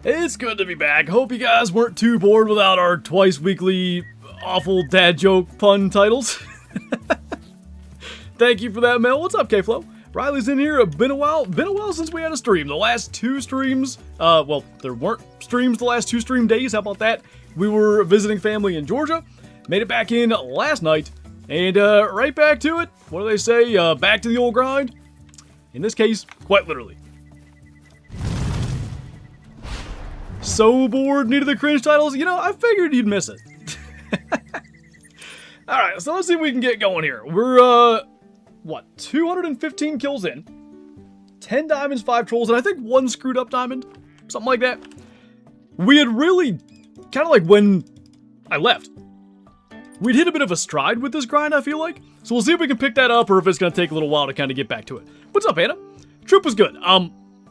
It's good to be back. Hope you guys weren't too bored without our twice weekly awful dad joke pun titles. Thank you for that, Mel. What's up, K-Flow? Riley's in here. Been a while since we had a stream. The last two streams, well, there weren't streams the last two stream days. How about that? We were visiting family in Georgia. Made it back in last night. And right back to it. What do they say? Back to the old grind. In this case, quite literally. So bored, needed the cringe titles. You know, I figured you'd miss it. Alright, so let's see if we can get going here. We're, what, 215 kills in. 10 diamonds, 5 trolls, and I think 1 screwed up diamond. Something like that. We had really, kind of like when I left, we'd hit a bit of a stride with this grind, I feel like. So we'll see if we can pick that up or if it's going to take a little while to kind of get back to it. What's up, Anna? Trip was good.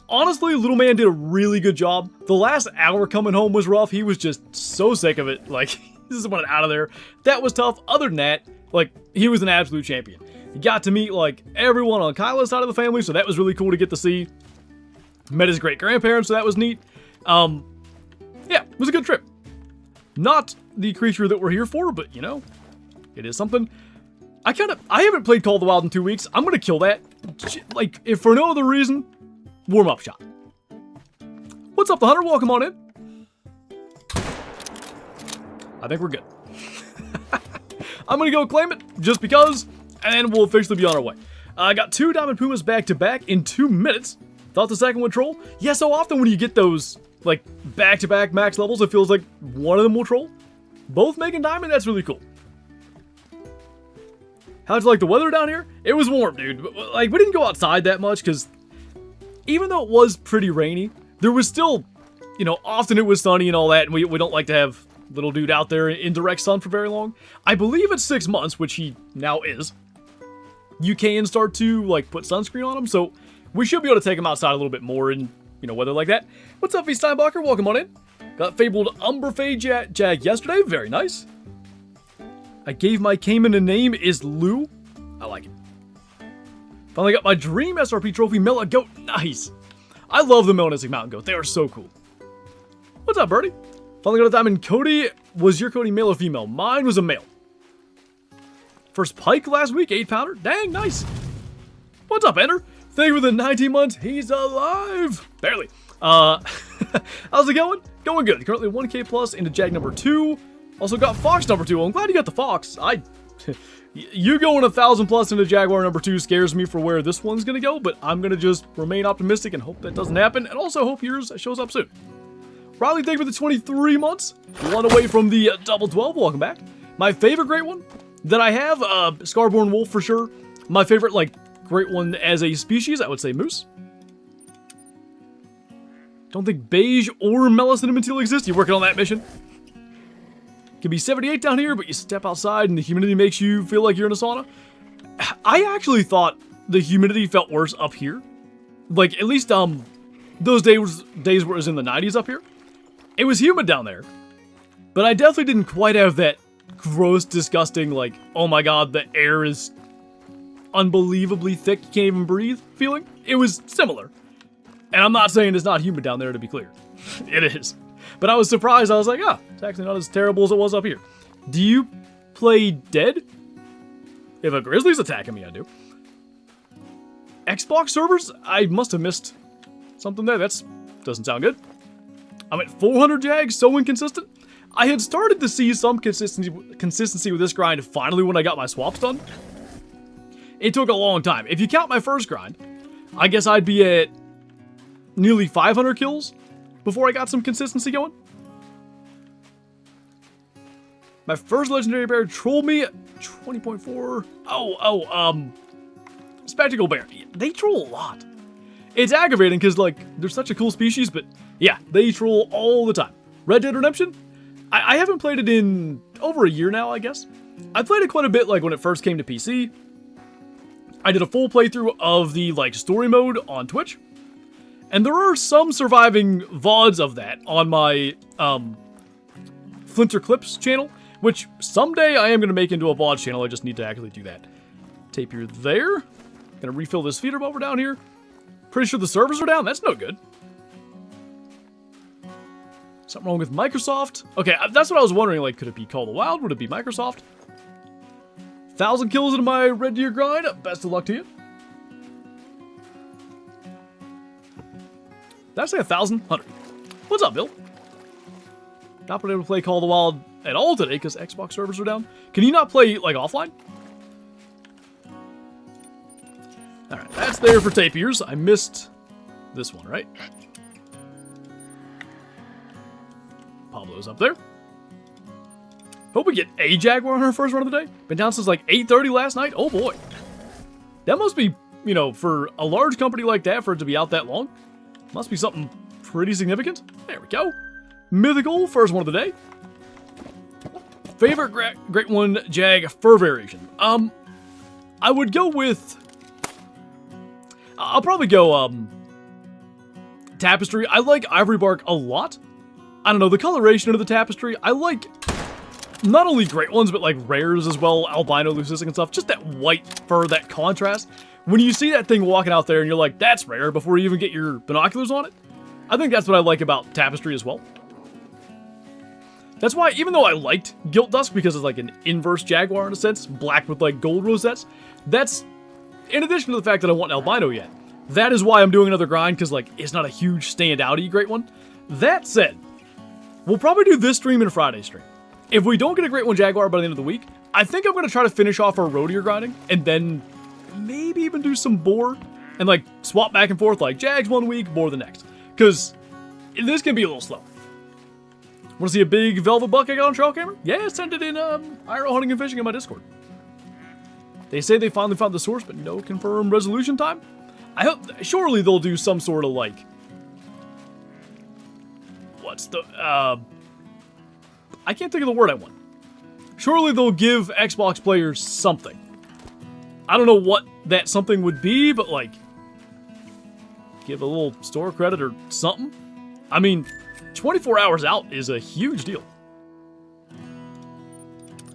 Honestly, little man did a really good job. The last hour coming home was rough. He was just so sick of it. Like, he just wanted out of there. That was tough. Other than that, like, he was an absolute champion. He got to meet, like, everyone on Kyla's side of the family, so that was really cool to get to see. Met his great-grandparents, so that was neat. Yeah, it was a good trip. Not the creature that we're here for, but, you know, it is something. I haven't played Call of the Wild in 2 weeks. I'm gonna kill that. Like, if for no other reason, warm-up shot. What's up, the Hunter? Welcome on in. I think we're good. I'm gonna go claim it, just because, and then we'll officially be on our way. I got 2 Diamond Pumas back-to-back in 2 minutes. Thought the second would troll. Yeah, so often when you get those, like, back-to-back max levels, it feels like one of them will troll. Both making diamond, that's really cool. How'd you like the weather down here? It was warm, dude. Like, we didn't go outside that much, because even though it was pretty rainy, there was still, you know, often it was sunny and all that, and we don't like to have little dude out there in direct sun for very long. I believe it's 6 months, which he now is. You can start to, like, put sunscreen on him, so we should be able to take him outside a little bit more in, you know, weather like that. What's up, V. Steinbacher? Welcome on in. Got Fabled Umberfade Jag yesterday. Very nice. I gave my Cayman a name is Lou. I like it. Finally got my dream SRP trophy, Malek Goat. Nice. I love the Melanistic Mountain Goat. They are so cool. What's up, Birdie? Finally got a diamond. Cody, was your Cody male or female? Mine was a male. First pike last week, 8-pounder. Dang, nice. What's up, Ender? Thank you for the 19 months. He's alive. Barely. How's it going? Going good. Currently 1K plus into Jag number 2. Also got Fox number 2. Well, I'm glad you got the Fox. You going 1,000 plus into Jaguar number 2 scares me for where this one's gonna go, but I'm gonna just remain optimistic and hope that doesn't happen, and also hope yours shows up soon. Riley, thank you for the 23 months. 1 away from the double 12. Welcome back. My favorite great one that I have, Scarborn Wolf for sure. My favorite, like, great one as a species, I would say Moose. Don't think Beige or Melicinementil exist. You're working on that mission. Can be 78 down here, but you step outside and the humidity makes you feel like you're in a sauna. I actually thought the humidity felt worse up here. Like, at least, those days where it was in the 90s up here. It was humid down there. But I definitely didn't quite have that gross, disgusting, like, oh my god, the air is unbelievably thick, you can't even breathe feeling. It was similar. And I'm not saying it's not humid down there, to be clear. It is. But I was surprised. I was like, oh, it's actually not as terrible as it was up here. Do you play dead? If a grizzly's attacking me, I do. Xbox servers? I must have missed something there. That doesn't sound good. I'm at 400 Jags, so inconsistent. I had started to see some consistency with this grind finally when I got my swaps done. It took a long time. If you count my first grind, I guess I'd be at nearly 500 kills before I got some consistency going. My first legendary bear trolled me 20.4. Spectacle bear. They troll a lot. It's aggravating because, like, they're such a cool species, but yeah, they troll all the time. Red Dead Redemption? I haven't played it in over a year now, I guess. I played it quite a bit, like, when it first came to PC. I did a full playthrough of the, like, story mode on Twitch. And there are some surviving VODs of that on my Flinter Clips channel, which someday I am going to make into a VOD channel. I just need to actually do that. Tapir there. Gonna refill this feeder while we're down here. Pretty sure the servers are down. That's no good. Something wrong with Microsoft? Okay, that's what I was wondering. Like, could it be Call of the Wild? Would it be Microsoft? 1,000 kills into my red deer grind. Best of luck to you. Did I say 1,000? 100. What's up, Bill? Not been able to play Call of the Wild at all today because Xbox servers are down. Can you not play, like, offline? Alright, that's there for tapirs. I missed this one, right? Pablo's up there. Hope we get a Jaguar on our first run of the day. Been down since like 8:30 last night. Oh boy. That must be, you know, for a large company like that, for it to be out that long, must be something pretty significant. There we go. Mythical, first one of the day. Favorite Great One Jag fur variation. I would go with... I'll probably go, Tapestry. I like Ivory Bark a lot. I don't know, the coloration of the Tapestry, I like not only great ones, but like rares as well, albino, leucistic and stuff. Just that white fur, that contrast. When you see that thing walking out there and you're like, that's rare, before you even get your binoculars on it, I think that's what I like about Tapestry as well. That's why, even though I liked Gilt Dusk because it's like an inverse Jaguar in a sense, black with like gold rosettes, that's, in addition to the fact that I want an albino yet, that is why I'm doing another grind, because like, it's not a huge standout-y great one. That said, we'll probably do this stream and Friday stream. If we don't get a Great One Jaguar by the end of the week, I think I'm going to try to finish off our road deer grinding, and then maybe even do some boar, and like swap back and forth, like Jags one week, boar the next. Because this can be a little slow. Want to see a big velvet buck I got on trail camera? Yeah, send it in IRL Hunting and Fishing in my Discord. They say they finally found the source, but no confirmed resolution time. I hope, surely they'll do some sort of like, what's the, I can't think of the word I want. Surely they'll give Xbox players something. I don't know what that something would be, but like, give a little store credit or something. I mean, 24 hours out is a huge deal.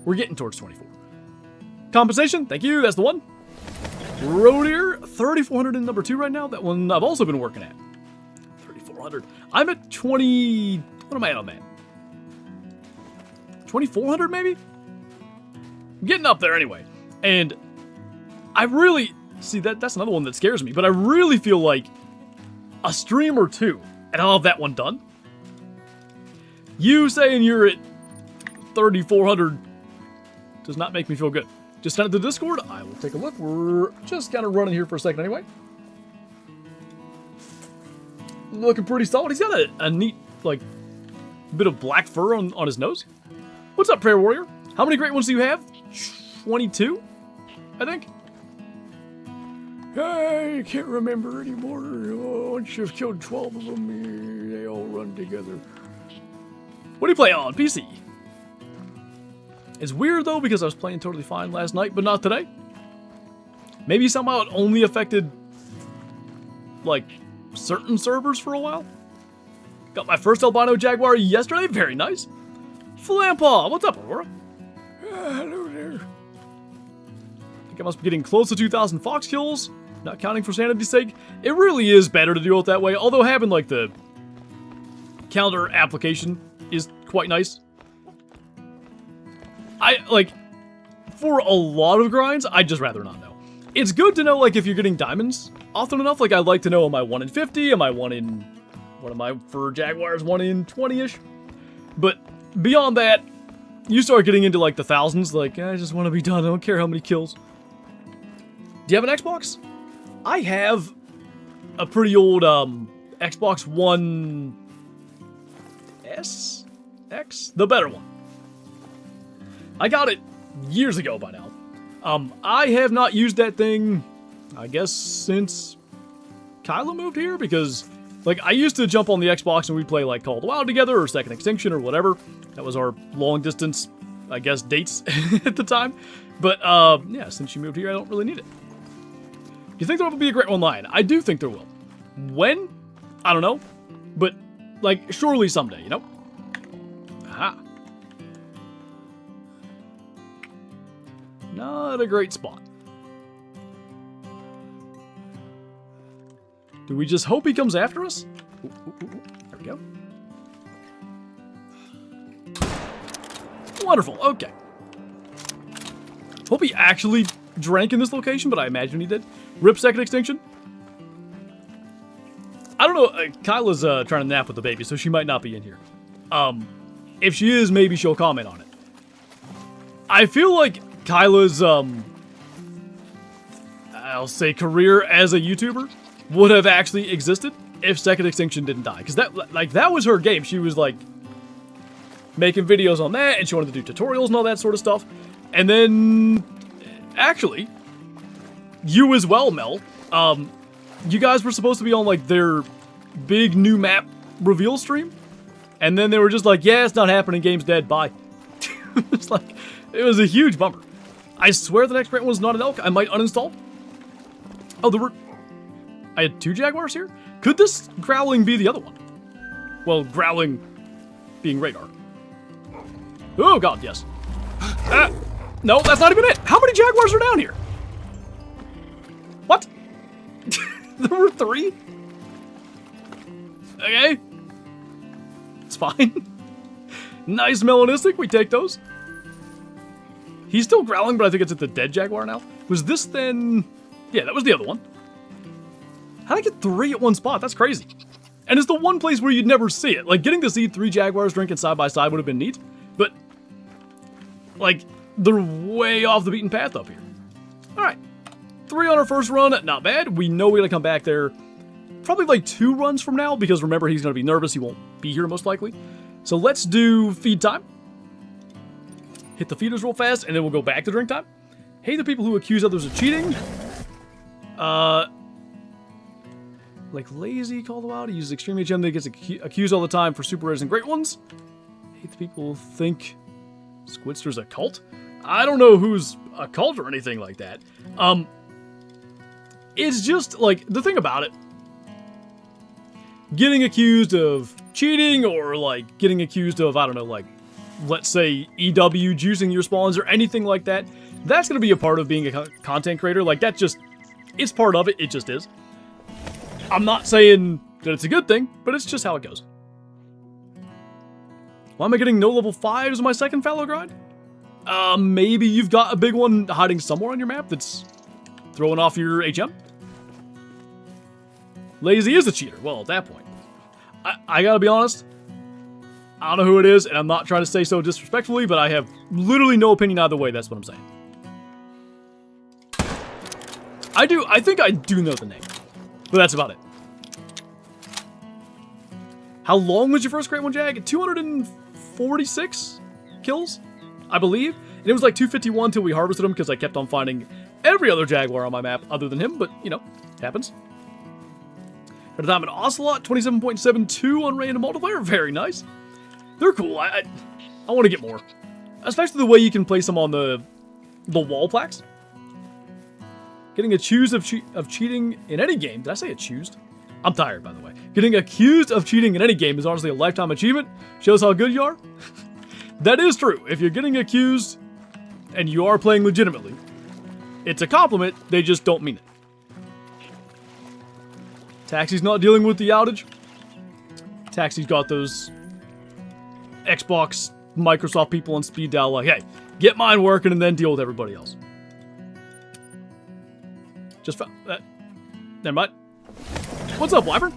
We're getting towards 24. Compensation, thank you, that's the one. Road deer, 3,400 in number 2 right now. That one I've also been working at. 3,400. I'm at 20, what am I at on that? 2,400 maybe? I'm getting up there anyway. And I really, see that's another one that scares me, but I really feel like a stream or two, and I'll have that one done. You saying you're at 3,400 does not make me feel good. Just send it to Discord. I will take a look. We're just kind of running here for a second anyway. Looking pretty solid. He's got a neat, like, bit of black fur on his nose. What's up, Prayer Warrior? How many great ones do you have? 22, I think. I can't remember anymore. Once you've killed 12 of them, they all run together. What do you play on? PC? It's weird, though, because I was playing totally fine last night, but not today. Maybe somehow it only affected, like, certain servers for a while. Got my first albino Jaguar yesterday. Very nice. Flampaw, what's up, Aurora? Hello there. I think I must be getting close to 2,000 fox kills, not counting for sanity's sake. It really is better to do it that way, although having, like, the calendar application is quite nice. For a lot of grinds, I'd just rather not know. It's good to know, like, if you're getting diamonds often enough. Like, I like to know, am I 1 in 50? Am I 1 in... What am I for Jaguars? 1 in 20-ish? But beyond that, you start getting into, like, the thousands. Like, I just want to be done. I don't care how many kills. Do you have an Xbox? I have a pretty old, Xbox One... S? X? The better one. I got it years ago by now. I have not used that thing, I guess, since Kyla moved here, because, like, I used to jump on the Xbox and we'd play, like, Call of the Wild together, or Second Extinction, or whatever. That was our long-distance, I guess, dates at the time. But, yeah, since she moved here, I don't really need it. Do you think there will be a Great One line? I do think there will. When? I don't know. But, like, surely someday, you know? Aha. Not a great spot. Do we just hope he comes after us? Ooh, ooh, ooh. There we go. Wonderful, okay. Hope he actually drank in this location, but I imagine he did. Rip second extinction. I don't know, Kyla's trying to nap with the baby, so she might not be in here. If she is, maybe she'll comment on it. I feel like Kyla's, I'll say career as a YouTuber would have actually existed if Second Extinction didn't die. Because that was her game. She was, like, making videos on that, and she wanted to do tutorials and all that sort of stuff. And then, actually, you as well, Mel, you guys were supposed to be on, like, their big new map reveal stream. And then they were just like, yeah, it's not happening, game's dead, bye. It's like, it was a huge bummer. I swear the next great one was not an elk. I might uninstall. Oh, I had 2 Jaguars here? Could this growling be the other one? Well, growling being radar. Oh, God, yes. No, that's not even it. How many Jaguars are down here? What? There were 3? Okay. It's fine. Nice melanistic. We take those. He's still growling, but I think it's at the dead Jaguar now. Was this then... Yeah, that was the other one. How did I get 3 at one spot? That's crazy. And it's the one place where you'd never see it. Like, getting to see 3 Jaguars drinking side by side would have been neat. But, like, they're way off the beaten path up here. Alright. 3 on our first run. Not bad. We know we gotta come back there probably like 2 runs from now, because remember, he's gonna be nervous. He won't be here most likely. So let's do feed time. Hit the feeders real fast, and then we'll go back to drink time. Hate the people who accuse others of cheating. Like lazy, call the out. He uses extreme HM that gets accused all the time for super rares and great ones. Hate the people who think Squidster's a cult. I don't know who's a cult or anything like that. It's just, like, the thing about it, getting accused of cheating, or, like, getting accused of, I don't know, like, let's say EW juicing your spawns or anything like that, that's going to be a part of being a content creator. Like, that just, it's part of it. It just is. I'm not saying that it's a good thing, but it's just how it goes. Why am I getting no level 5s in my second fallow grind? Maybe you've got a big one hiding somewhere on your map that's throwing off your HM? Lazy is a cheater. Well, at that point. I gotta be honest. I don't know who it is, and I'm not trying to say so disrespectfully, but I have literally no opinion either way. That's what I'm saying. I think I do know the name. But that's about it. How long was your first great one, Jag? 246 kills, I believe. And it was like 251 until we harvested him, because I kept on finding every other Jaguar on my map other than him. But, you know, it happens. At a time, an Ocelot, 27.72 on random multiplayer. Very nice. They're cool. I want to get more. Especially the way you can place them on the wall plaques. Getting accused of cheating in any game. Did I say accused? I'm tired, by the way. Getting accused of cheating in any game is honestly a lifetime achievement. Shows how good you are. That is true. If you're getting accused and you are playing legitimately, it's a compliment. They just don't mean it. Taxi's not dealing with the outage. Taxi's got those Xbox, Microsoft people on speed dial like, hey, get mine working and then deal with everybody else. Just found that. Never mind. What's up, Wyvern?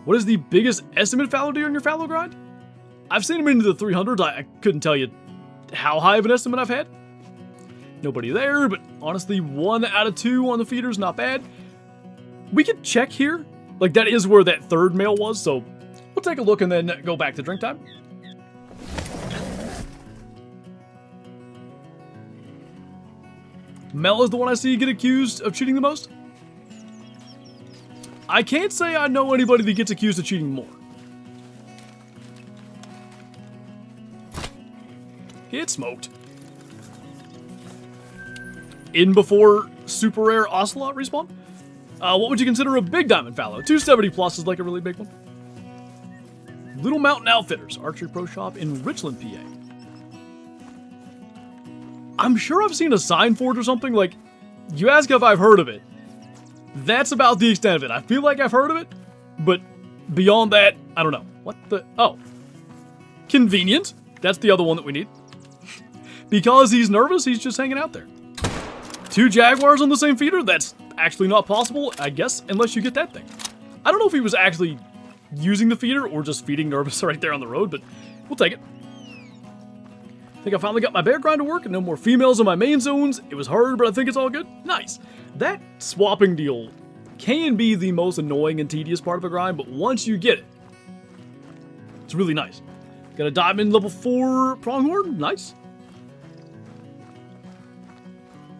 What is the biggest estimate fallow deer in your fallow grind? I've seen them into the 300s. I couldn't tell you how high of an estimate I've had. Nobody there, but honestly, 1 out of 2 on the feeders, not bad. We could check here. Like, that is where that third male was, so we'll take a look and then go back to drink time. Mel is the one I see get accused of cheating the most. I can't say I know anybody that gets accused of cheating more. Get smoked. In before super rare Ocelot respawn? What would you consider a big diamond fallow? 270 plus is like a really big one. Little Mountain Outfitters, Archery Pro Shop in Richland, PA. I'm sure I've seen a sign for it or something. Like, you ask if I've heard of it. That's about the extent of it. I feel like I've heard of it, but beyond that, I don't know. What the? Oh. Convenient. That's the other one that we need. Because he's nervous, he's just hanging out there. 2 Jaguars on the same feeder? That's actually not possible, I guess, unless you get that thing. I don't know if he was actually using the feeder or just feeding nervous right there on the road, but we'll take it. I think I finally got my bear grind to work and no more females in my main zones. It was hard, but I think it's all good. Nice. That swapping deal can be the most annoying and tedious part of a grind, but once you get it, it's really nice. Got a diamond level 4 pronghorn. Nice.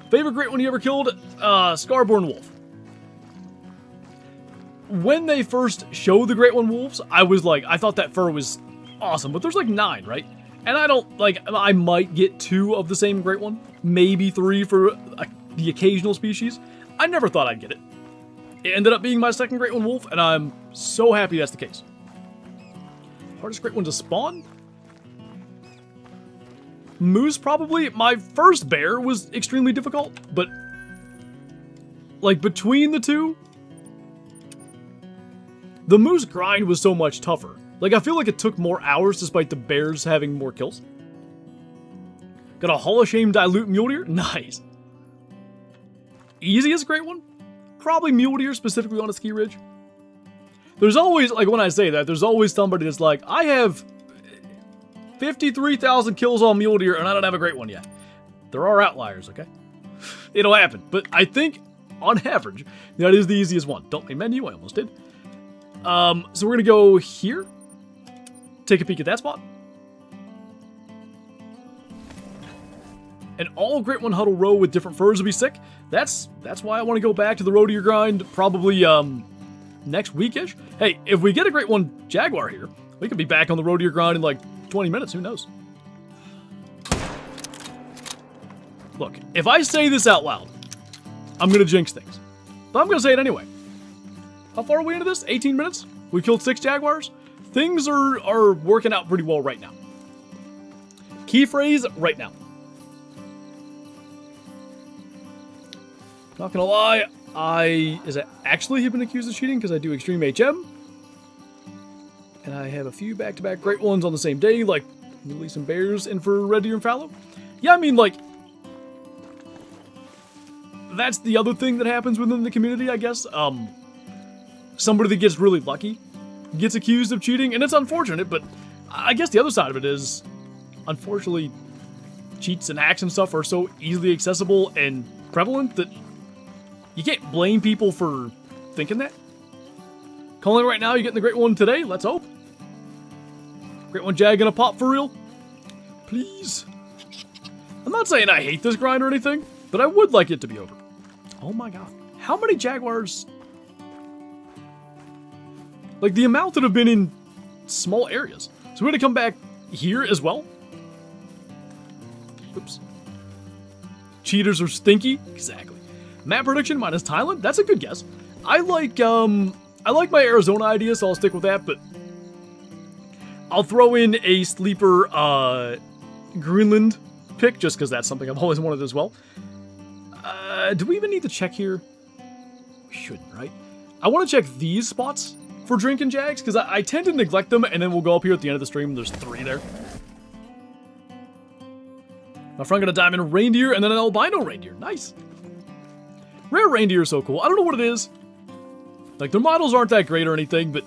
Favorite great one you ever killed? Scarborn Wolf. When they first showed the Great One Wolves, I thought that fur was awesome, but there's like 9, right? And I might get 2 of the same Great One, maybe 3 for the occasional species. I never thought I'd get it. It ended up being my second Great One Wolf, and I'm so happy that's the case. Hardest Great One to spawn? Moose, probably. My first bear was extremely difficult, but like between the two, the moose grind was so much tougher. Like, I feel like it took more hours despite the bears having more kills. Got a Hall of Shame Dilute Mule Deer? Nice. Easiest Great One? Probably Mule Deer, specifically on a ski ridge. There's always, like when I say that, there's always somebody that's like, I have 53,000 kills on Mule Deer and I don't have a Great One yet. There are outliers, okay? It'll happen, but I think, on average, that is the easiest one. Don't make menu, I almost did. So we're gonna go here. Take a peek at that spot. An all Great One huddle row with different furs would be sick. That's why I want to go back to the road to your grind probably next weekish. Hey, if we get a Great One Jaguar here, we could be back on the road to your grind in like 20 minutes. Who knows? Look, if I say this out loud, I'm gonna jinx things, but I'm gonna say it anyway. How far are we into this? 18 minutes? We killed 6 Jaguars? Things are working out pretty well right now. Key phrase, right now. Not gonna lie, is I actually have been accused of cheating because I do Extreme HM. And I have a few back-to-back Great Ones on the same day, like Muley and Bears and for Red Deer and Fallow. Yeah, I mean, like, that's the other thing that happens within the community, I guess. Somebody that gets really lucky gets accused of cheating, and it's unfortunate, but I guess the other side of it is, unfortunately, cheats and hacks and stuff are so easily accessible and prevalent that you can't blame people for thinking that. Calling right now, you're getting the Great One today, let's hope. Great One Jag gonna pop for real? Please. I'm not saying I hate this grind or anything, but I would like it to be over. Oh my god. How many Jaguars? Like, the amount that have been in small areas. So we're gonna come back here as well. Oops. Cheaters are stinky. Exactly. Map prediction minus Thailand. That's a good guess. I like my Arizona idea, so I'll stick with that, but I'll throw in a sleeper Greenland pick just because that's something I've always wanted as well. Do we even need to check here? We shouldn't, right? I want to check these spots for drinking Jags, because I tend to neglect them, and then we'll go up here at the end of the stream, and there's 3 there. My friend got a diamond reindeer, and then an albino reindeer. Nice. Rare reindeer is so cool. I don't know what it is. Like, their models aren't that great or anything, but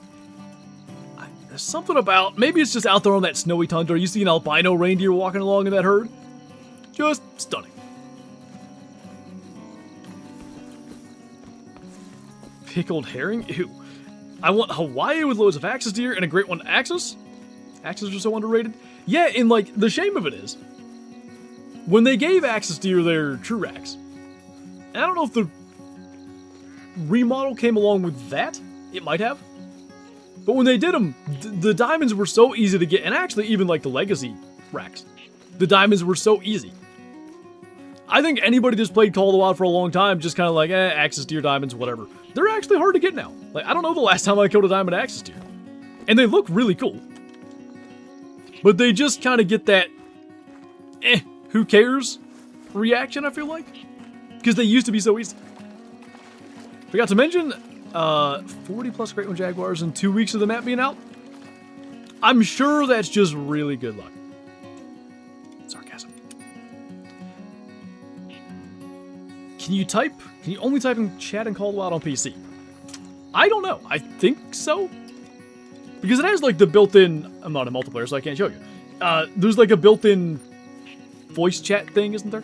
there's something about, maybe it's just out there on that snowy tundra. You see an albino reindeer walking along in that herd. Just stunning. Pickled herring? Ew. I want Hawaii with loads of Axis deer and a Great One Axis. Axis are so underrated. Yeah, and like, the shame of it is, when they gave Axis deer their true racks, and I don't know if the remodel came along with that. It might have. But when they did them, the diamonds were so easy to get, and actually even like the legacy racks, the diamonds were so easy. I think anybody that's played Call of the Wild for a long time just kind of like, Axis deer diamonds, whatever. They're actually hard to get now. Like, I don't know the last time I killed a diamond Axis deer. And they look really cool. But they just kind of get that, who cares reaction, I feel like. Because they used to be so easy. Forgot to mention, 40 plus Great One Jaguars in 2 weeks of the map being out. I'm sure that's just really good luck. Can you only type in chat and call out on PC? I don't know. I think so. Because it has like the built-in, I'm not a multiplayer so I can't show you. There's like a built-in voice chat thing, isn't there?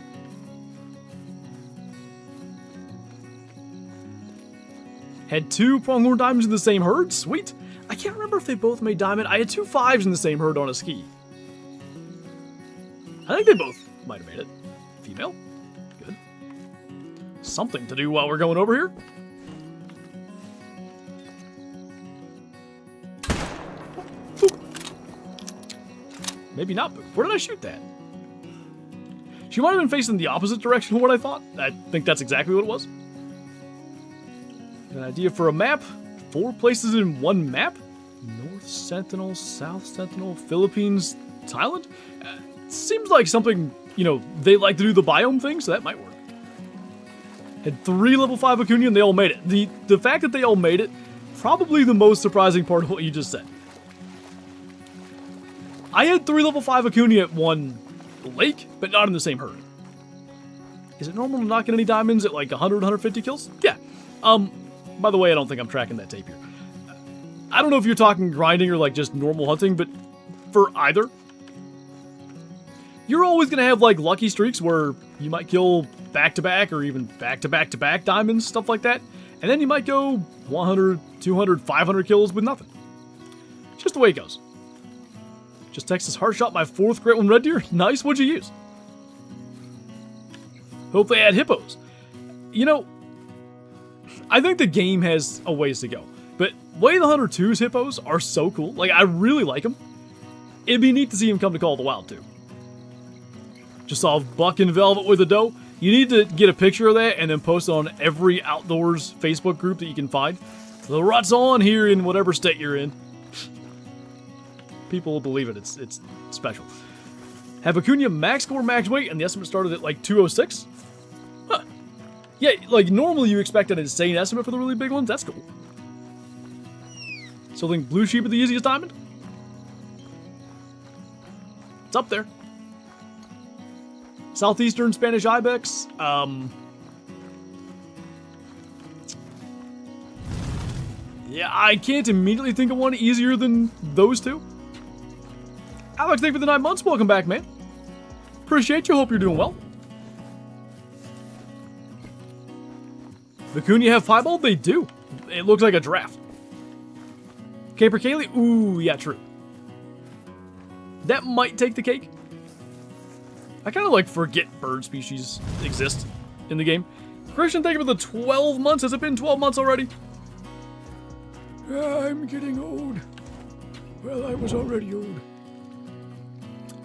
Had 2 pronghorn diamonds in the same herd? Sweet. I can't remember if they both made diamond. I had 2 5s in the same herd on a ski. I think they both might have made it. Female? Good. Something to do while we're going over here. Boop. Maybe not, but where did I shoot that? She might have been facing the opposite direction of what I thought. I think that's exactly what it was. An idea for a map. 4 places in one map? North Sentinel, South Sentinel, Philippines, Thailand? Seems like something, you know, they like to do the biome thing, so that might work. Had 3 level 5 Acuna and they all made it. The fact that they all made it, probably the most surprising part of what you just said. I had 3 level 5 Acuna at one lake, but not in the same herd. Is it normal to not get any diamonds at like 100, 150 kills? Yeah. By the way, I don't think I'm tracking that tape here. I don't know if you're talking grinding or like just normal hunting, but for either, you're always going to have like lucky streaks where you might kill back-to-back or even back-to-back-to-back diamonds, stuff like that. And then you might go 100, 200, 500 kills with nothing. Just the way it goes. Just Texas heart shot my 4th Great One Red Deer. Nice, what'd you use? Hope they add hippos. You know, I think the game has a ways to go. But Way the Hunter 2's hippos are so cool. Like, I really like them. It'd be neat to see him come to Call of the Wild too. Just saw Buck in Velvet with a doe. You need to get a picture of that and then post it on every outdoors Facebook group that you can find. The rut's on here in whatever state you're in. People will believe it. It's special. Have Acuna max score, max weight, and the estimate started at like 206? Huh. Yeah, like normally you expect an insane estimate for the really big ones. That's cool. So think Blue Sheep are the easiest diamond? It's up there. Southeastern Spanish Ibex. Yeah, I can't immediately think of one easier than those two. Alex, thank you for the 9 months. Welcome back, man. Appreciate you. Hope you're doing well. The Acuna have piebald? They do. It looks like a giraffe. Caper Kaylee? Ooh, yeah, true. That might take the cake. I kind of like forget bird species exist in the game. Christian, thank you for the 12 months. Has it been 12 months already? I'm getting old. Well, I was already old.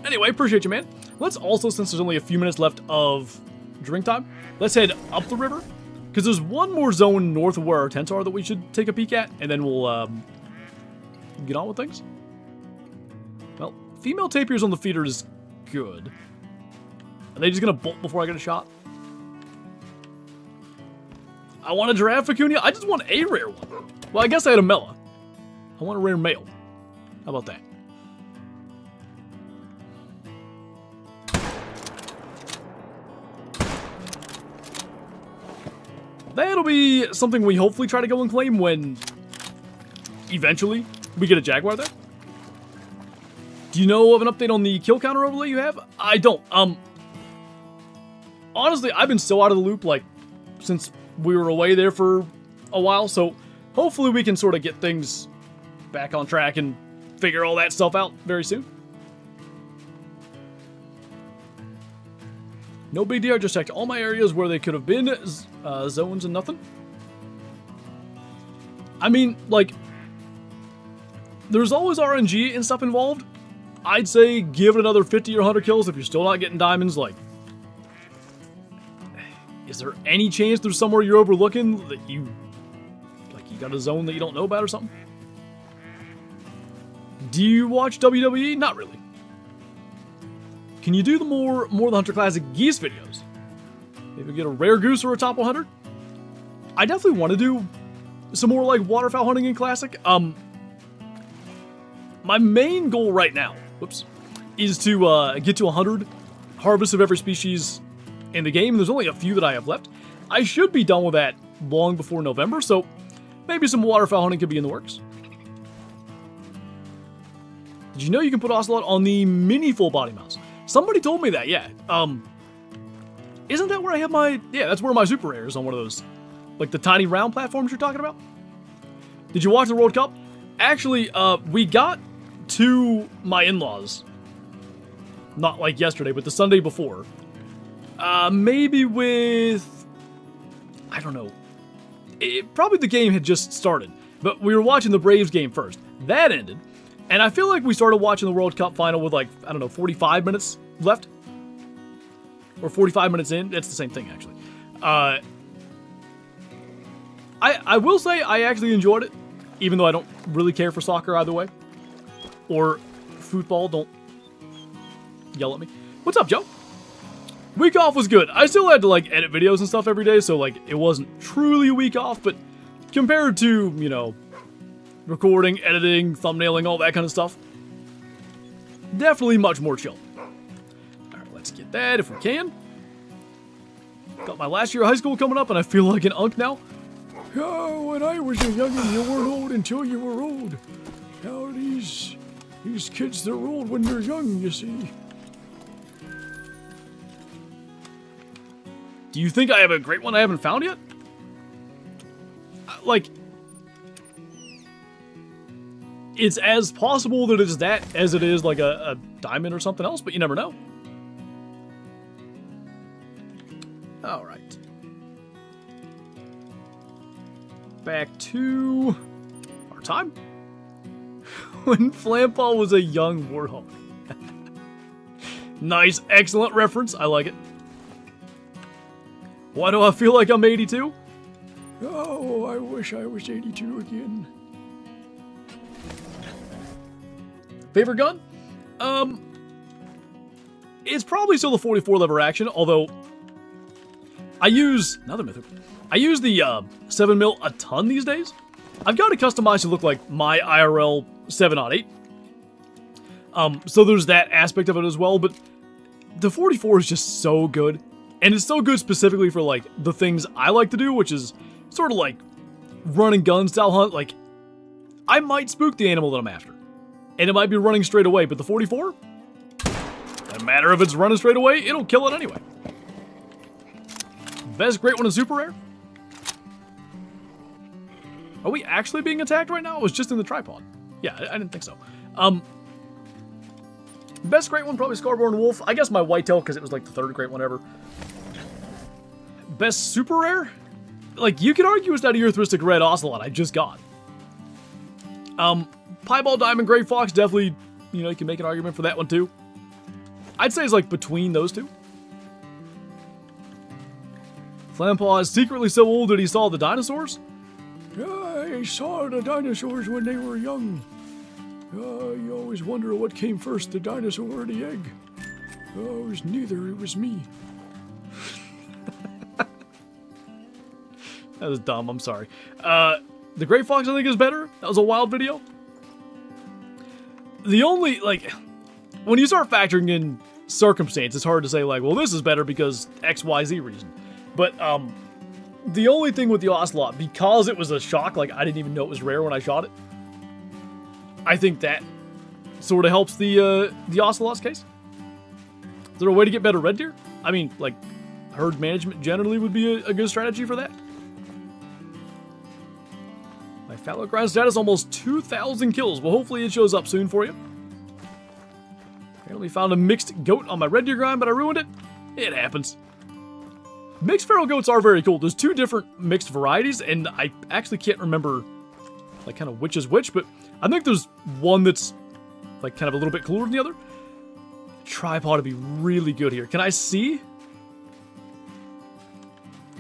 Anyway, appreciate you, man. Let's also, since there's only a few minutes left of drink time, let's head up the river. Because there's one more zone north of where our tents are that we should take a peek at, and then we'll get on with things. Well, female tapirs on the feeder is good. Are they just going to bolt before I get a shot? I want a giraffe Acuna. I just want a rare one. Well, I guess I had a Mela. I want a rare male. How about that? That'll be something we hopefully try to go and claim when eventually we get a Jaguar there. Do you know of an update on the kill counter overlay you have? I don't. Honestly, I've been so out of the loop, like, since we were away there for a while, so hopefully we can sort of get things back on track and figure all that stuff out very soon. No big deal, I just checked all my areas where they could have been zones and nothing. I mean, like, there's always RNG and stuff involved. I'd say give it another 50 or 100 kills if you're still not getting diamonds. Like, is there any chance there's somewhere you're overlooking that you got a zone that you don't know about or something? Do you watch WWE? Not really. Can you do the more the Hunter Classic Geese videos? Maybe get a rare goose or a top 100? I definitely want to do some more like waterfowl hunting in Classic. My main goal right now, is to get to 100 harvests of every species in the game. There's only a few that I have left. I should be done with that long before November, so maybe some waterfowl hunting could be in the works. Did you know you can put Ocelot on the mini full body mouse? Somebody told me that, yeah. Isn't that where I have my... Yeah, that's where my super rare is, on one of those, like the tiny round platforms you're talking about. Did you watch the World Cup? Actually, we got to my in-laws. Not like yesterday, but the Sunday before. Maybe with... I don't know. Probably the game had just started, but we were watching the Braves game first. That ended, and I feel like we started watching the World Cup final with, like, I don't know, 45 minutes left? Or 45 minutes in? It's the same thing, actually. I will say I actually enjoyed it, even though I don't really care for soccer either way. Or football, don't yell at me. What's up, Joe? Week off was good. I still had to, like, edit videos and stuff every day, so, like, it wasn't truly a week off, but compared to, you know, recording, editing, thumbnailing, all that kind of stuff, definitely much more chill. Alright, let's get that if we can. Got my last year of high school coming up, and I feel like an unk now. Oh, when I was a youngin', you weren't old until you were old. Now these kids, they're old when they're young, you see. Do you think I have a great one I haven't found yet? Like, it's as possible that it's that as it is like a diamond or something else, but you never know. Alright. Back to our time. When Flampaw was a young warthog. Nice, excellent reference. I like it. Why do I feel like I'm 82? Oh, I wish I was 82 again. Favorite gun? It's probably still the 44 lever action, although I use another mythic. I use the 7mm a ton these days. I've got it customized to look like my IRL 708. So there's that aspect of it as well, but the 44 is just so good. And it's so good specifically for, like, the things I like to do, which is sort of like run and gun style hunt. Like, I might spook the animal that I'm after, and it might be running straight away, but the 44, doesn't matter if it's running straight away, it'll kill it anyway. Best great one is super rare. Are we actually being attacked right now? It was just in the tripod. Yeah, I didn't think so. Best great one, probably Scarborn Wolf. I guess my whitetail, because it was like the third great one ever. Best super rare? Like, you could argue it's that Earthristic Red Ocelot I just got. Piebald Diamond Gray Fox, definitely, you know, you can make an argument for that one too. I'd say it's like between those two. Flampaw is secretly so old that he saw the dinosaurs? I saw the dinosaurs when they were young. You always wonder what came first, the dinosaur or the egg. Oh, it was neither, it was me. That was dumb, I'm sorry. The Gray Fox I think is better. That was a wild video. The only, like, when you start factoring in circumstance, it's hard to say, like, well, this is better because XYZ reason. But, the only thing with the Ocelot, because it was a shock, like, I didn't even know it was rare when I shot it, I think that sort of helps the Ocelot's case. Is there a way to get better red deer? I mean, like, herd management generally would be a good strategy for that. My fallow grind status almost 2,000 kills. Well, hopefully it shows up soon for you. Apparently found a mixed goat on my red deer grind, but I ruined it. It happens. Mixed feral goats are very cool. There's two different mixed varieties, and I actually can't remember, like, kind of which is which, but I think there's one that's, like, kind of a little bit cooler than the other. Tripod would be really good here. Can I see?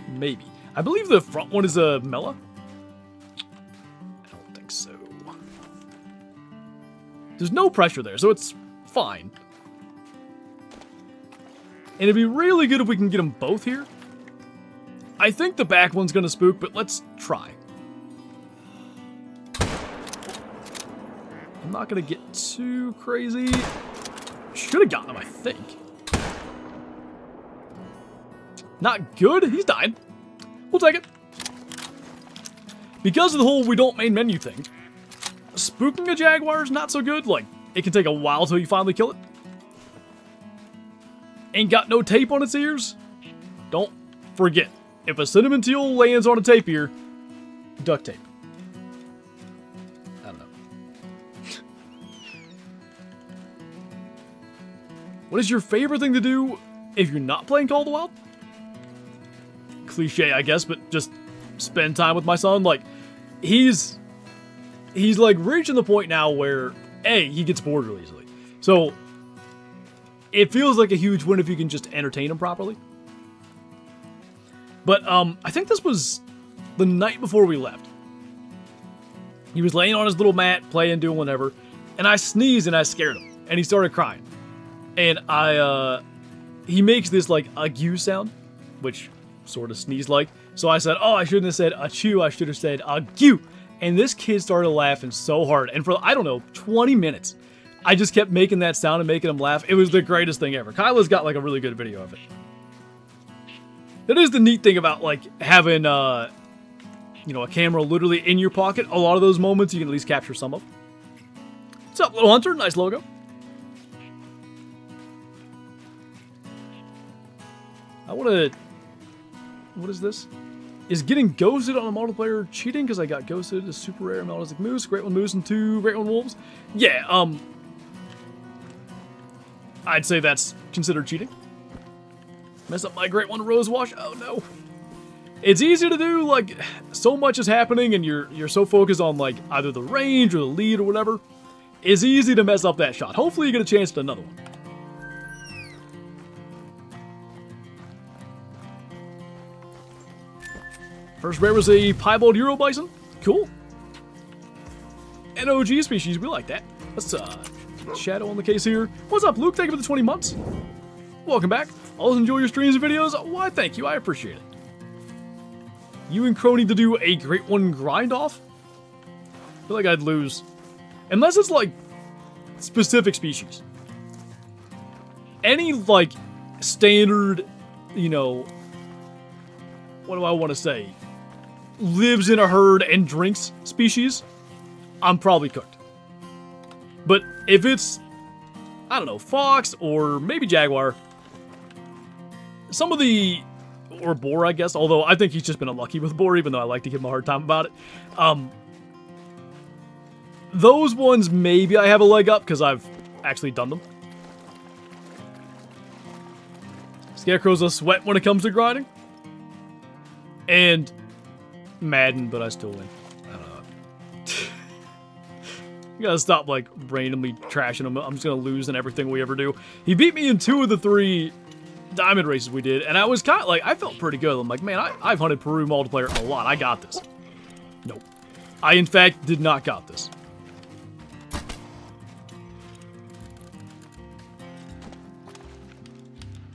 Maybe. I believe the front one is a Mela. I don't think so. There's no pressure there, so it's fine. And it'd be really good if we can get them both here. I think the back one's gonna spook, but let's try. I'm not gonna get too crazy. Should have gotten him, I think. Not good. He's dying. We'll take it. Because of the whole we don't main menu thing, spooking a Jaguar is not so good. Like, it can take a while till you finally kill it. Ain't got no tape on its ears? Don't forget. If a cinnamon teal lands on a tape ear, duct tape. I don't know. What is your favorite thing to do if you're not playing Call of the Wild? Cliche, I guess, but just spend time with my son. Like, he's like reaching the point now where, A, he gets bored real easily. So, it feels like a huge win if you can just entertain him properly. But, I think this was the night before we left. He was laying on his little mat, playing, doing whatever, and I sneezed and I scared him, and he started crying. And he makes this, like, ague sound, which sort of sneeze-like. So I said, oh, I shouldn't have said achoo, I should have said ague. And this kid started laughing so hard, and for, I don't know, 20 minutes, I just kept making that sound and making him laugh. It was the greatest thing ever. Kyla's got, like, a really good video of it. That is the neat thing about, like, having, you know, a camera literally in your pocket. A lot of those moments you can at least capture some of. What's up, Little Hunter? Nice logo. I want to... What is this? Is getting ghosted on a multiplayer cheating? Because I got ghosted. A super rare Melodic Moose, Great One Moose, and 2 Great One Wolves. Yeah, I'd say that's considered cheating. Mess up my Great One Rose Wash. Oh no. It's easy to do, like, so much is happening and you're so focused on, like, either the range or the lead or whatever. It's easy to mess up that shot. Hopefully you get a chance at another one. First rare was a piebald Euro Bison. Cool. NOG species, we like that. Let's, Shadow on the case here. What's up, Luke? Thank you for the 20 months. Welcome back. Always enjoy your streams and videos. Why, thank you. I appreciate it. You and Crow need to do a Great One grind off? I feel like I'd lose. Unless it's, like, specific species. Any, like, standard, you know, what do I want to say? Lives in a herd and drinks species, I'm probably cooked. But if it's, I don't know, fox or maybe jaguar, some of the, or boar, I guess, although I think he's just been unlucky with boar, even though I like to give him a hard time about it. Those ones, maybe I have a leg up because I've actually done them. Scarecrow's a sweat when it comes to grinding. And Madden, but I still win. I don't know. You gotta stop, like, randomly trashing him. I'm just gonna lose in everything we ever do. He beat me in 2 of the 3 diamond races we did, and I was kind of, like, I felt pretty good. I'm like, man, I've hunted Peru multiplayer a lot. I got this. Nope. I, in fact, did not got this.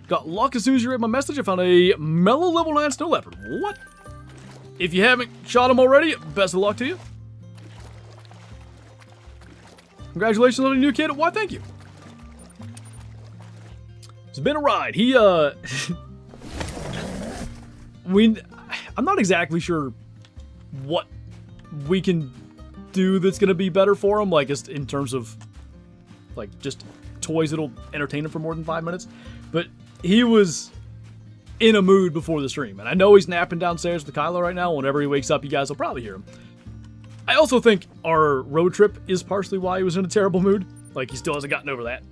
Got luck as soon as you read my message. I found a mellow level 9 snow leopard. What? If you haven't shot him already, best of luck to you. Congratulations on a new kid. Why, thank you. It's been a ride. He, I'm not exactly sure what we can do that's going to be better for him, like, in terms of, like, just toys that'll entertain him for more than 5 minutes. But he was in a mood before the stream, and I know he's napping downstairs with Kylo right now. Whenever he wakes up, you guys will probably hear him. I also think our road trip is partially why he was in a terrible mood. Like, he still hasn't gotten over that.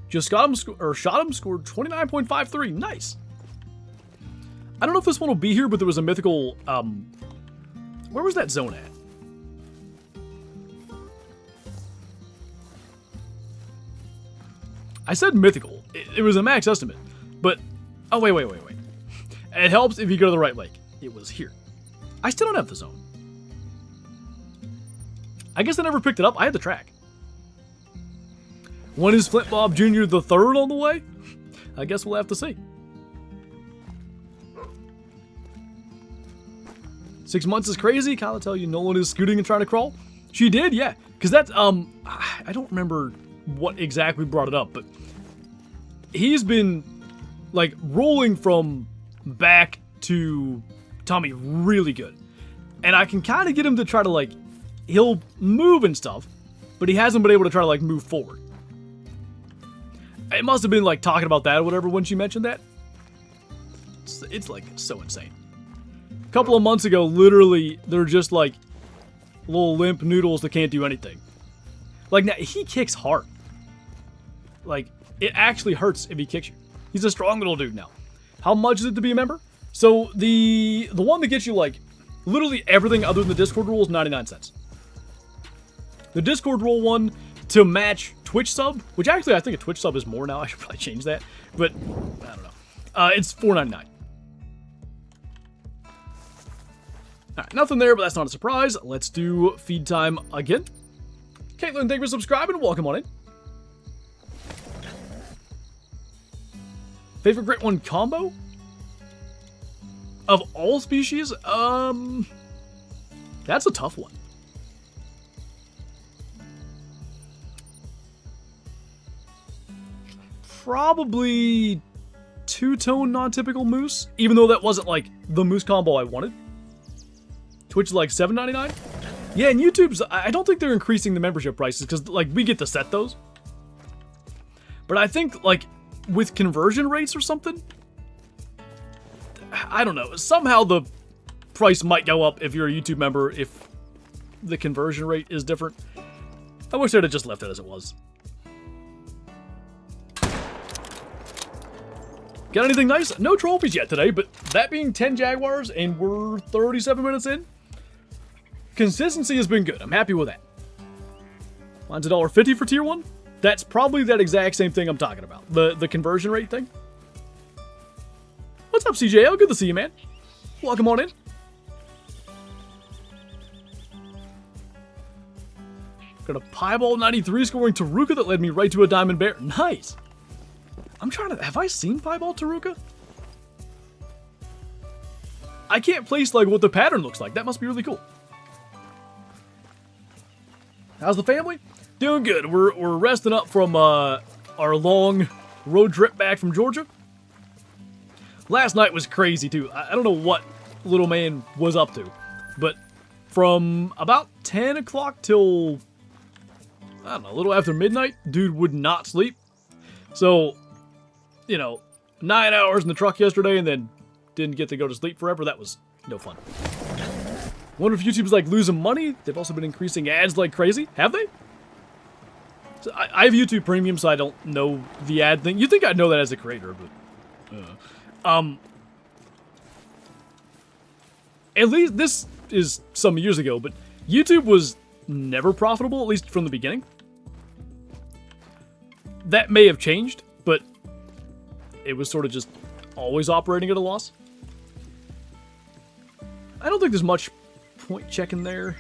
Just got him, shot him, scored 29.53. Nice. I don't know if this one will be here, but there was a mythical, where was that zone at? I said mythical. It was a max estimate, but, oh, wait. It helps if you go to the right lake. It was here. I still don't have the zone. I guess I never picked it up. I had the track. When is Flint Bob Jr. the third on the way? I guess we'll have to see. 6 months is crazy. Kyla tell you Nolan is scooting and trying to crawl? She did, yeah. Because that's, I don't remember what exactly brought it up, but he's been, like, rolling from back to Tommy really good. And I can kind of get him to try to, like, he'll move and stuff, but he hasn't been able to try to, like, move forward. It must have been, like, talking about that or whatever when she mentioned that. It's like, so insane. A couple of months ago, literally, they're just, like, little limp noodles that can't do anything. Like, now, he kicks hard. Like, it actually hurts if he kicks you. He's a strong little dude now. How much is it to be a member? So, the one that gets you, like, literally everything other than the Discord rule is 99 cents. The Discord rule one to match Twitch sub, which actually I think a Twitch sub is more now. I should probably change that. But, I don't know. It's $4.99. Alright, nothing there, but that's not a surprise. Let's do feed time again. Caitlin, thank you for subscribing. Welcome on in. Favorite Great One combo? Of all species? That's a tough one. Probably two-tone non-typical moose, even though that wasn't like the moose combo I wanted. Twitch is like $7.99. Yeah, and YouTube's, I don't think they're increasing the membership prices because like we get to set those. But I think like with conversion rates or something, I don't know. Somehow the price might go up if you're a YouTube member if the conversion rate is different. I wish I'd have just left it as it was. Got anything nice? No trophies yet today, but that being 10 Jaguars and we're 37 minutes in, consistency has been good. I'm happy with that. Mine's $1.50 for tier 1. That's probably that exact same thing I'm talking about. The conversion rate thing. What's up, CJL? Good to see you, man. Welcome on in. Got a Pieball 93 scoring Taruka that led me right to a Diamond Bear. Nice. I'm trying to... Have I seen Pieball Taruka? I can't place, like, what the pattern looks like. That must be really cool. How's the family? Doing good. We're resting up from our long road trip back from Georgia. Last night was crazy, too. I don't know what little man was up to. But from about 10 o'clock till... I don't know, a little after midnight, dude would not sleep. So... You know, 9 hours in the truck yesterday and then didn't get to go to sleep forever. That was no fun. Wonder if YouTube's like losing money. They've also been increasing ads like crazy. Have they? So I have YouTube Premium, so I don't know the ad thing. You'd think I'd know that as a creator, but... At least, this is some years ago, but YouTube was never profitable, at least from the beginning. That may have changed, but... It was sort of just always operating at a loss. I don't think there's much point checking there.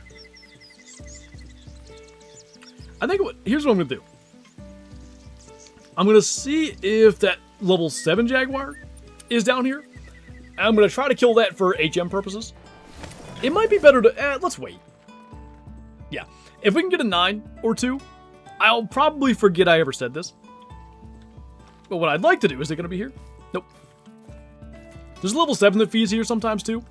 I think here's what I'm going to do. I'm going to see if that level 7 Jaguar is down here. I'm going to try to kill that for HM purposes. It might be better to... let's wait. Yeah. If we can get a 9 or 2, I'll probably forget I ever said this. But what I'd like to do, is it going to be here? Nope. There's a level 7 that feeds here sometimes too.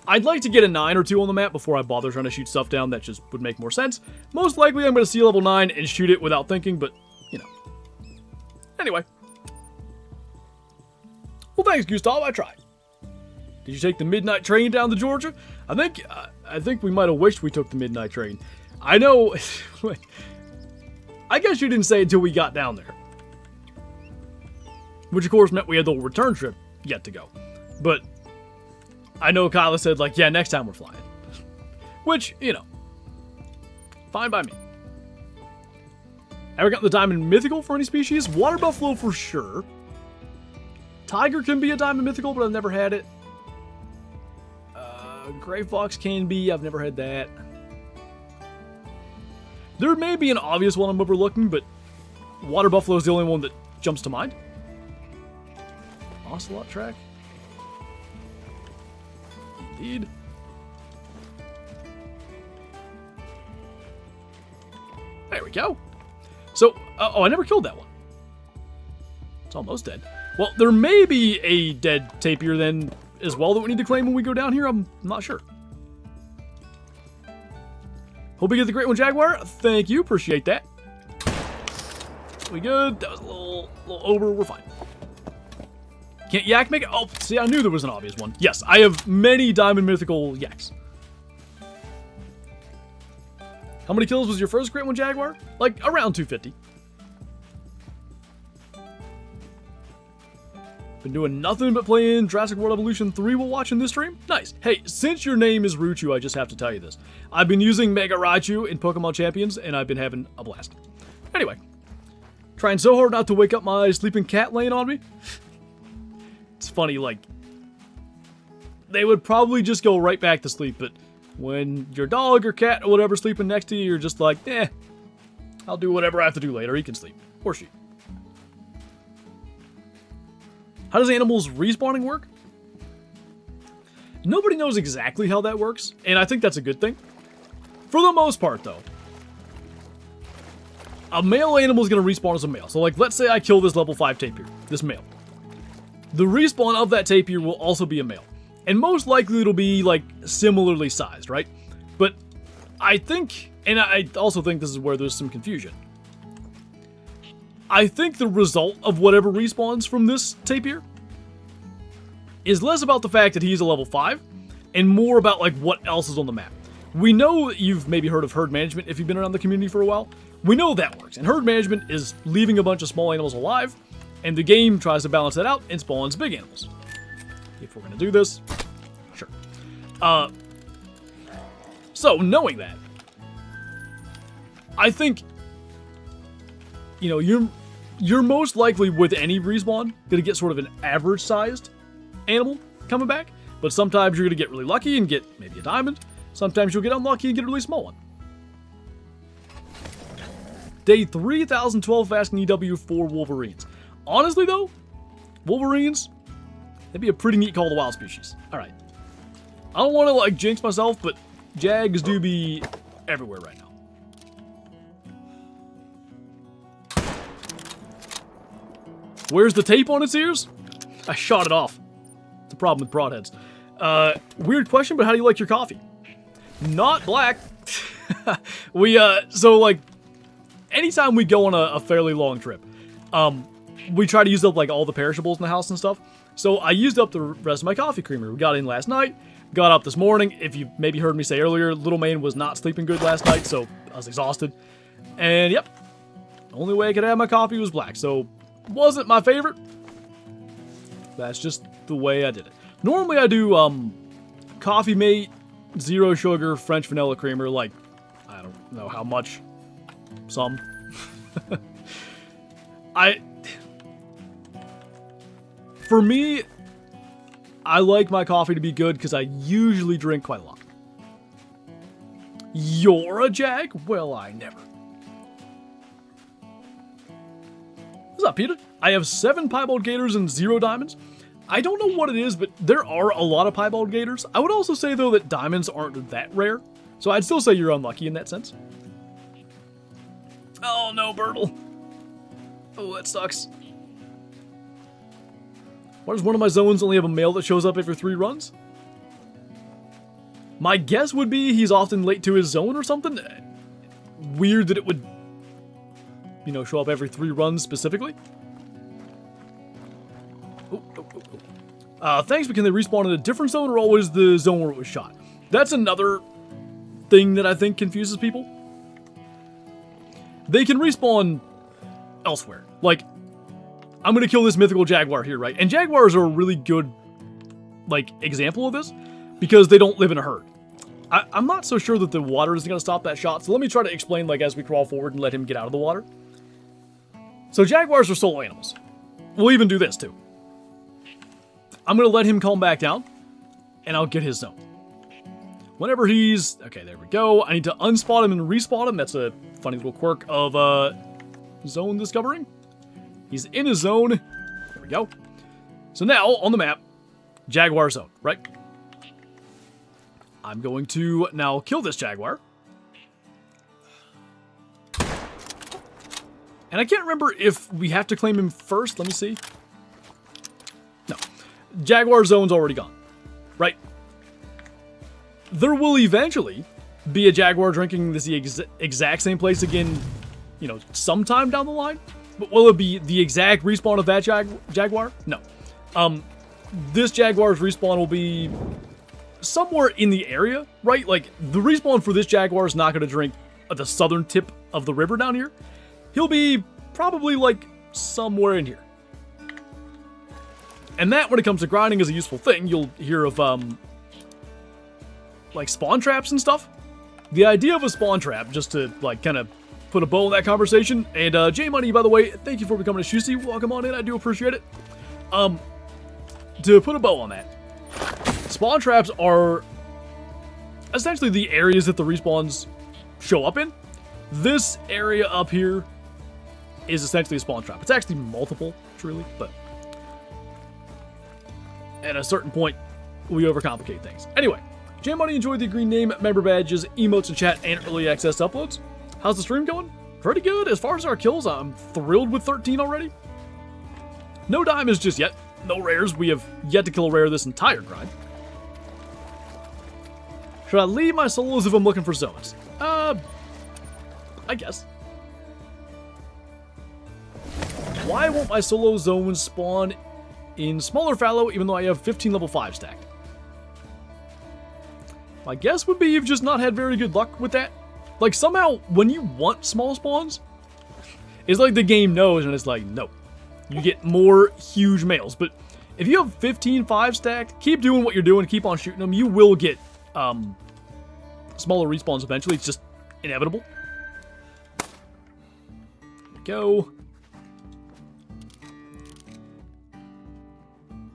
I'd like to get a 9 or 2 on the map before I bother trying to shoot stuff down. That just would make more sense. Most likely I'm going to see level 9 and shoot it without thinking, but, you know. Anyway. Well, thanks, Gustav. I tried. Did you take the midnight train down to Georgia? I think we might have wished we took the midnight train. I know... I guess you didn't say until we got down there. Which, of course, meant we had the return trip yet to go. But I know Kyla said, like, yeah, next time we're flying. Which, you know, fine by me. Ever gotten the diamond mythical for any species? Water buffalo for sure. Tiger can be a diamond mythical, but I've never had it. Gray fox can be. I've never had that. There may be an obvious one I'm overlooking, but water buffalo is the only one that jumps to mind. Ocelot track. Indeed. There we go. So, oh, I never killed that one. It's almost dead. Well, there may be a dead tapir then as well that we need to claim when we go down here. I'm not sure. Hope we get the great one, Jaguar. Thank you. Appreciate that. We good? That was a little over. We're fine. Can't yak make it? Oh, see, I knew there was an obvious one. Yes, I have many diamond mythical yaks. How many kills was your first great one, Jaguar? Like, around 250. Been doing nothing but playing Jurassic World Evolution 3 while watching this stream? Nice. Hey, since your name is Ruchu, I just have to tell you this. I've been using Mega Raichu in Pokemon Champions, and I've been having a blast. Anyway. Trying so hard not to wake up my sleeping cat laying on me. It's funny, like, they would probably just go right back to sleep, but when your dog or cat or whatever's sleeping next to you, you're just like, I'll do whatever I have to do later. He can sleep. Or she. How does animals respawning work? Nobody knows exactly how that works, and I think that's a good thing. For the most part, though, a male animal is going to respawn as a male. So, like, let's say I kill this level 5 tapir, this male. The respawn of that tapir will also be a male. And most likely it'll be, like, similarly sized, right? But I think, and I also think this is where there's some confusion. I think the result of whatever respawns from this tapir is less about the fact that he's a level 5 and more about, like, what else is on the map. We know you've maybe heard of herd management if you've been around the community for a while. We know that works, and herd management is leaving a bunch of small animals alive, and the game tries to balance that out and spawns big animals. If we're going to do this, sure. So, knowing that, I think, you know, you're most likely with any respawn going to get sort of an average-sized animal coming back, but sometimes you're going to get really lucky and get maybe a diamond. Sometimes you'll get unlucky and get a really small one. Day 3012 asking EW for Wolverines. Honestly, though, Wolverines, that'd be a pretty neat call to wild species. Alright. I don't want to, like, jinx myself, but Jags do be everywhere right now. Where's the tape on its ears? I shot it off. It's a problem with broadheads. Weird question, but how do you like your coffee? Not black. So, like, anytime we go on a fairly long trip, we try to use up, like, all the perishables in the house and stuff. So I used up the rest of my coffee creamer. We got in last night, got up this morning. If you maybe heard me say earlier, little man was not sleeping good last night, so I was exhausted. And, yep, the only way I could have my coffee was black. So, wasn't my favorite. That's just the way I did it. Normally I do, Coffee Mate, zero sugar, French vanilla creamer, like, I don't know how much. Some. For me, I like my coffee to be good because I usually drink quite a lot. You're a Jag? Well, I never. What's up, Peter? I have 7 piebald gators and 0 diamonds. I don't know what it is, but there are a lot of piebald gators. I would also say, though, that diamonds aren't that rare. So I'd still say you're unlucky in that sense. Oh, no, Birdle. Oh, that sucks. Why does one of my zones only have a male that shows up every 3 runs? My guess would be he's often late to his zone or something. Weird that it would, you know, show up every 3 runs specifically. Thanks, but can they respawn in a different zone or always the zone where it was shot? That's another thing that I think confuses people. They can respawn elsewhere. Like, I'm going to kill this mythical Jaguar here, right? And Jaguars are a really good, like, example of this because they don't live in a herd. I'm not so sure that the water is going to stop that shot, so let me try to explain, like, as we crawl forward and let him get out of the water. So Jaguars are solo animals. We'll even do this, too. I'm going to let him calm back down, and I'll get his zone. Whenever he's... Okay, there we go. I need to unspot him and respawn him. That's a funny little quirk of zone discovering. He's in his zone. There we go. So now, on the map, Jaguar zone, right? I'm going to now kill this Jaguar. And I can't remember if we have to claim him first. Let me see. No. Jaguar zone's already gone. Right? There will eventually be a Jaguar drinking this exact same place again, you know, sometime down the line. But will it be the exact respawn of that Jaguar? No. This Jaguar's respawn will be somewhere in the area, right? Like, the respawn for this Jaguar is not going to drink at the southern tip of the river down here. He'll be probably, like, somewhere in here. And that, when it comes to grinding, is a useful thing. You'll hear of, like, spawn traps and stuff. The idea of a spawn trap, just to, like, kind of put a bow in that conversation. And, J-Money, by the way, thank you for becoming a Shusey. Welcome on in. I do appreciate it. To put a bow on that, spawn traps are essentially the areas that the respawns show up in. This area up here is essentially a spawn trap. It's actually multiple, truly, but at a certain point, we overcomplicate things. Anyway, J-Money enjoyed the green name, member badges, emotes in chat, and early access uploads. How's the stream going? Pretty good. As far as our kills, I'm thrilled with 13 already. No diamonds just yet. No rares. We have yet to kill a rare this entire grind. Should I leave my solos if I'm looking for zones? I guess. Why won't my solo zones spawn in smaller fallow even though I have 15 level 5 stacked? My guess would be you've just not had very good luck with that. Like, somehow, when you want small spawns, it's like the game knows and it's like, no. You get more huge males. But if you have 15 5 stacked, keep doing what you're doing, keep on shooting them. You will get smaller respawns eventually. It's just inevitable. There we go.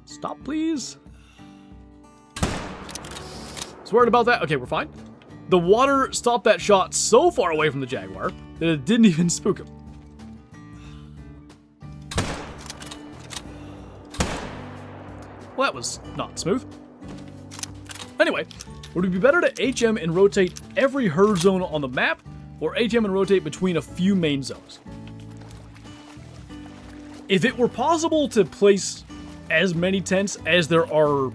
Stop, please. Was worried about that. Okay, we're fine. The water stopped that shot so far away from the Jaguar that it didn't even spook him. Well, that was not smooth. Anyway, would it be better to HM and rotate every herd zone on the map, or HM and rotate between a few main zones? If it were possible to place as many tents as there are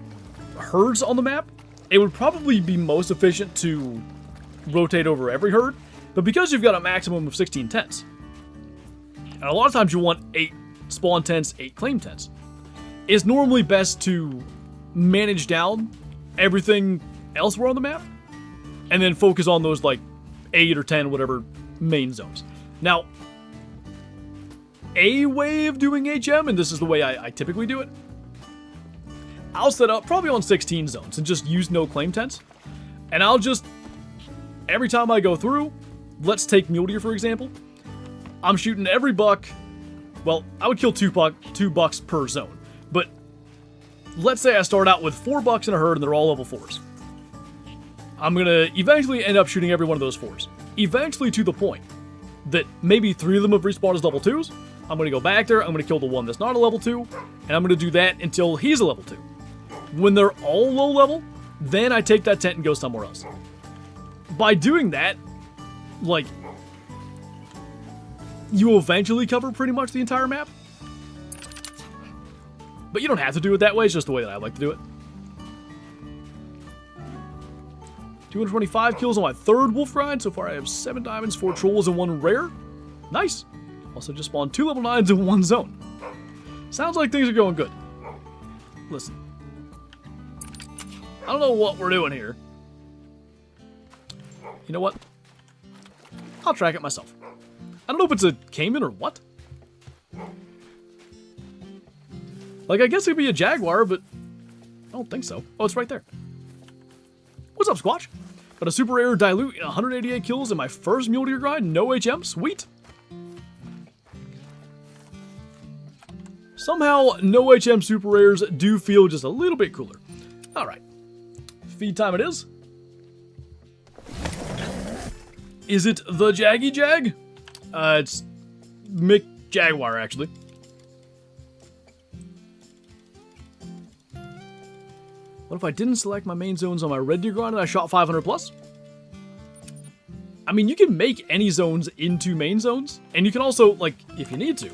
herds on the map, it would probably be most efficient to rotate over every herd. But because you've got a maximum of 16 tents, and a lot of times you want 8 spawn tents, 8 claim tents, it's normally best to manage down everything elsewhere on the map, and then focus on those, like, 8 or 10, whatever, main zones. Now, a way of doing HM, and this is the way I typically do it, I'll set up probably on 16 zones and just use no claim tents. And I'll just, every time I go through, let's take mule deer for example, I'm shooting every buck, well, I would kill 2 bucks per zone, but let's say I start out with 4 bucks in a herd and they're all level 4s. I'm going to eventually end up shooting every one of those 4s. Eventually to the point that maybe 3 of them have respawned as level 2s. I'm going to go back there, I'm going to kill the one that's not a level 2, and I'm going to do that until he's a level 2. When they're all low level, then I take that tent and go somewhere else. By doing that, like, you eventually cover pretty much the entire map. But you don't have to do it that way, it's just the way that I like to do it. 225 kills on my 3rd wolf grind. So far I have 7 diamonds, 4 trolls, and 1 rare. Nice. Also just spawned 2 level 9s in 1 zone. Sounds like things are going good. Listen. I don't know what we're doing here. You know what? I'll track it myself. I don't know if it's a Cayman or what. Like, I guess it'd be a Jaguar, but I don't think so. Oh, it's right there. What's up, Squatch? Got a super rare dilute, 188 kills in my first mule deer grind. No HM, sweet. Somehow, no HM super rares do feel just a little bit cooler. All right, feed time it is. Is it the Jaggy Jag? It's Mick Jaguar, actually. What if I didn't select my main zones on my red deer grind and I shot 500 plus? I mean, you can make any zones into main zones, and you can also, like, if you need to,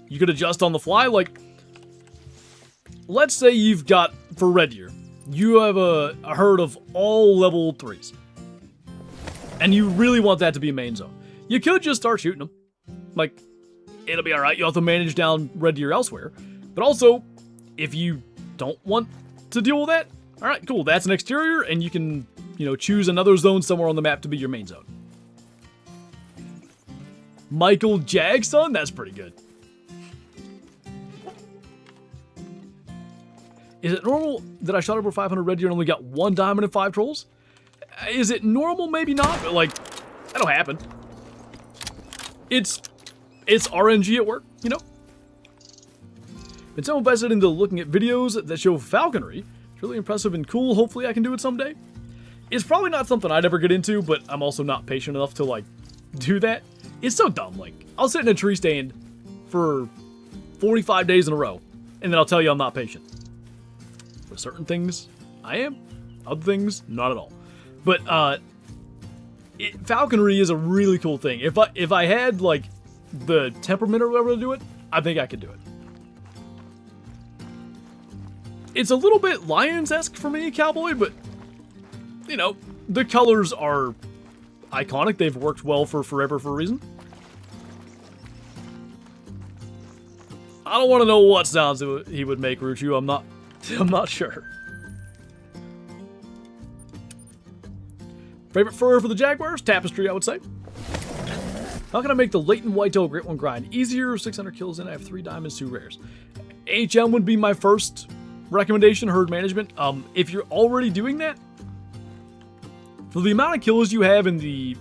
you could adjust on the fly. Like, let's say you've got, for red deer, you have a herd of all level 3s, and you really want that to be a main zone. You could just start shooting them. Like, it'll be alright, you'll have to manage down red deer elsewhere. But also, if you don't want to deal with that, alright, cool, that's an exterior, and you can, you know, choose another zone somewhere on the map to be your main zone. Michael Jagged, son? That's pretty good. Is it normal that I shot over 500 red deer and only got 1 diamond and 5 trolls? Is it normal? Maybe not, but like, that'll happen. It's RNG at work, you know? Been so invested into looking at videos that show falconry. It's really impressive and cool. Hopefully I can do it someday. It's probably not something I'd ever get into, but I'm also not patient enough to, like, do that. It's so dumb. Like, I'll sit in a tree stand for 45 days in a row, and then I'll tell you I'm not patient. For certain things, I am. Other things, not at all. But, falconry is a really cool thing. If I had, like, the temperament or whatever to do it, I think I could do it. It's a little bit Lions-esque for me, Cowboy, but, you know, the colors are iconic. They've worked well for forever for a reason. I don't want to know what sounds he would make, Ruchu. I'm not sure. Favorite fur for the Jaguars? Tapestry, I would say. How can I make the latent whitetail Great One grind easier? 600 kills in, I have 3 diamonds, 2 rares. HM would be my first recommendation, herd management. If you're already doing that, for the amount of kills you have and the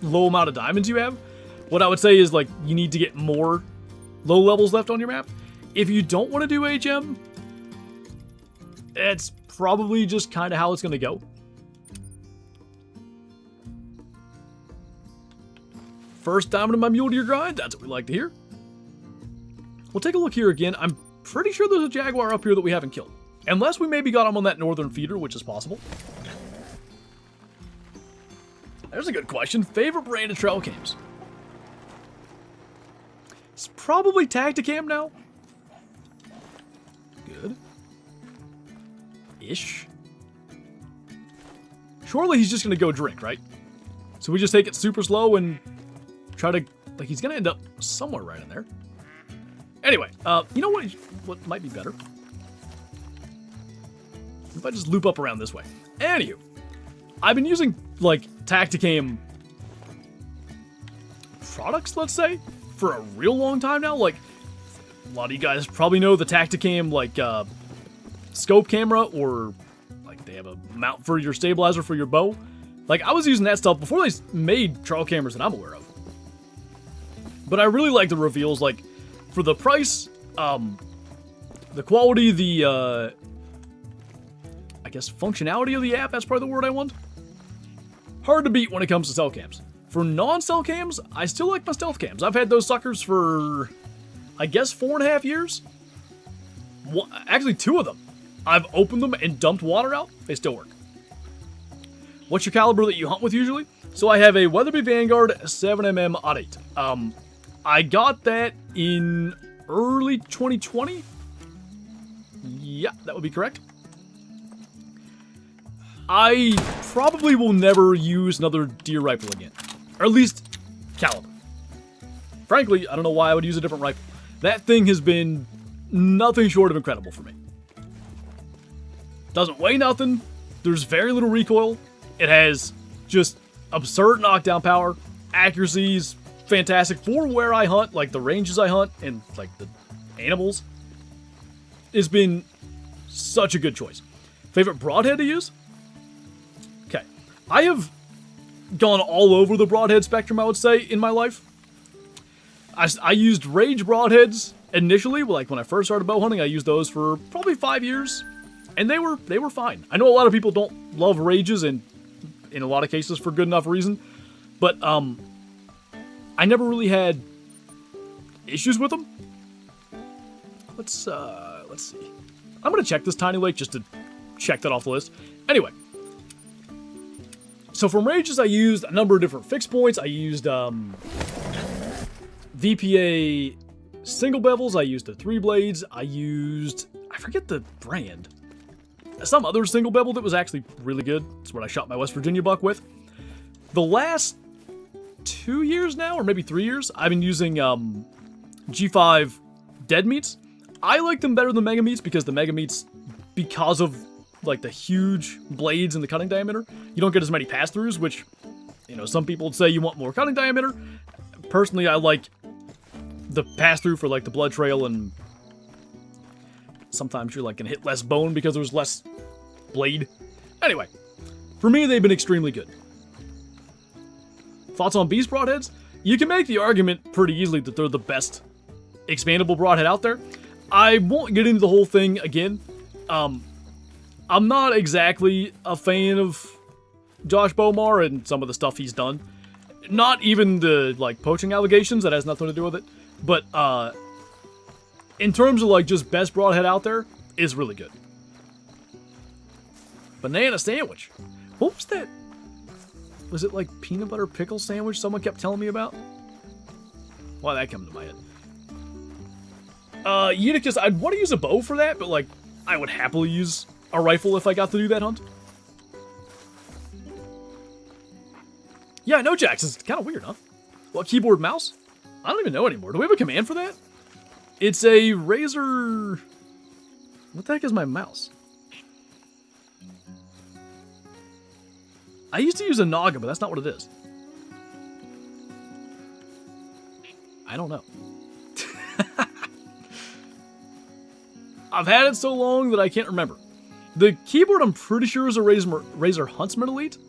low amount of diamonds you have, what I would say is, like, you need to get more low levels left on your map. If you don't want to do HM, it's probably just kind of how it's going to go. First diamond in my mule deer grind, that's what we like to hear. We'll take a look here again. I'm pretty sure there's a jaguar up here that we haven't killed. Unless we maybe got him on that northern feeder, which is possible. There's a good question. Favorite brand of trail cams? It's probably Tacticam now. Good. Ish. Surely he's just going to go drink, right? So we just take it super slow and try to... Like, he's going to end up somewhere right in there. Anyway, you know what might be better? If I just loop up around this way. Anywho, I've been using, like, Tacticam products, let's say, for a real long time now. Like, a lot of you guys probably know the Tacticam, like, scope camera, or, like, they have a mount for your stabilizer for your bow. Like, I was using that stuff before they made trail cameras that I'm aware of. But I really like the reveals, like, for the price, the quality, the, I guess, functionality of the app, that's probably the word I want. Hard to beat when it comes to cell cams. For non-cell cams, I still like my stealth cams. I've had those suckers for, I guess, 4.5 years. Actually, 2 of them. I've opened them and dumped water out. They still work. What's your caliber that you hunt with usually? So I have a Weatherby Vanguard 7mm Odd 8. I got that in early 2020. Yeah, that would be correct. I probably will never use another deer rifle again. Or at least, caliber. Frankly, I don't know why I would use a different rifle. That thing has been nothing short of incredible for me. Doesn't weigh nothing. There's very little recoil. It has just absurd knockdown power. Accuracy's fantastic for where I hunt, like the ranges I hunt, and like the animals. It's been such a good choice. Favorite broadhead to use? Okay. I have gone all over the broadhead spectrum, I would say, in my life. I used Rage broadheads initially, like when I first started bow hunting. I used those for probably 5 years, and they were fine. I know a lot of people don't love Rages, and in a lot of cases for good enough reason, but I never really had issues with them. Let's see. I'm gonna check this tiny lake just to check that off the list. Anyway, So from rages, I used a number of different fixed points. I used VPA single bevels. I used the 3 blades. I forget the brand. Some other single bevel that was actually really good. It's what I shot my West Virginia buck with. The last 2 years now, or maybe 3 years, I've been using G5 dead meats. I like them better than mega meats because the mega meats, because of like the huge blades and the cutting diameter, you don't get as many pass-throughs, which, you know, some people would say you want more cutting diameter. Personally, I like the pass-through for like the blood trail, and sometimes you're like gonna hit less bone because there's less blade. Anyway, for me, they've been extremely good. Thoughts on beast broadheads? You can make the argument pretty easily that they're the best expandable broadhead out there. I won't get into the whole thing again. I'm not exactly a fan of Josh Bomar and some of the stuff he's done. Not even the, like, poaching allegations, that has nothing to do with it. But, in terms of, like, just best broadhead out there, is really good. Banana sandwich. What was that? Was it, like, peanut butter pickle sandwich someone kept telling me about? Why that come to my head? Eutychus, I'd want to use a bow for that, but, like, I would happily use a rifle if I got to do that hunt. Yeah, I know, Jax. It's kind of weird, huh? What, keyboard mouse? I don't even know anymore. Do we have a command for that? It's a Razer... What the heck is my mouse? I used to use a Naga, but that's not what it is. I don't know. I've had it so long that I can't remember. The keyboard, I'm pretty sure, is a Razer Huntsman Elite.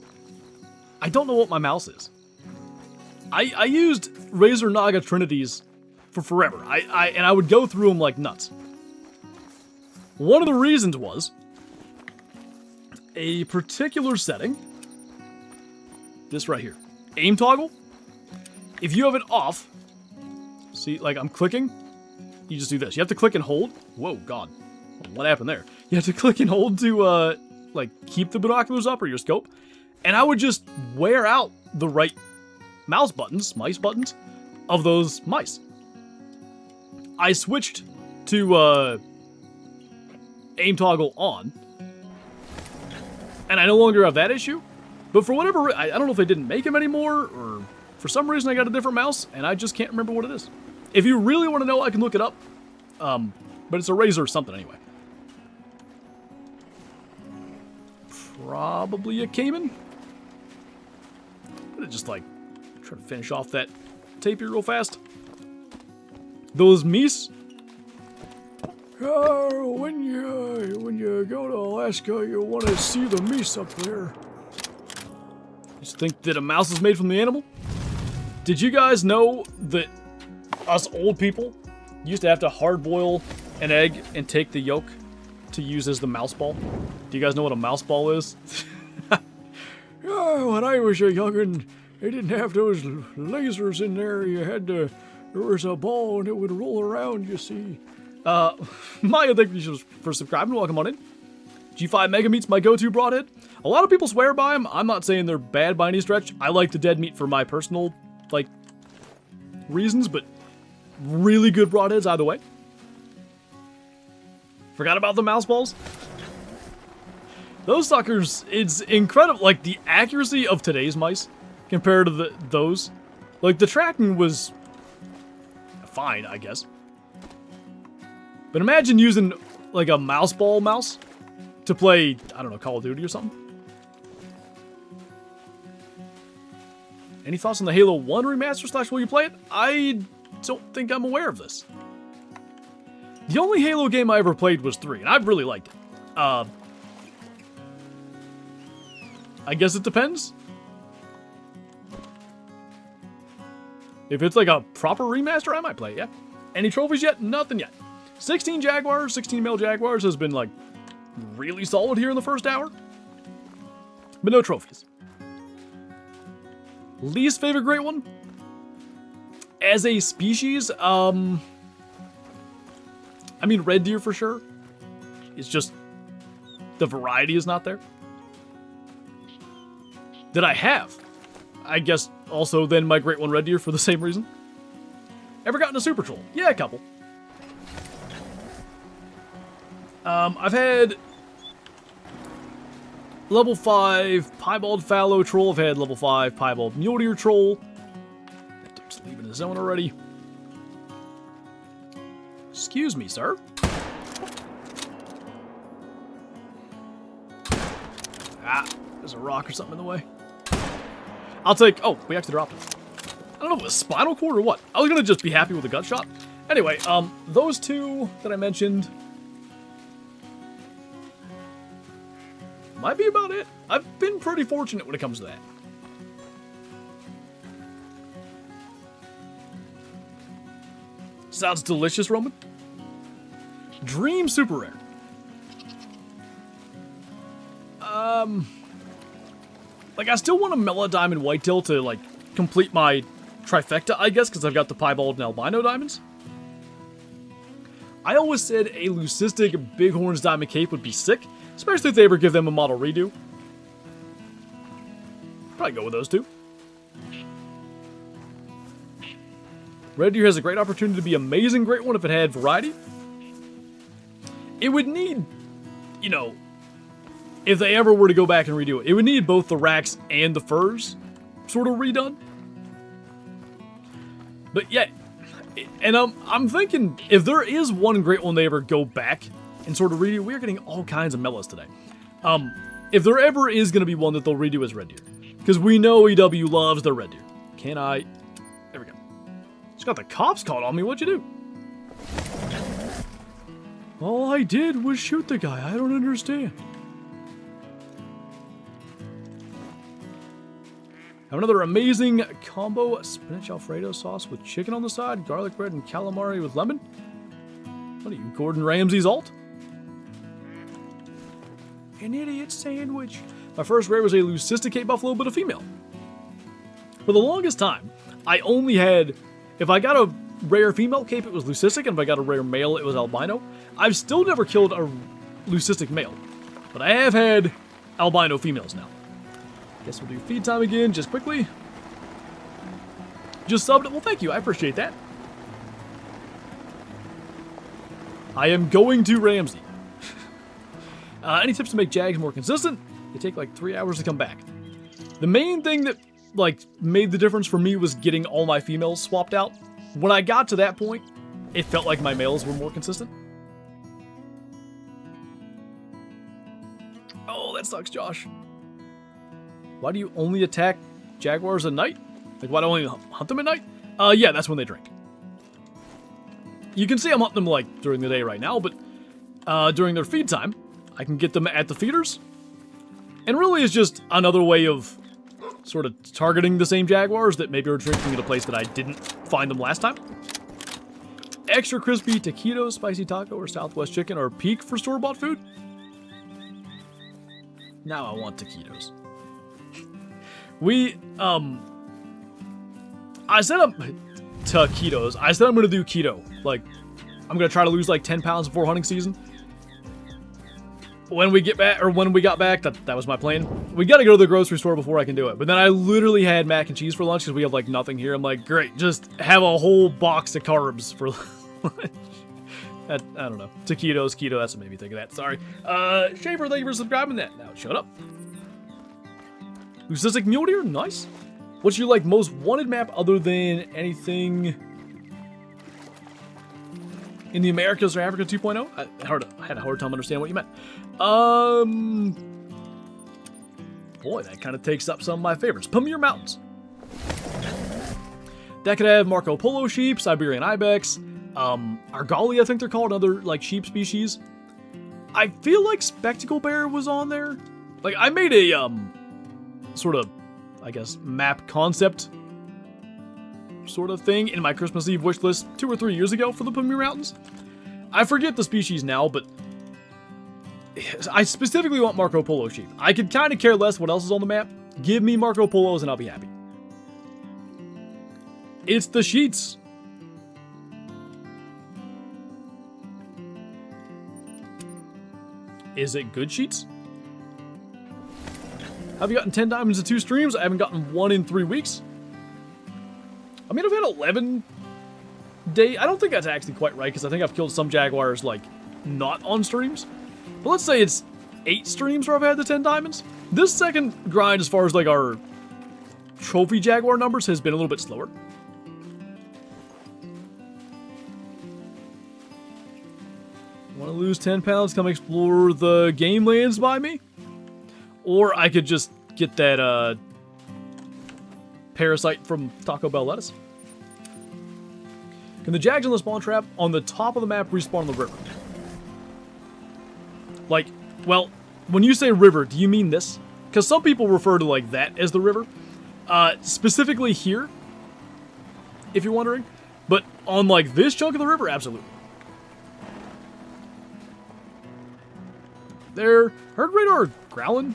I don't know what my mouse is. I used Razer Naga Trinities for forever. And I would go through them like nuts. One of the reasons was a particular setting. This right here. Aim toggle. If you have it off, see, like I'm clicking, you just do this. You have to click and hold. Whoa, God. What happened there? You have to click and hold to, like, keep the binoculars up or your scope. And I would just wear out the right mice buttons, of those mice. I switched to, aim toggle on. And I no longer have that issue. But for whatever I don't know if they didn't make them anymore, or for some reason I got a different mouse, and I just can't remember what it is. If you really want to know, I can look it up. But it's a Razer something anyway. Probably a Cayman. I'm gonna just, like, try to finish off that tape here real fast. Those meese. When you go to Alaska, you want to see the meese up there. Just think that a mouse is made from the animal? Did you guys know that us old people used to have to hard boil an egg and take the yolk to use as the mouse ball? Do you guys know what a mouse ball is? When I was a young'un, they didn't have those lasers in there. There was a ball and it would roll around, you see. Maya, thank you for subscribing. Welcome on in. G5 Mega Meat's my go-to broadhead. A lot of people swear by them. I'm not saying they're bad by any stretch. I like the dead meat for my personal, like, reasons, but really good broadheads either way. Forgot about the mouse balls? Those suckers, it's incredible. Like, the accuracy of today's mice compared to those. Like, the tracking was fine, I guess. But imagine using, like, a mouse ball mouse to play, I don't know, Call of Duty or something. Any thoughts on the Halo 1 remaster / will you play it? I don't think I'm aware of this. The only Halo game I ever played was 3, and I really liked it. I guess it depends. If it's like a proper remaster, I might play it, yeah. Any trophies yet? Nothing yet. 16 Jaguars, 16 male Jaguars has been, like, really solid here in the first hour. But no trophies. Least favorite great one? As a species, I mean, red deer for sure. It's just, the variety is not there. that I have. I guess also then my Great One Red Deer for the same reason. Ever gotten a Super Troll? Yeah, a couple. I've had level 5 Piebald Fallow Troll. I've had level 5 Piebald Mule Deer Troll. That dude's leaving the zone already. Excuse me, sir. Ah, there's a rock or something in the way. I'll take... Oh, we actually dropped it. I don't know if it was spinal cord or what. I was going to just be happy with a gut shot. Anyway, those two that I mentioned might be about it. I've been pretty fortunate when it comes to that. Sounds delicious, Roman. Dream super rare. Like, I still want a Mela Diamond Whitetail to, like, complete my trifecta, I guess, because I've got the Piebald and Albino Diamonds. I always said a Leucistic Bighorns Diamond Cape would be sick, especially if they ever give them a model redo. Probably go with those two. Red Deer has a great opportunity to be amazing Great One if it had variety. It would need, you know, if they ever were to go back and redo it, it would need both the racks and the furs sort of redone. But yeah, and I'm thinking if there is one Great One they ever go back and sort of redo, we're getting all kinds of Melas today. If there ever is going to be one that they'll redo as Red Deer, because we know EW loves their Red Deer. Can I? There we go. Just got the cops called on me. What'd you do? All I did was shoot the guy. I don't understand. Have another amazing combo spinach Alfredo sauce with chicken on the side, garlic bread, and calamari with lemon. What are you, Gordon Ramsay's alt? An idiot sandwich. My first rare was a Leucistic Cape Buffalo, but a female. For the longest time, I only had, if I got a rare female cape, it was Leucistic, and if I got a rare male, it was albino. I've still never killed a Leucistic male, but I have had albino females now. Guess we'll do feed time again, just quickly. Just subbed it. Well, thank you. I appreciate that. I am going to Ramsey. Any tips to make Jags more consistent? They take like 3 hours to come back. The main thing that like made the difference for me was getting all my females swapped out. When I got to that point, it felt like my males were more consistent. Oh, that sucks, Josh. Why do you only attack jaguars at night? Like, why do I only hunt them at night? Yeah, that's when they drink. You can see I'm hunting them, like, during the day right now, but during their feed time, I can get them at the feeders. And really it's just another way of sort of targeting the same jaguars that maybe are drinking at a place that I didn't find them last time. Extra crispy taquitos, spicy taco, or Southwest chicken are peak for store-bought food. Now I want taquitos. I said taquitos. I said I'm going to do keto. Like, I'm going to try to lose like 10 pounds before hunting season. When we get back, or when we got back, that was my plan. We got to go to the grocery store before I can do it. But then I literally had mac and cheese for lunch because we have like nothing here. I'm like, great, just have a whole box of carbs for lunch. I don't know. Taquitos, keto, that's what made me think of that. Sorry. Shaver, thank you for subscribing that. Now, shut up. Leucistic Mule Deer, nice. What's your like most wanted map other than anything in the Americas or Africa 2.0? I had a hard time understanding what you meant. Boy, that kind of takes up some of my favorites. Pamir Mountains. That could have Marco Polo sheep, Siberian ibex, Argali, I think they're called, another like sheep species. I feel like Spectacle Bear was on there. Like, I made a sort of, I guess, map concept sort of thing in my Christmas Eve wish list 2 or 3 years ago for the Pamir Mountains. I forget the species now, but I specifically want Marco Polo sheep. I could kind of care less what else is on the map. Give me Marco Polos and I'll be happy. It's the sheets. Is it good sheets? Have you gotten 10 diamonds in 2 streams? I haven't gotten 1 in 3 weeks. I mean, I've had 11 days. I don't think that's actually quite right, because I think I've killed some Jaguars, like, not on streams. But let's say it's 8 streams where I've had the 10 diamonds. This second grind, as far as, like, our trophy Jaguar numbers, has been a little bit slower. Want to lose 10 pounds? Come explore the game lands by me? Or I could just get that, parasite from Taco Bell lettuce. Can the Jags on the spawn trap on the top of the map respawn on the river? Like, well, when you say river, do you mean this? Because some people refer to, like, that as the river. Specifically here, if you're wondering. But on, like, this chunk of the river, absolutely. There, herd radar growling.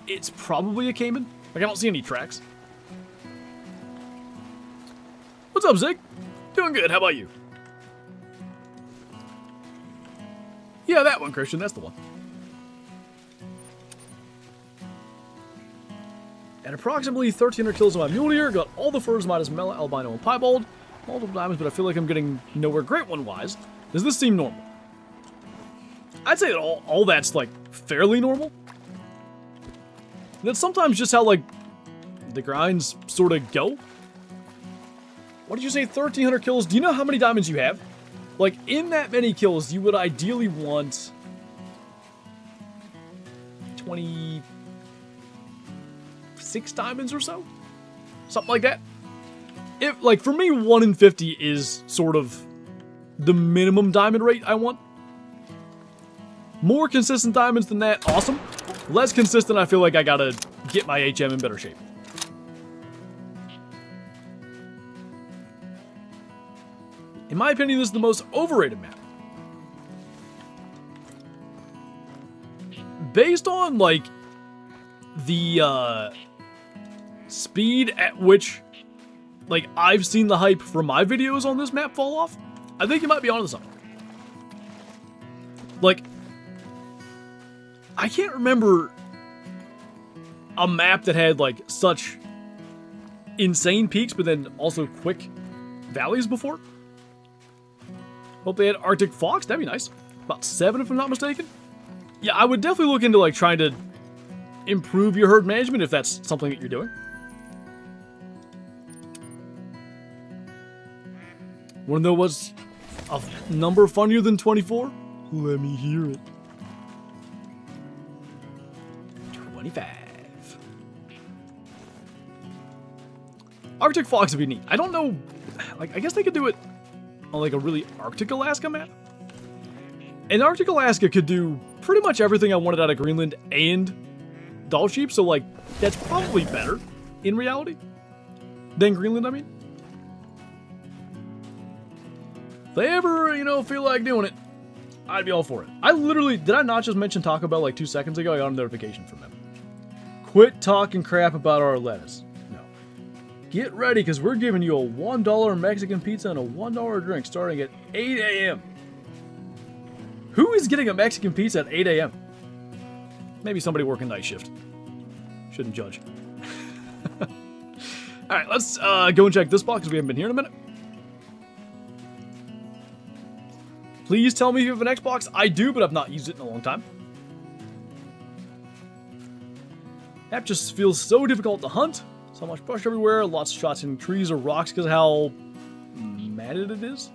It's probably a Cayman. Like, I don't see any tracks. What's up, Zig? Doing good, how about you? Yeah, that one, Christian, that's the one. At approximately 1,300 kills on my mule deer, got all the furs minus Mela, albino, and piebald. Multiple diamonds, but I feel like I'm getting nowhere great one-wise. Does this seem normal? I'd say that all that's, like, fairly normal. That's sometimes just how, like, the grinds sort of go. What did you say, 1,300 kills? Do you know how many diamonds you have? Like, in that many kills, you would ideally want 26 diamonds or so? Something like that. If, like, for me, 1 in 50 is sort of the minimum diamond rate I want. More consistent diamonds than that, awesome. Less consistent, I feel like I gotta get my HM in better shape. In my opinion, this is the most overrated map. Based on, like, the speed at which, like, I've seen the hype for my videos on this map fall off, I think you might be onto something. Like, I can't remember a map that had, like, such insane peaks, but then also quick valleys before. Hope they had Arctic Fox, that'd be nice. About 7 if I'm not mistaken. Yeah, I would definitely look into, like, trying to improve your herd management if that's something that you're doing. Wanna know what's a number funnier than 24? Let me hear it. 25. Arctic Fox would be neat. I don't know, like, I guess they could do it on, like, a really Arctic Alaska map. And Arctic Alaska could do pretty much everything I wanted out of Greenland and Doll Sheep, so, like, that's probably better in reality than Greenland, I mean. If they ever, you know, feel like doing it, I'd be all for it. I literally, did I not just mention Taco Bell like 2 seconds ago? I got a notification from them. Quit talking crap about our lettuce. No. Get ready, because we're giving you a $1 Mexican pizza and a $1 drink starting at 8 a.m. Who is getting a Mexican pizza at 8 a.m.? Maybe somebody working night shift. Shouldn't judge. Alright, let's go and check this box, because we haven't been here in a minute. Please tell me if you have an Xbox. I do, but I've not used it in a long time. Map just feels so difficult to hunt. So much brush everywhere, lots of shots in trees or rocks because of how matted it is.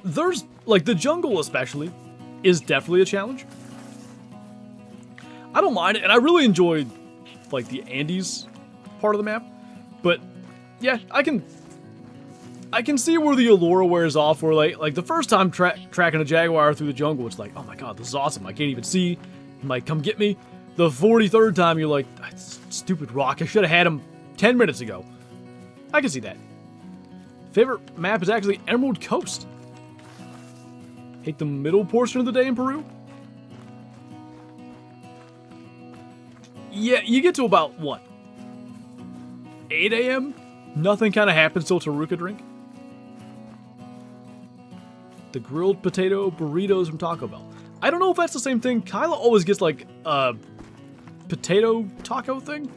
There's, like, the jungle especially is definitely a challenge. I don't mind it, and I really enjoyed, like, the Andes part of the map. But, yeah, I can see where the allure wears off, where, like the first time tracking a Jaguar through the jungle, it's like, oh my god, this is awesome, I can't even see, he might come get me. The 43rd time, you're like, stupid rock, I should have had him 10 minutes ago. I can see that. Favorite map is actually Emerald Coast. Hate the middle portion of the day in Peru. Yeah, you get to about, what, 8 a.m.? Nothing kind of happens till Taruka drink. The grilled potato burritos from Taco Bell. I don't know if that's the same thing. Kyla always gets like a potato taco thing. Is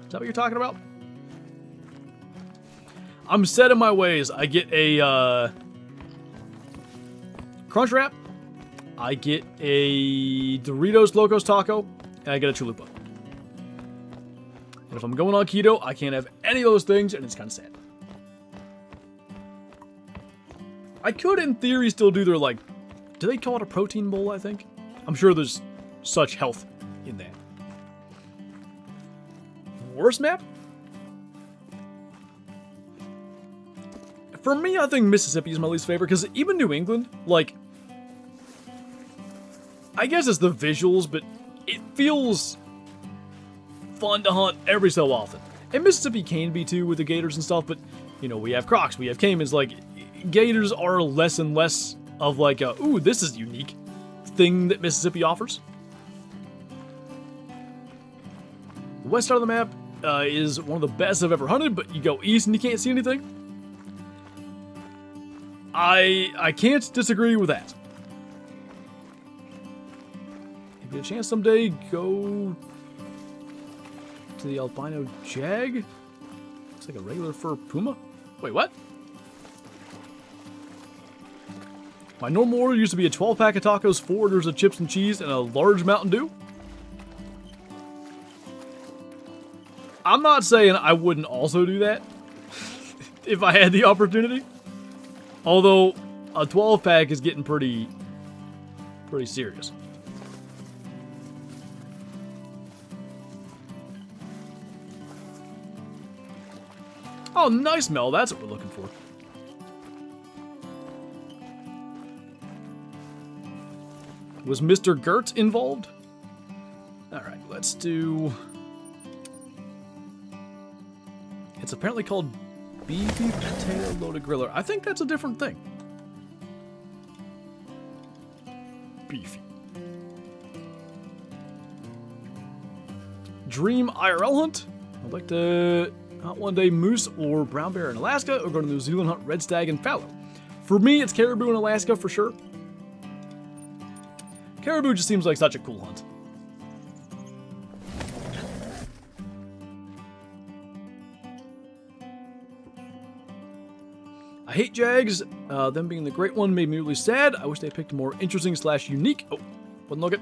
that what you're talking about? I'm set in my ways. I get a Crunch Wrap. I get a Doritos Locos Taco. And I get a Chalupa. And if I'm going on keto, I can't have any of those things, and it's kind of sad. I could, in theory, still do their, like, do they call it a protein bowl, I think? I'm sure there's such health in that. Worst map? For me, I think Mississippi is my least favorite, because even New England, like, I guess it's the visuals, but it feels fun to hunt every so often. And Mississippi can be too with the gators and stuff, but, you know, we have crocs, we have caimans, like, gators are less and less of like a, ooh, this is unique thing that Mississippi offers. The west side of the map is one of the best I've ever hunted, but you go east and you can't see anything. I can't disagree with that. If you get a chance someday, go to the albino jag. Looks like a regular fur puma. Wait, what? My normal order used to be a 12-pack of tacos, 4 orders of chips and cheese, and a large Mountain Dew. I'm not saying I wouldn't also do that if I had the opportunity. Although, a 12-pack is getting pretty serious. Oh, nice, Mel. That's what we're looking for. Was Mr. Gurt involved? Alright, let's do... It's apparently called Beefy Potato Loaded Griller. I think that's a different thing. Beefy. Dream IRL hunt? I'd like to hunt one day moose or brown bear in Alaska, or go to New Zealand hunt red stag and fallow. For me, it's caribou in Alaska for sure. Caribou just seems like such a cool hunt. I hate Jags. Them being the great one made me really sad. I wish they picked a more interesting / unique. Oh, wasn't looking.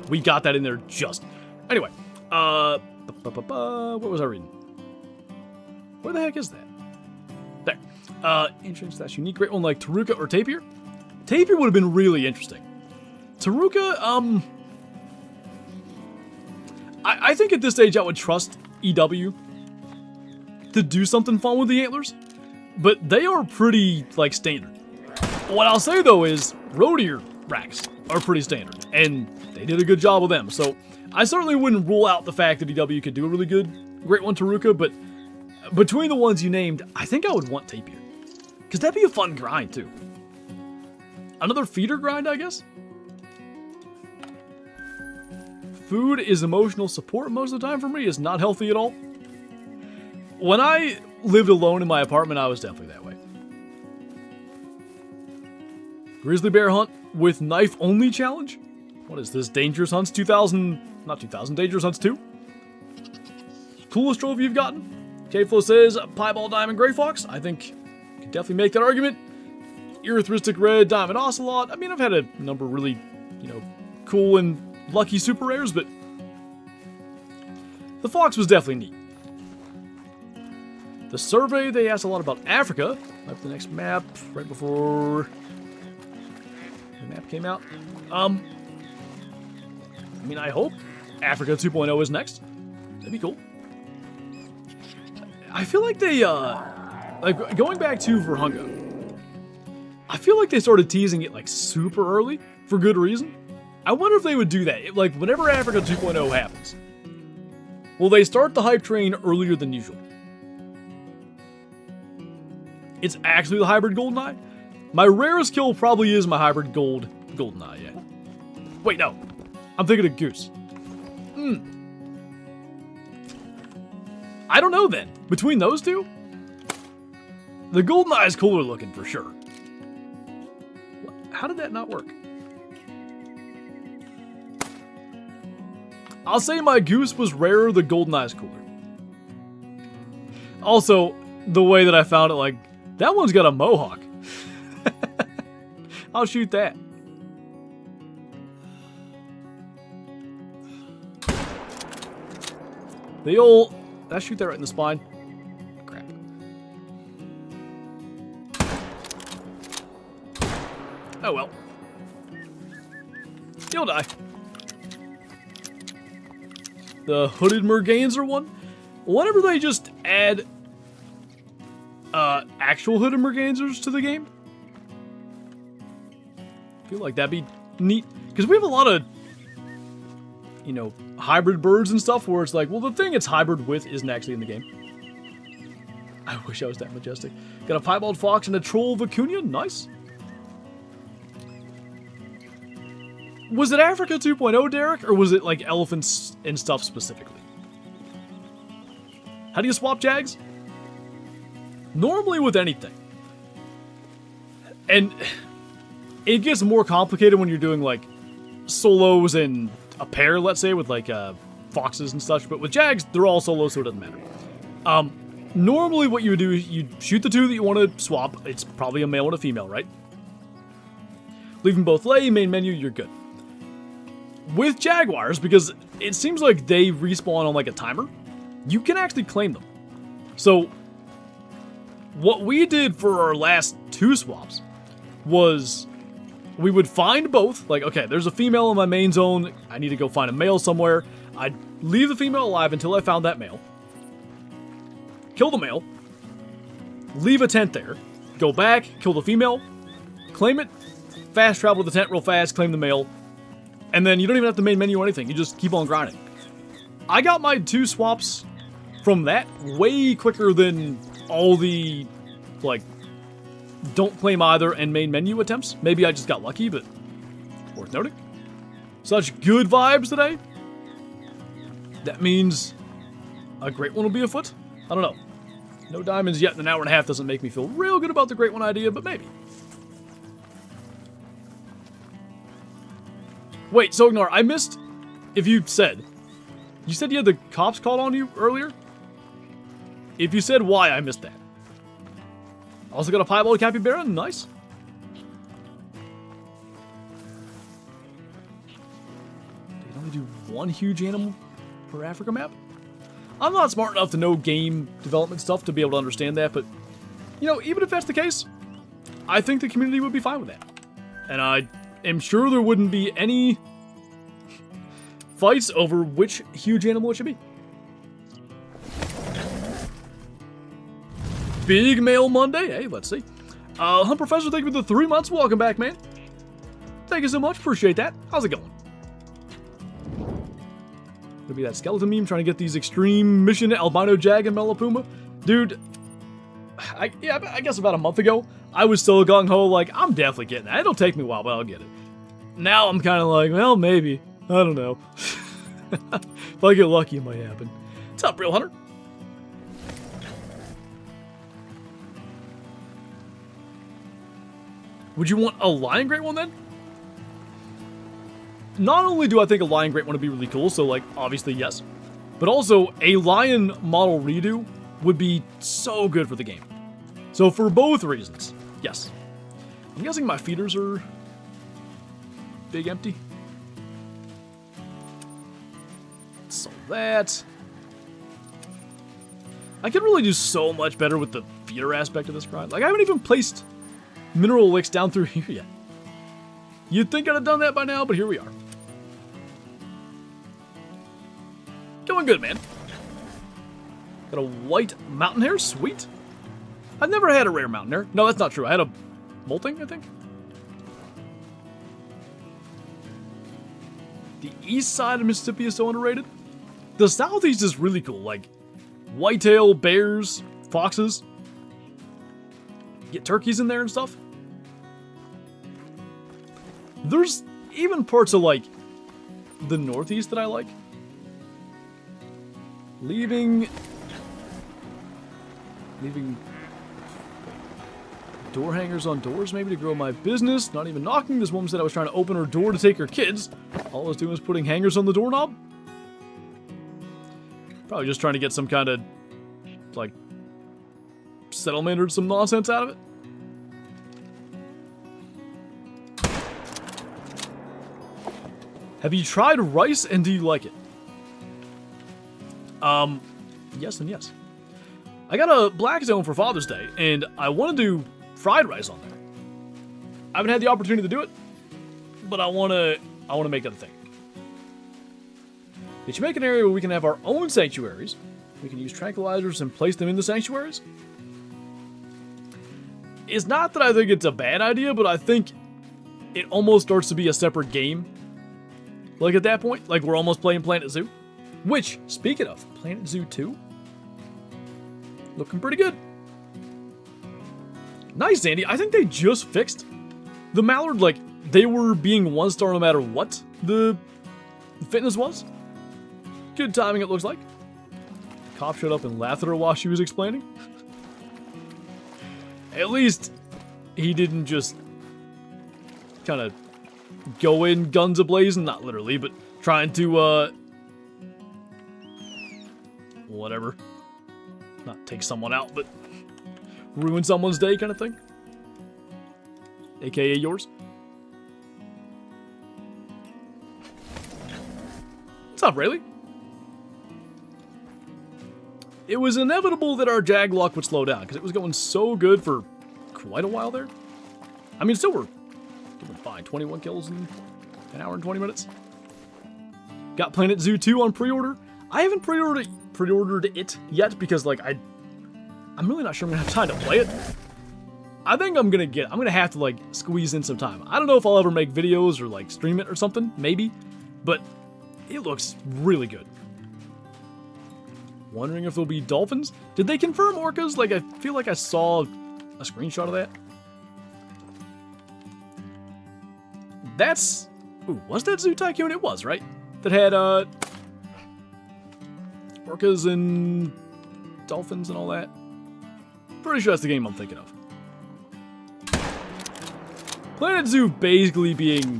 We got that in there just. Anyway, what was I reading? Where the heck is that? There. Interesting / unique. Great one like Taruka or Tapir. Tapir would have been really interesting. Taruka, I think at this stage I would trust EW to do something fun with the antlers, but they are pretty, like, standard. What I'll say, though, is roe deer racks are pretty standard, and they did a good job with them, so I certainly wouldn't rule out the fact that EW could do a really good Great One Taruka, but between the ones you named, I think I would want Tapir, because that'd be a fun grind, too. Another feeder grind, I guess? Food is emotional support most of the time for me. It's not healthy at all. When I lived alone in my apartment, I was definitely that way. Grizzly bear hunt with knife only challenge? What is this? Dangerous Hunts 2000, not 2000, Dangerous Hunts 2? Coolest trophy you've gotten? K-Flow says Piebald Diamond Gray Fox. I think you can definitely make that argument. Erythristic Red Diamond Ocelot. I mean, I've had a number of really, cool and lucky super rares, but the Fox was definitely neat. The survey, they asked a lot about Africa. Like the next map, right before the map came out. I mean, I hope Africa 2.0 is next. That'd be cool. I feel like they, like, going back to Virunga, I feel like they started teasing it, like, super early, for good reason. I wonder if they would do that. Like, whenever Africa 2.0 happens, will they start the hype train earlier than usual? It's actually the hybrid Goldeneye? My rarest kill probably is my hybrid Goldeneye, yeah. Wait, no. I'm thinking of Goose. I don't know then. Between those two? The golden eye is cooler looking for sure. How did that not work? I'll say my goose was rarer, the golden eye is cooler. Also, the way that I found it, like, that one's got a mohawk. I'll shoot that. The old... Did I shoot that right in the spine? Crap. Oh well. You'll die. The hooded merganser one? Whenever they just add actual hooded mergansers to the game, I feel like that'd be neat. Because we have a lot of, you know, hybrid birds and stuff where it's like, well, the thing it's hybrid with isn't actually in the game. I wish I was that majestic. Got a piebald fox and a troll vicuña. Nice. Was it Africa 2.0, Derrick, or was it like elephants and stuff specifically? How do you swap Jags? Normally with anything. And it gets more complicated when you're doing like solos and a pair, let's say, with like foxes and such. But with Jags, they're all solos, so it doesn't matter. Normally what you would do is you shoot the two that you want to swap. It's probably a male and a female, right? Leave them both lay, main menu, you're good. With Jaguars, because it seems like they respawn on like a timer, you can actually claim them. So what we did for our last two swaps was we would find both. Like, okay, there's a female in my main zone. I need to go find a male somewhere. I'd leave the female alive until I found that male. Kill the male. Leave a tent there. Go back, kill the female. Claim it. Fast travel to the tent real fast, claim the male. And then you don't even have to main menu or anything. You just keep on grinding. I got my two swaps from that way quicker than all the, like, don't claim either and main menu attempts. Maybe I just got lucky, but worth noting. Such good vibes today. That means a great one will be afoot. I don't know. No diamonds yet in an hour and a half doesn't make me feel real good about the great one idea, but maybe. Wait, Sognar, I missed if you said you had the cops called on you earlier? If you said why, I missed that. Also got a piebald capybara, nice. They only do one huge animal per Africa map? I'm not smart enough to know game development stuff to be able to understand that, but, you know, even if that's the case, I think the community would be fine with that. And I am sure there wouldn't be any fights over which huge animal it should be. Big Mail Monday. Hey, let's see. Hunt Professor, thank you for the 3 months. Welcome back, man. Thank you so much. Appreciate that. How's it going? Gonna be that skeleton meme trying to get these extreme mission albino jag and Melapuma. Dude, I guess about a month ago, I was still gung-ho like, I'm definitely getting that. It'll take me a while, but I'll get it. Now I'm kind of like, well, maybe. I don't know. If I get lucky, it might happen. What's up, Real Hunter? Would you want a Lion Great one then? Not only do I think a Lion Great one would be really cool, so like, obviously yes, but also a Lion model redo would be so good for the game. So for both reasons, yes. I'm guessing my feeders are big empty. So that... I could really do so much better with the feeder aspect of this grind. Like, I haven't even placed mineral licks down through here yet. You'd think I'd have done that by now, but here we are. Going good, man. Got a white mountain hare, sweet. I've never had a rare mountain hare. No, that's not true. I had a molting, I think. The east side of Mississippi is so underrated. The southeast is really cool, like whitetail, bears, foxes. Get turkeys in there and stuff. There's even parts of like the northeast that I like. Door hangers on doors, maybe to grow my business. Not even knocking. This woman said I was trying to open her door to take her kids. All I was doing was putting hangers on the doorknob. Probably just trying to get some kind of, like, settlement or some nonsense out of it. Have you tried rice and do you like it? Yes and yes. I got a black zone for Father's Day, and I want to do fried rice on there. I haven't had the opportunity to do it, but I want to make that a thing. Did you make an area where we can have our own sanctuaries? We can use tranquilizers and place them in the sanctuaries? It's not that I think it's a bad idea, but I think it almost starts to be a separate game. Like at that point, like we're almost playing Planet Zoo. Which, speaking of, Planet Zoo 2? Looking pretty good. Nice, Andy. I think they just fixed the Mallard. Like, they were being 1-star no matter what the fitness was. Good timing, it looks like. The cop showed up and laughed at her while she was explaining. At least he didn't just kind of go in guns a-blazing, not literally, but trying to, whatever. Not take someone out, but ruin someone's day kind of thing. AKA yours. What's up, Rayleigh? It was inevitable that our Jag luck would slow down, because it was going so good for quite a while there. I mean, still we're doing fine. 21 kills in an hour and 20 minutes. Got Planet Zoo 2 on pre-order. I haven't pre-ordered it yet, because, like, I'm really not sure I'm going to have time to play it. I think I'm going to have to, like, squeeze in some time. I don't know if I'll ever make videos or, like, stream it or something. Maybe. But it looks really good. Wondering if there'll be dolphins? Did they confirm orcas? Like, I feel like I saw a screenshot of that. That's... Ooh, was that Zoo Tycoon? It was, right? That had, orcas and dolphins and all that. Pretty sure that's the game I'm thinking of. Planet Zoo basically being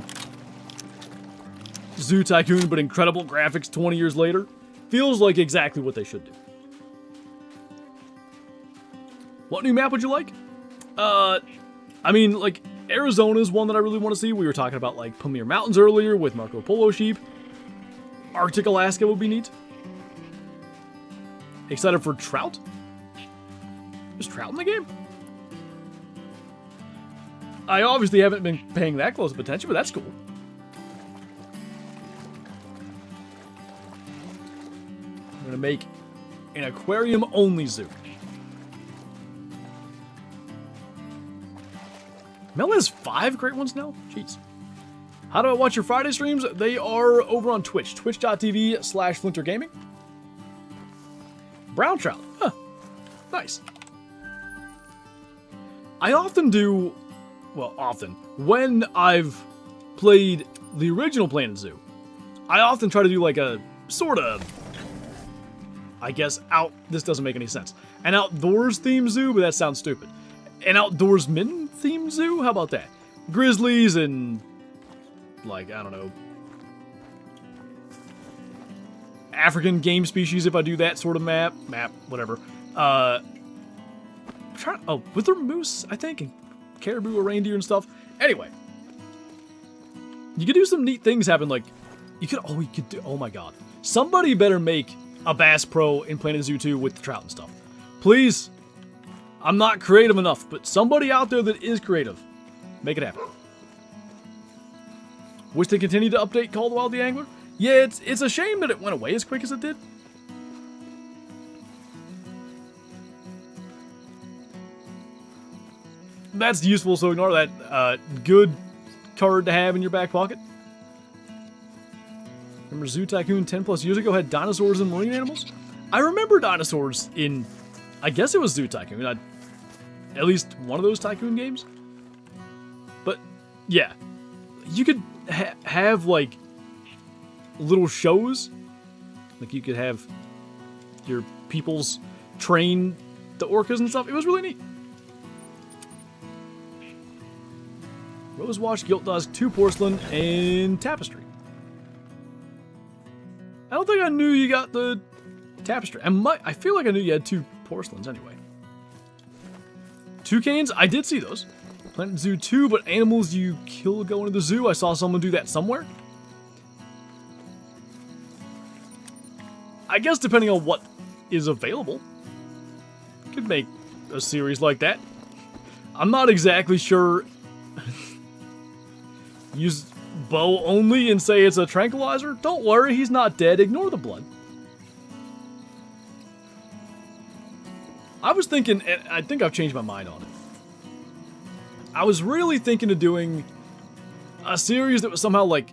Zoo Tycoon, but incredible graphics 20 years later. Feels like exactly what they should do. What new map would you like? I mean, like, Arizona's one that I really want to see. We were talking about, like, Pamir Mountains earlier with Marco Polo sheep. Arctic Alaska would be neat. Excited for trout? Is trout in the game? I obviously haven't been paying that close of attention, but that's cool. I'm gonna make an aquarium-only zoo. Mel has 5 great ones now? Jeez. How do I watch your Friday streams? They are over on Twitch. Twitch.tv/Flinter Gaming. Brown trout. Huh. Nice. I often do... Well, often. When I've played the original Planet Zoo, I often try to do like a sort of... I guess this doesn't make any sense. An outdoors themed zoo, but that sounds stupid. An outdoorsman themed zoo? How about that? Grizzlies and, like, I don't know, African game species if I do that sort of map, whatever. With their moose, I think, and caribou or reindeer and stuff. Anyway, you could do some neat things happen, like, oh my god. Somebody better make a Bass Pro in Planet Zoo 2 with the trout and stuff. Please. I'm not creative enough, but somebody out there that is creative, make it happen. Wish they continued to update Call the Wild the Angler? Yeah, it's a shame that it went away as quick as it did. That's useful, so ignore that. Good card to have in your back pocket. Remember Zoo Tycoon 10 plus years ago had dinosaurs and marine animals? I remember dinosaurs in, I guess it was Zoo Tycoon. At least one of those Tycoon games. But, yeah. You could have, like, little shows. Like, you could have your peoples train the orcas and stuff. It was really neat. Rose wash, gilt dust, 2 porcelain, and tapestry. I don't think I knew you got the tapestry. I feel like I knew you had 2 porcelains anyway. 2 canes, I did see those. Planet Zoo 2, but animals you kill go into the zoo. I saw someone do that somewhere. I guess depending on what is available, could make a series like that. I'm not exactly sure. Use bow only and say it's a tranquilizer? Don't worry, he's not dead. Ignore the blood. I was thinking, and I think I've changed my mind on it. I was really thinking of doing a series that was somehow like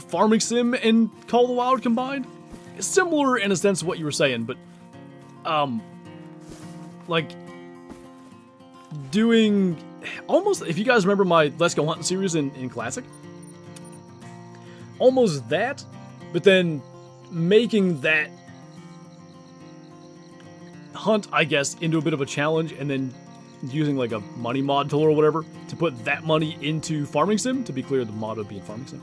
Farming Sim and Call of the Wild combined. Similar in a sense to what you were saying, but like doing almost, if you guys remember my Let's Go Hunting series in Classic, almost that, but then making that hunt, I guess, into a bit of a challenge, and then using like a money mod tool or whatever to put that money into Farming Sim. To be clear, the mod would be in Farming Sim.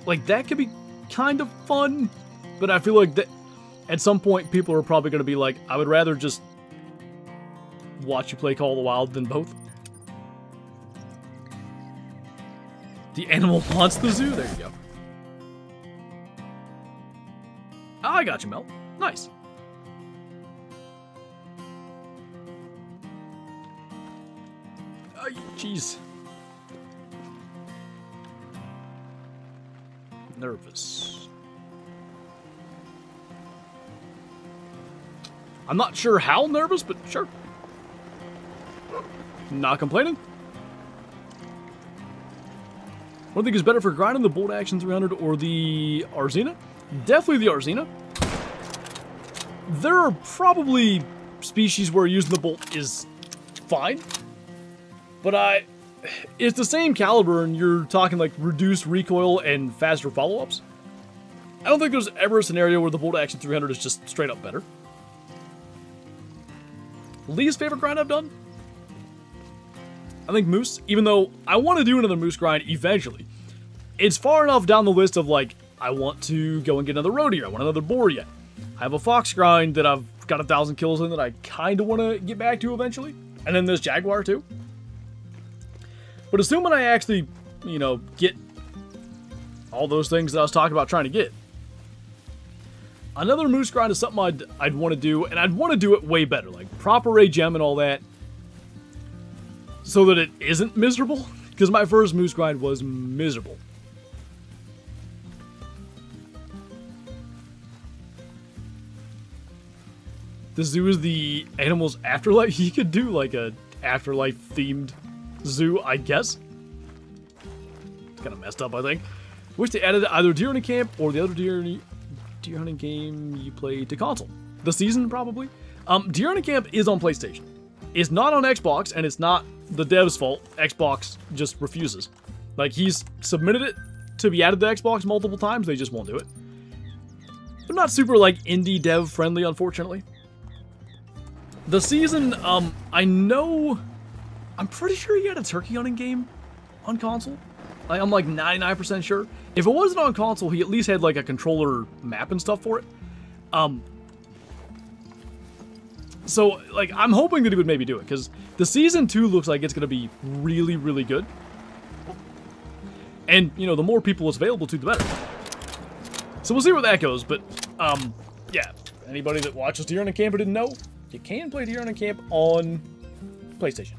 Like that could be kind of fun, but I feel like that at some point people are probably going to be like, I would rather just watch you play Call of the Wild than both. The animal wants the zoo. There you go. I got you, Mel. Nice. Jeez. Nervous. I'm not sure how nervous, but sure. Not complaining. What do you think is better for grinding, the Bolt Action 300 or the Arzina? Definitely the Arzina. There are probably species where using the Bolt is fine, but it's the same caliber and you're talking like reduced recoil and faster follow-ups. I don't think there's ever a scenario where the Bolt Action 300 is just straight up better. Least favorite grind I've done? I think Moose, even though I want to do another Moose grind eventually. It's far enough down the list of like, I want to go and get another roe deer, I want another boar yet. I have a fox grind that I've got 1,000 kills in that I kind of want to get back to eventually. And then there's Jaguar too. But assuming I actually, you know, get all those things that I was talking about trying to get, another Moose grind is something I'd want to do, and I'd want to do it way better, like proper A gem and all that, so that it isn't miserable, because my first Moose grind was miserable. The zoo is the animal's afterlife. You could do like a afterlife themed zoo, I guess. It's kind of messed up, I think. Wish they added either Deer Hunting Camp or the other deer hunting game you played to console. The season, probably. Deer Hunting Camp is on PlayStation. It's not on Xbox, and it's not the dev's fault. Xbox just refuses. Like, he's submitted it to be added to Xbox multiple times, they just won't do it. They're not super, like, indie dev friendly, unfortunately. The season, I know, I'm pretty sure he had a turkey hunting game on console. Like, I'm like 99% sure. If it wasn't on console, he at least had like a controller map and stuff for it. So, like, I'm hoping that he would maybe do it, because the season 2 looks like it's going to be really, really good. And, you know, the more people it's available to, the better. So we'll see where that goes, but, yeah. Anybody that watches Deer Hunting Camp or didn't know, you can play Deer Hunting Camp on PlayStation.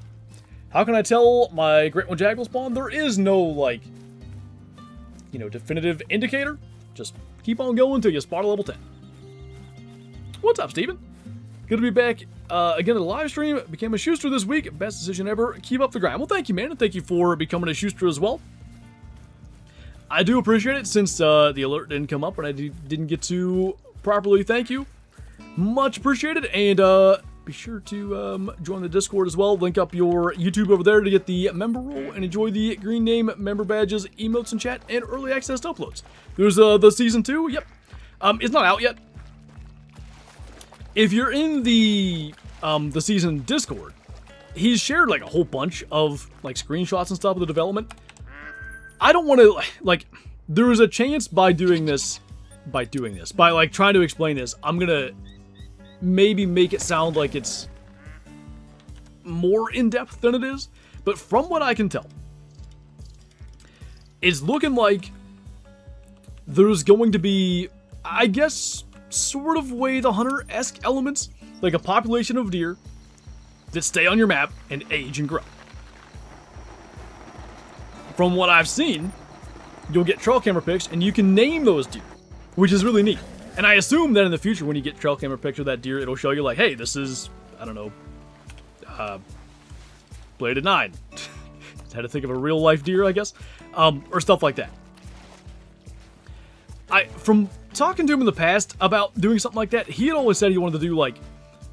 How can I tell my Great One Jag will spawn? There is no, like, you know, definitive indicator. Just keep on going until you spot a level 10. What's up, Steven? Good to be back again at the live stream. Became a Schuster this week. Best decision ever. Keep up the grind. Well, thank you, man, and thank you for becoming a Schuster as well. I do appreciate it, since the alert didn't come up and I didn't get to properly thank you. Much appreciated, and be sure to join the Discord as well. Link up your YouTube over there to get the member role and enjoy the green name, member badges, emotes in chat, and early access to uploads. There's the season 2. Yep. It's not out yet. If you're in the season Discord, he's shared like a whole bunch of like screenshots and stuff of the development. I don't want to like, there is a chance by like trying to explain this, I'm gonna maybe make it sound like it's more in-depth than it is. But from what I can tell, it's looking like there's going to be, I guess, sort of way the hunter-esque elements, like a population of deer that stay on your map and age and grow. From what I've seen, you'll get trail camera pics and you can name those deer, which is really neat. And I assume that in the future, when you get trail camera picture of that deer, it'll show you like, hey, this is, I don't know, Bladed 9. Had to think of a real life deer, I guess, or stuff like that. From talking to him in the past about doing something like that, he had always said he wanted to do like,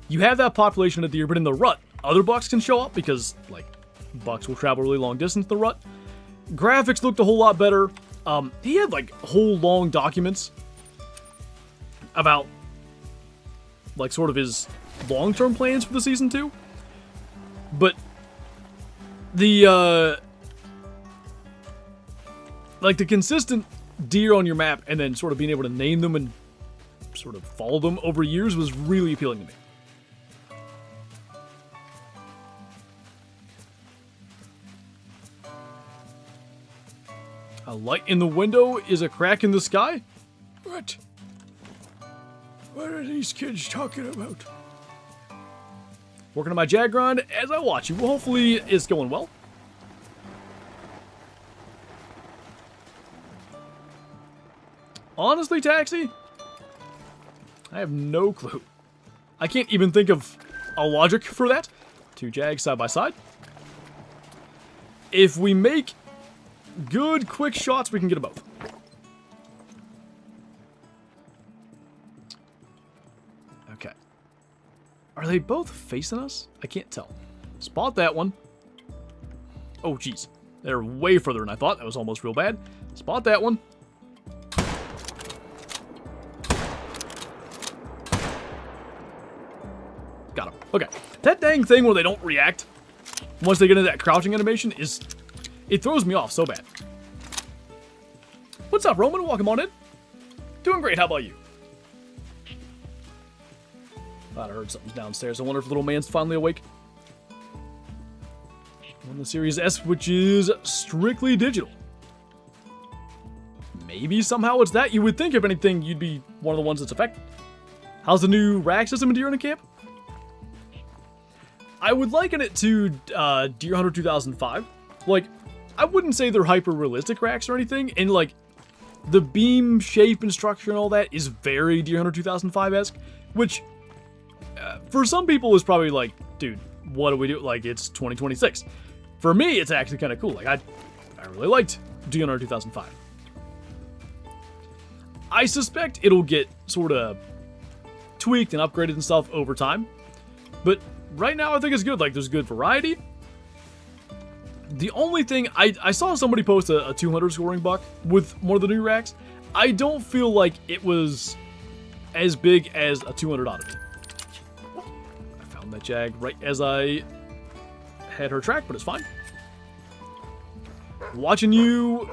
you have that population of deer, but in the rut, other bucks can show up because like bucks will travel really long distance in the rut. Graphics looked a whole lot better. He had like whole long documents about like sort of his long-term plans for the season 2. But the like the consistent deer on your map and then sort of being able to name them and sort of follow them over years was really appealing to me. A light in the window is a crack in the sky? What? What are these kids talking about? Working on my jag grind as I watch you. Well, hopefully it's going well. Honestly, Taxi, I have no clue. I can't even think of a logic for that. 2 jags side by side. If we make good, quick shots, we can get them both. Okay. Are they both facing us? I can't tell. Spot that one. Oh, jeez. They're way further than I thought. That was almost real bad. Spot that one. Got him. Okay. That dang thing where they don't react once they get into that crouching animation is... it throws me off so bad. What's up, Roman? Welcome on in. Doing great. How about you? Thought I heard something's downstairs. I wonder if the little man's finally awake. On the Series S, which is strictly digital. Maybe somehow it's that. You would think, if anything, you'd be one of the ones that's affected. How's the new rack system in Deer Hunter Camp? I would liken it to Deer Hunter 2005. Like, I wouldn't say they're hyper-realistic racks or anything, and like, the beam shape and structure and all that is very Deer Hunter 2005-esque, which, for some people is probably like, dude, what do we do? Like, it's 2026. For me, it's actually kind of cool. Like, I really liked Deer Hunter 2005. I suspect it'll get sort of tweaked and upgraded and stuff over time, but right now I think it's good. Like, there's good variety. The only thing, I saw somebody post a 200 scoring buck with one of the new racks. I don't feel like it was as big as a 200 oddity. I found that jag right as I had her tracked, but it's fine. Watching you,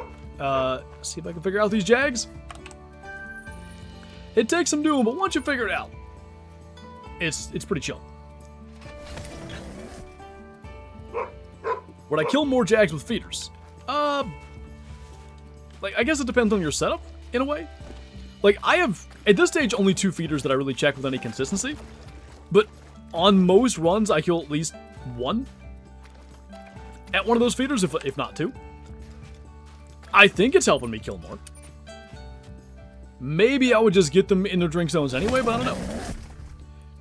see if I can figure out these jags. It takes some doing, but once you figure it out, it's pretty chill. Would I kill more jags with feeders? Like, I guess it depends on your setup, in a way. Like, I have, at this stage, only 2 feeders that I really check with any consistency. But on most runs, I kill at least 1 at one of those feeders, if not 2. I think it's helping me kill more. Maybe I would just get them in their drink zones anyway, but I don't know.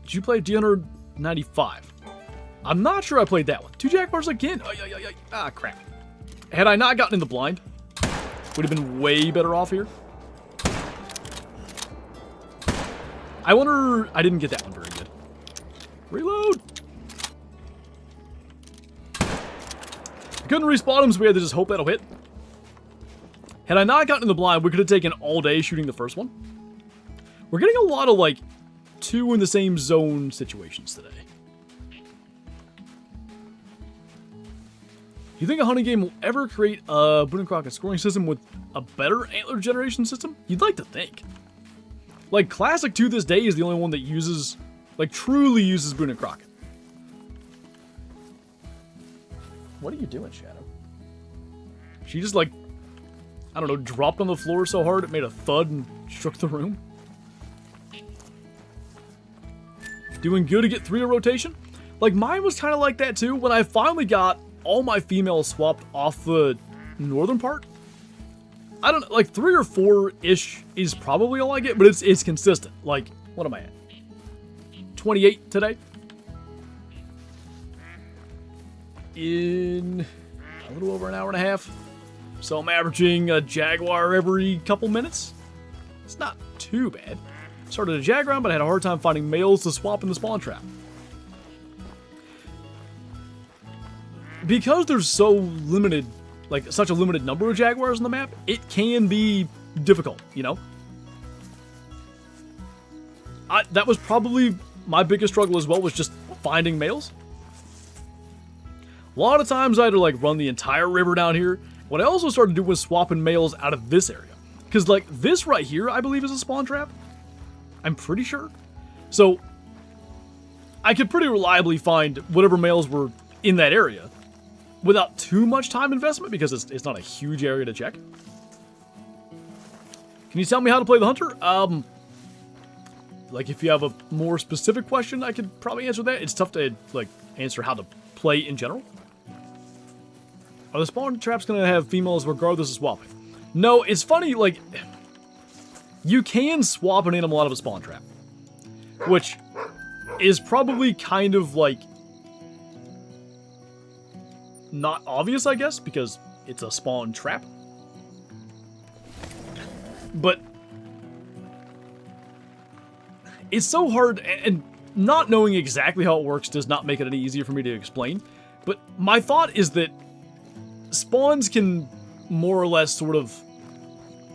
Did you play D195? I'm not sure I played that one. 2 Jaguars again. Ah, crap. Had I not gotten in the blind, would have been way better off here. I wonder... I didn't get that one very good. Reload! I couldn't respawn him, so we had to just hope that'll hit. Had I not gotten in the blind, we could have taken all day shooting the first one. We're getting a lot of, like, 2 in the same zone situations today. You think a hunting game will ever create a Boone and Crockett scoring system with a better antler generation system? You'd like to think. Like, Classic to this day is the only one that uses, like, truly uses Boone and Crockett. What are you doing, Shadow? She just, like, I don't know, dropped on the floor so hard it made a thud and shook the room. Doing good to get 3 a rotation? Like, mine was kind of like that too. When I finally got all my females swapped off the northern part, I don't know, like 3 or 4-ish is probably all I get, but it's consistent. Like, what am I at? 28 today? In a little over an hour and a half. So I'm averaging a Jaguar every couple minutes. It's not too bad. Started a Jaguar, but I had a hard time finding males to swap in the spawn trap. Because there's so limited, like such a limited number of Jaguars on the map, it can be difficult, you know? That was probably my biggest struggle as well, was just finding males. A lot of times I had to like run the entire river down here. What I also started doing was swapping males out of this area. Because like this right here, I believe is a spawn trap. I'm pretty sure. So I could pretty reliably find whatever males were in that area without too much time investment, because it's not a huge area to check. Can you tell me how to play the hunter? Like if you have a more specific question, I could probably answer that. It's tough to like answer how to play in general. Are the spawn traps going to have females regardless of swapping? No, it's funny, like, you can swap an animal out of a spawn trap, which is probably kind of, like, not obvious, I guess, because it's a spawn trap. But it's so hard, and not knowing exactly how it works does not make it any easier for me to explain. But my thought is that spawns can more or less sort of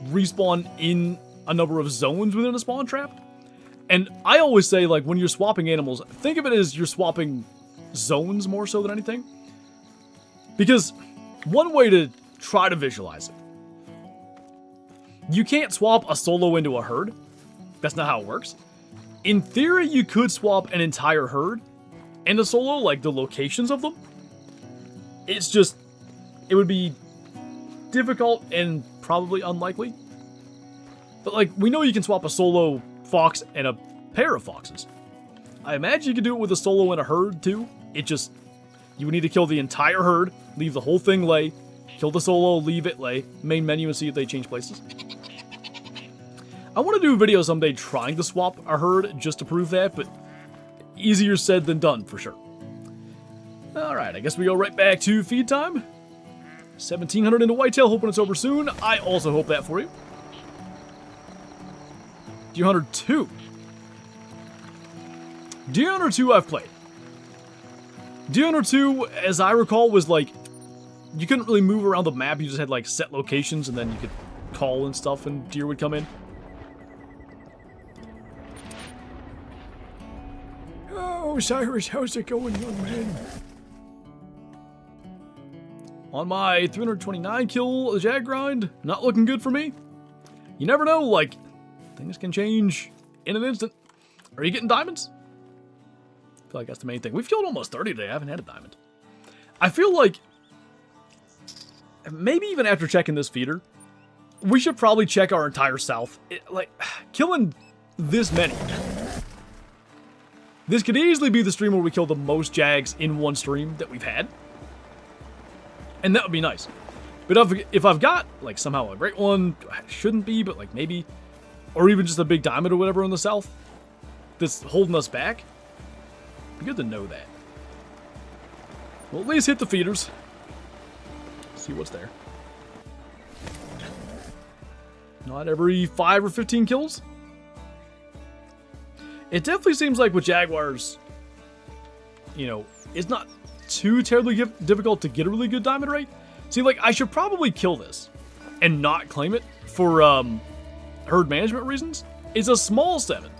respawn in a number of zones within a spawn trap. And I always say, like, when you're swapping animals, think of it as you're swapping zones more so than anything. Because one way to try to visualize it, you can't swap a solo into a herd. That's not how it works. In theory, you could swap an entire herd and a solo, like the locations of them. It's just, it would be difficult and probably unlikely. But like, we know you can swap a solo fox and a pair of foxes. I imagine you could do it with a solo and a herd too. It just, you would need to kill the entire herd, leave the whole thing lay, kill the solo, leave it lay, main menu, and see if they change places. I want to do a video someday trying to swap a herd just to prove that, but easier said than done for sure. Alright, I guess we go right back to feed time. 1700 into whitetail, hoping it's over soon. I also hope that for you. Deer Hunter 2. Deer Hunter 2 I've played. Deer Hunter 2, as I recall, was like, you couldn't really move around the map, you just had like set locations and then you could call and stuff and deer would come in. Oh, Cyrus, how's it going, young man? On my 329 kill Jag grind, not looking good for me. You never know, like, things can change in an instant. Are you getting diamonds? I feel like that's the main thing. We've killed almost 30 today. I haven't had a diamond. I feel like, maybe even after checking this feeder, we should probably check our entire south. Like, killing this many. This could easily be the stream where we kill the most Jags in one stream that we've had. And that would be nice. But if I've got, like, somehow a great one, shouldn't be, but, like, maybe, or even just a big diamond or whatever in the south that's holding us back, it'd be good to know that. Well, at least hit the feeders. See what's there. Not every 5 or 15 kills. It definitely seems like with Jaguars, you know, it's not too terribly difficult to get a really good diamond rate. See, like, I should probably kill this and not claim it for herd management reasons. It's a small 7.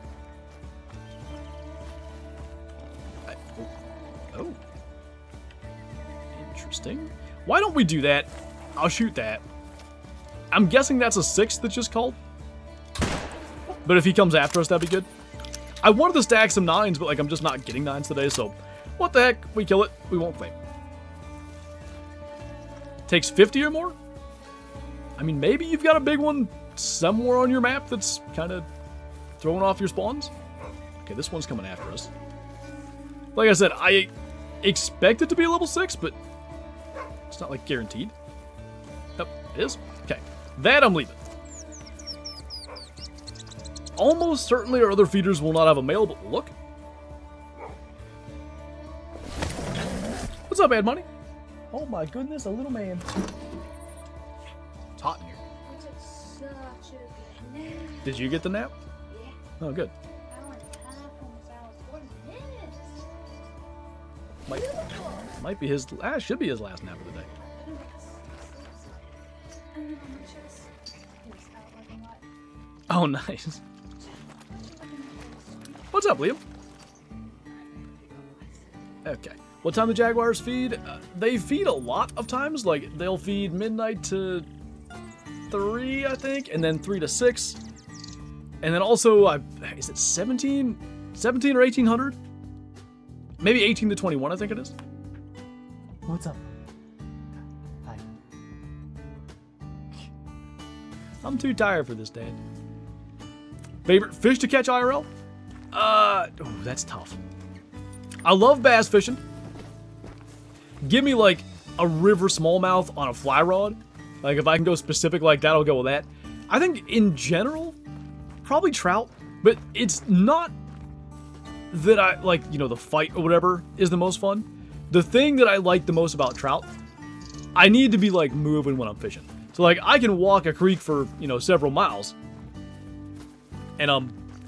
Oh. Interesting. Why don't we do that? I'll shoot that. I'm guessing that's a 6 that's just called. But if he comes after us, that'd be good. I wanted to stack some 9s, but like I'm just not getting 9s today, so what the heck? We kill it. We won't claim. Takes 50 or more? I mean, maybe you've got a big one somewhere on your map that's kind of throwing off your spawns. Okay, this one's coming after us. Like I said, I expect it to be a level 6, but it's not like guaranteed. Nope, it is. Okay, that I'm leaving. Almost certainly our other feeders will not have a male, but look. What's up, Bad Money? Oh my goodness, a little man. It's hot in here. I took such a good nap. Did you get the nap? Yeah. Oh, good. I went half almost hours, 40 minutes. Might be his, should be his last nap of the day. Oh, nice. What's up, Liam? Okay. What time do Jaguars feed? They feed a lot of times. Like, they'll feed midnight to 3, I think, and then 3 to 6. And then also, is it 17 or 1800? Maybe 18 to 21, I think it is. What's up? Hi. I'm too tired for this, Dad. Favorite fish to catch IRL? Oh, that's tough. I love bass fishing. Give me like a river smallmouth on a fly rod. Like if I can go specific like that, I'll go with that. I think in general, probably trout, but it's not that I like, you know, the fight or whatever is the most fun. The thing that I like the most about trout, I need to be like moving when I'm fishing. So like I can walk a creek for, you know, several miles and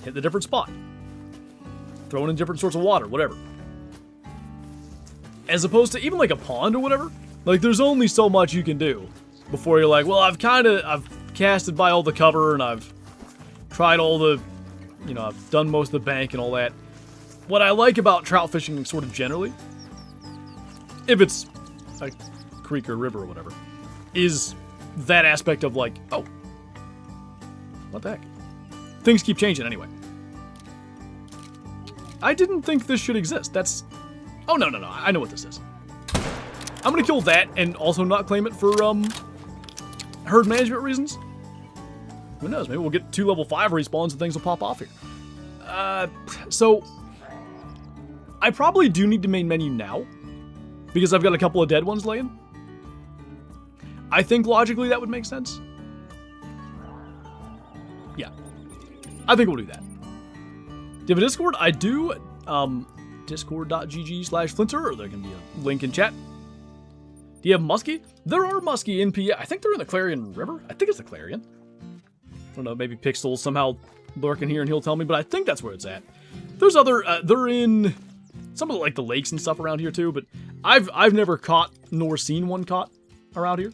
hit the different spot. Throwing in different sorts of water, whatever. As opposed to even like a pond or whatever. Like there's only so much you can do before you're like, well, I've casted by all the cover and I've tried all the, you know, I've done most of the bank and all that. What I like about trout fishing sort of generally, if it's a creek or river or whatever, is that aspect of like, oh, what the heck? Things keep changing anyway. I didn't think this should exist. That's... Oh, no. I know what this is. I'm going to kill that and also not claim it for, herd management reasons. Who knows? Maybe we'll get 2 level 5 respawns and things will pop off here. So... I probably do need to main menu now. Because I've got a couple of dead ones laying. I think logically that would make sense. Yeah. I think we'll do that. Do you have a Discord? I do. Discord.gg/Flinter, or there can be a link in chat. Do you have muskie? There are muskie in PA. I think they're in the Clarion River. I think it's the Clarion. I don't know, maybe Pixel's somehow lurking here and he'll tell me, but I think that's where it's at. There's other, they're in some of the, like the lakes and stuff around here too, but I've never caught nor seen one caught around here.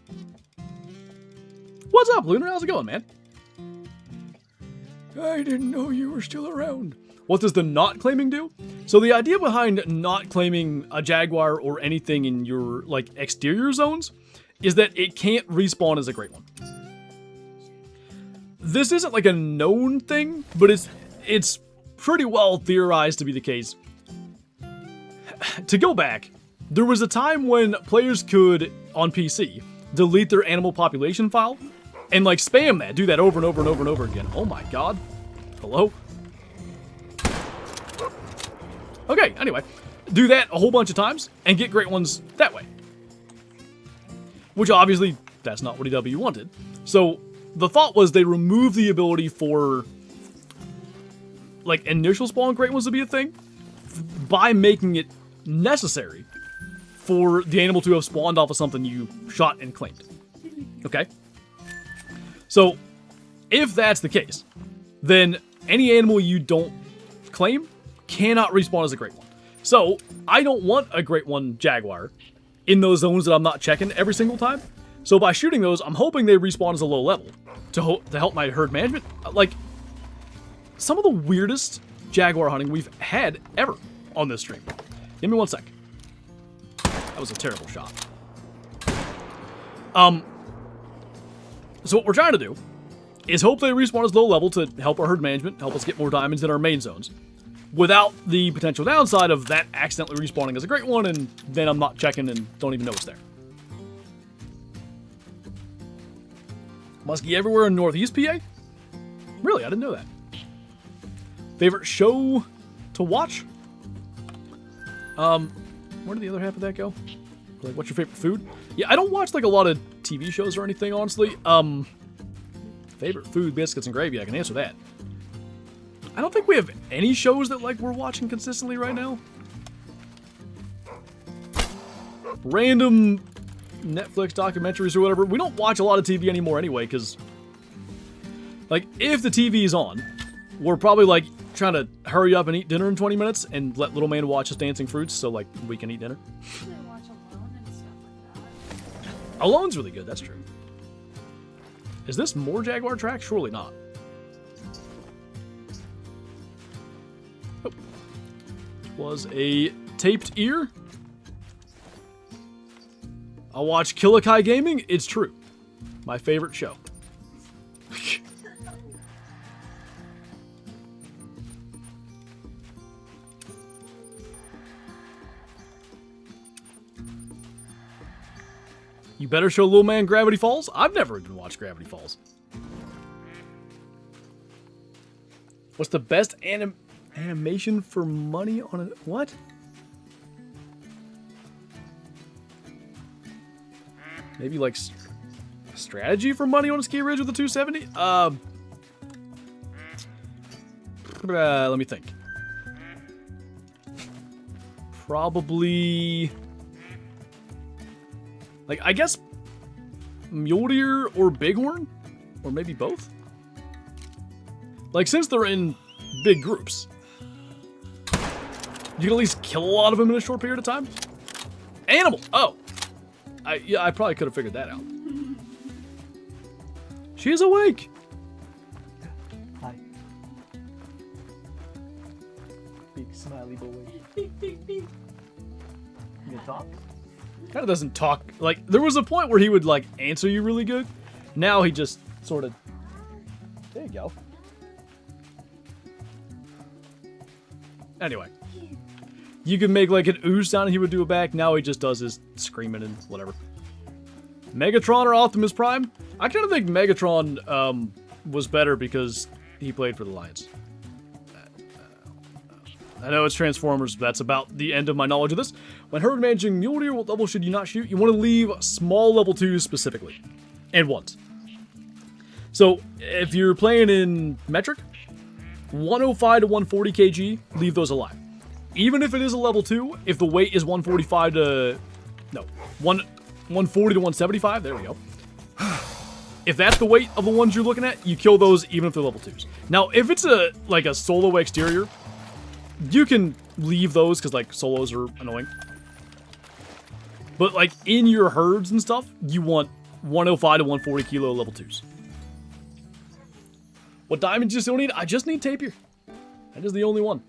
What's up, Lunar? How's it going, man? I didn't know you were still around. What does the not claiming do? So the idea behind not claiming a Jaguar or anything in your like exterior zones is that it can't respawn as a great one. This isn't like a known thing, but it's pretty well theorized to be the case. To go back, there was a time when players could, on PC, delete their animal population file and like spam that, do that over and over and over and over again. Oh my god. Hello? Okay, anyway, do that a whole bunch of times and get great ones that way. Which obviously, that's not what EW wanted. So the thought was they removed the ability for like initial spawn great ones to be a thing by making it necessary for the animal to have spawned off of something you shot and claimed. Okay? So if that's the case, then any animal you don't claim cannot respawn as a great one. So I don't want a great one Jaguar in those zones that I'm not checking every single time. So by shooting those, I'm hoping they respawn as a low level to help my herd management. Like, some of the weirdest Jaguar hunting we've had ever on this stream. Give me 1 sec. That was a terrible shot. So what we're trying to do is hope they respawn as low level to help our herd management, help us get more diamonds in our main zones, without the potential downside of that accidentally respawning as a great one, and then I'm not checking and don't even know it's there. Muskie everywhere in Northeast PA? Really, I didn't know that. Favorite show to watch? Where did the other half of that go? Like, what's your favorite food? Yeah, I don't watch like a lot of TV shows or anything, honestly. Favorite food, biscuits and gravy. I can answer that. I don't think we have any shows that like we're watching consistently right now. Random Netflix documentaries or whatever. We don't watch a lot of TV anymore anyway, because like if the TV is on, we're probably like trying to hurry up and eat dinner in 20 minutes and let little man watch us dancing fruits so like we can eat dinner. Usually watch Alone and stuff like that. Alone's really good, that's true. Is this more Jaguar track? Surely not. Oh. Was a taped ear. I'll watch Killakai Gaming. It's true. My favorite show. You better show little man Gravity Falls. I've never even watched Gravity Falls. What's the best animation for money on a... What? Maybe like strategy for money on a ski ridge with a 270? Let me think. Probably... Like, I guess Mule Deer or Bighorn? Or maybe both? Like, since they're in big groups, you can at least kill a lot of them in a short period of time. Animal! Oh! Yeah, I probably could have figured that out. She's awake! Hi. Big smiley boy. You gonna talk? Kind of doesn't talk. Like, there was a point where he would, like, answer you really good. Now he just sort of... There you go. Anyway. You could make, like, an ooze sound and he would do it back. Now he just does his screaming and whatever. Megatron or Optimus Prime? I kind of think Megatron was better because he played for the Lions. I know it's Transformers, but that's about the end of my knowledge of this. When herd managing Mule Deer, what level should you not shoot? You want to leave small level 2s specifically. And 1s. So, if you're playing in Metric, 105 to 140 kg, leave those alive. Even if it is a level 2, if the weight is 145 to... No, 140 to 175, there we go. If that's the weight of the ones you're looking at, you kill those even if they're level 2s. Now, if it's like a solo exterior, you can leave those because, like, solos are annoying. But, like, in your herds and stuff, you want 105 to 140 kilo level 2s. What diamonds do you still need? I just need tapir. That is the only one.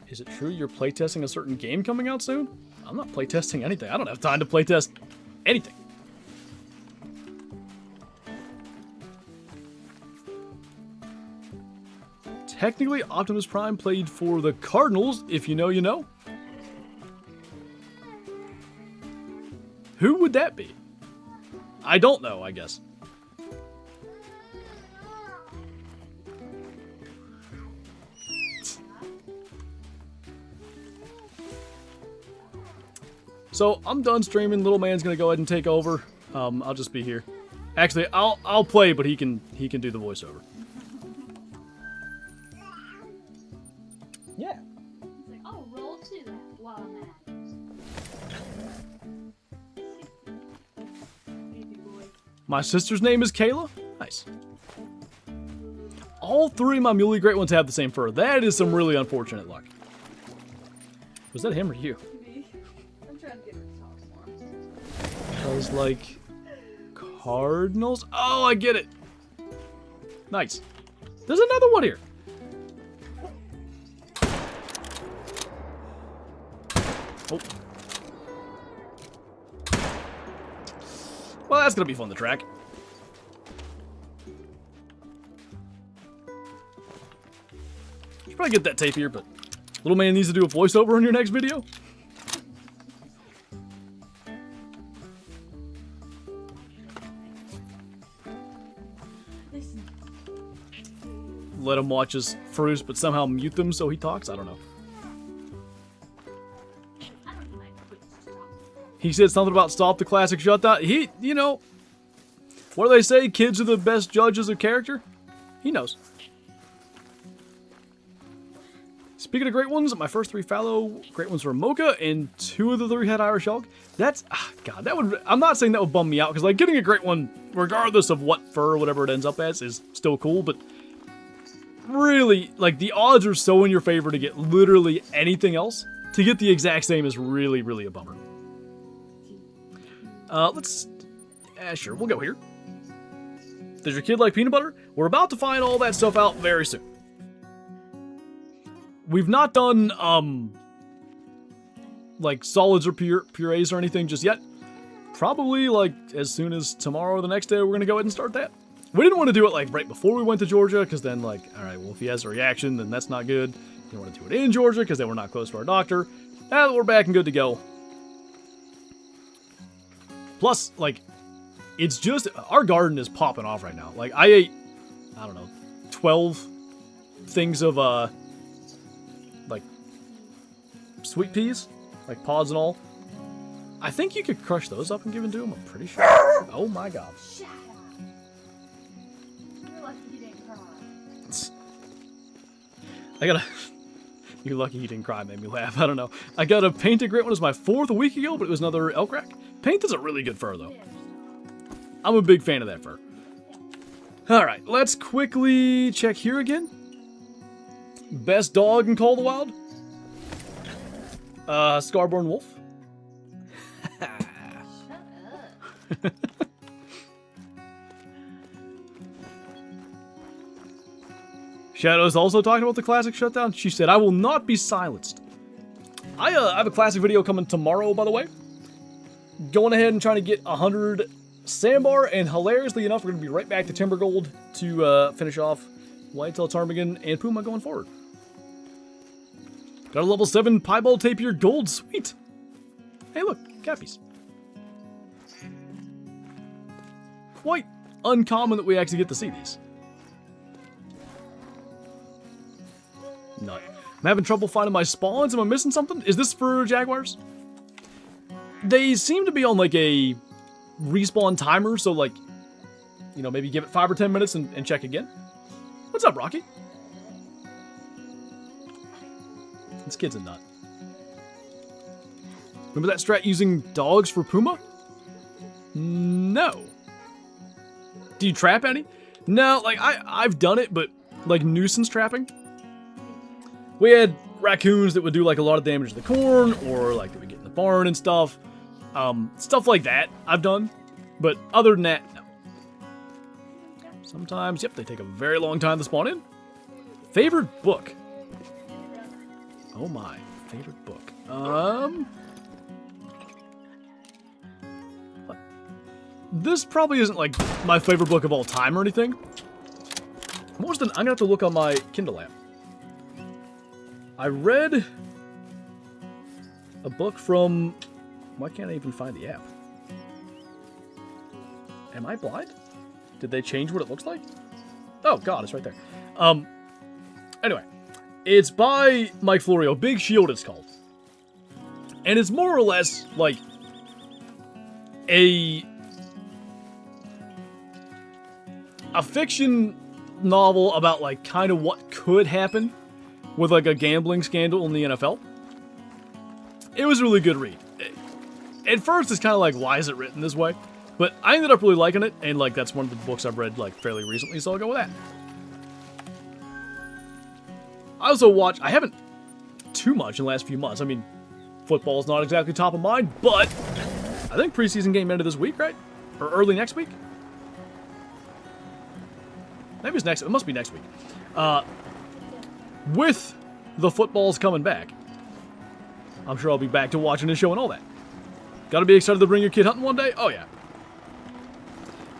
Is it true you're playtesting a certain game coming out soon? I'm not playtesting anything. I don't have time to playtest anything. Technically, Optimus Prime played for the Cardinals. If you know, you know. Who would that be? I don't know, I guess. So, I'm done streaming. Little man's gonna go ahead and take over. I'll just be here. Actually, I'll play, but he can do the voiceover. Yeah. He's like, oh, roll to that while I'm at it. Baby boy. My sister's name is Kayla. Nice. All three of my Muley Great Ones have the same fur. That is some really unfortunate luck. Was that him or you? Me. I'm trying to get her to talk more. I was like, Cardinals? Oh, I get it. Nice. There's another one here. Oh. Well, that's gonna be fun to track. Should probably get that tape here, but little man needs to do a voiceover in your next video. Listen. Let him watch his fruits, but somehow mute them so he talks? I don't know. I don't like quick stop. He said something about stop the classic shutdown. You know, what do they say? Kids are the best judges of character? He knows. Speaking of great ones, my first 3 fallow great ones were Mocha, and 2 of the 3 had Irish Elk. That's, God, that would, I'm not saying that would bum me out, because, like, getting a great one, regardless of what fur or whatever it ends up as, is still cool, but really, like, the odds are so in your favor to get literally anything else. To get the exact same is really, really a bummer. Sure, we'll go here. Does your kid like peanut butter? We're about to find all that stuff out very soon. We've not done, like, solids or purees or anything just yet. Probably, like, as soon as tomorrow or the next day, we're going to go ahead and start that. We didn't want to do it, like, right before we went to Georgia, because then, like, alright, well, if he has a reaction, then that's not good. We didn't want to do it in Georgia, because then we're not close to our doctor. Now that we're back and good to go. Plus, like, it's just, our garden is popping off right now. Like, I ate, I don't know, 12 things of, like, sweet peas, like pods and all. I think you could crush those up and give them to him, I'm pretty sure. Oh my god. Shut up. You're lucky you didn't cry. I gotta... You're lucky you didn't cry, made me laugh. I don't know. I got a painted great one. It was my 4th a week ago, but it was another elk rack. Paint is a really good fur, though. I'm a big fan of that fur. Alright, let's quickly check here again. Best dog in Call of the Wild? Scarborn Wolf. Shut up. Shadow's also talking about the classic shutdown. She said, I will not be silenced. I have a classic video coming tomorrow, by the way. Going ahead and trying to get 100 sandbar, and hilariously enough, we're going to be right back to Timber Gold to finish off Whitetail Ptarmigan and Puma going forward. Got a level 7 Piebald Tapir Gold. Sweet. Hey, look. Cappies. Quite uncommon that we actually get to see these. Nut. I'm having trouble finding my spawns. Am I missing something? Is this for Jaguars? They seem to be on, like, a respawn timer, so, like, you know, maybe give it 5 or 10 minutes and check again. What's up, Rocky? This kid's a nut. Remember that strat using dogs for Puma? No. Do you trap any? No, like, I've done it, but, like, nuisance trapping. We had raccoons that would do, like, a lot of damage to the corn, or, like, that would get in the barn and stuff. Stuff like that I've done. But other than that, no. Sometimes, yep, they take a very long time to spawn in. Favorite book? Oh my, favorite book. This probably isn't, like, my favorite book of all time or anything. I'm gonna have to look on my Kindle app. I read a book from... Why can't I even find the app? Am I blind? Did they change what it looks like? Oh god, it's right there. Anyway. It's by Mike Florio. Big Shield it's called. And it's more or less like a fiction novel about, like, kind of what could happen with, like, a gambling scandal in the NFL. It was a really good read. At first, it's kind of like, why is it written this way? But I ended up really liking it, and, like, that's one of the books I've read, like, fairly recently, so I'll go with that. I also I haven't too much in the last few months. I mean, football's not exactly top of mind, but I think preseason game ended this week, right? Or early next week? Maybe it's next, it must be next week. With the footballs coming back, I'm sure I'll be back to watching the show and all that. Gotta be excited to bring your kid hunting one day? Oh yeah.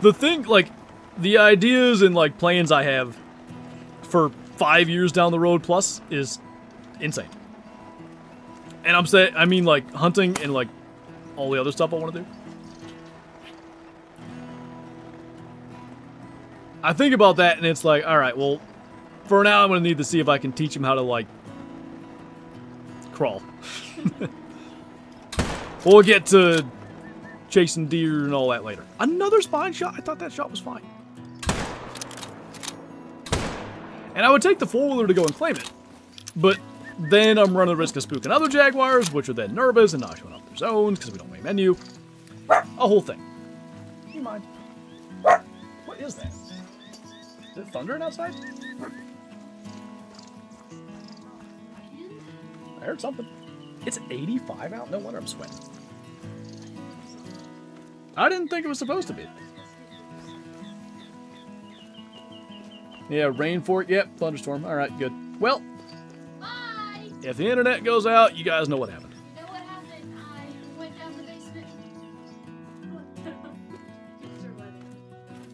The thing, like, the ideas and, like, plans I have for 5 years down the road plus is insane. And I mean, like, hunting and, like, all the other stuff I want to do. I think about that and it's like, alright, well, for now I'm going to need to see if I can teach him how to, like, crawl. We'll get to chasing deer and all that later. Another spine shot? I thought that shot was fine. And I would take the four-wheeler to go and claim it. But then I'm running the risk of spooking other Jaguars, which are then nervous and not showing up their zones because we don't make menu. A whole thing. Do you mind? What is that? Is it thundering outside? I heard something. It's 85 out? No wonder I'm sweating. I didn't think it was supposed to be. Yeah, rain for it. Yep, thunderstorm. Alright, good. Well, Bye! if the internet goes out, you guys know what happened. You know what happened? I went down the basement.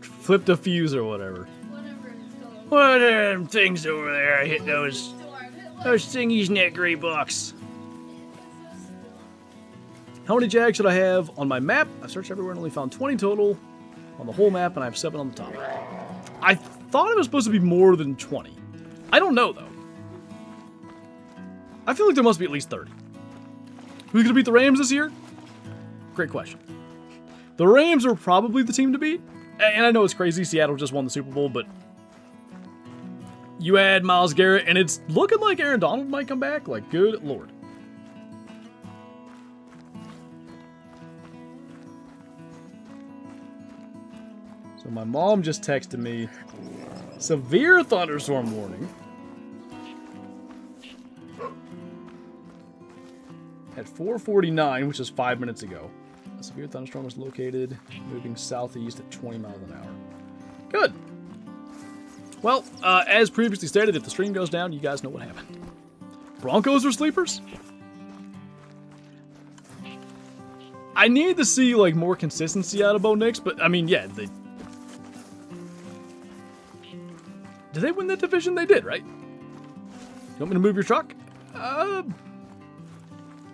Flipped a fuse or whatever. Whatever it's called. What are them things over there? I hit those Storm. those thingies net gray bucks. How many Jags should I have on my map? I searched everywhere and only found 20 total on the whole map, and I have 7 on the top. I thought it was supposed to be more than 20. I don't know, though. I feel like there must be at least 30. Who's going to beat the Rams this year? Great question. The Rams are probably the team to beat. And I know it's crazy, Seattle just won the Super Bowl, but you add Myles Garrett, and it's looking like Aaron Donald might come back. Like, good lord. So my mom just texted me, severe thunderstorm warning. At 4:49, which is 5 minutes ago. A severe thunderstorm was located, moving southeast at 20 miles an hour. Good. Well, as previously stated, if the stream goes down, you guys know what happened. Broncos are sleepers? I need to see, like, more consistency out of Bo Nix, but, I mean, yeah, they... Did they win that division? They did, right? You want me to move your truck?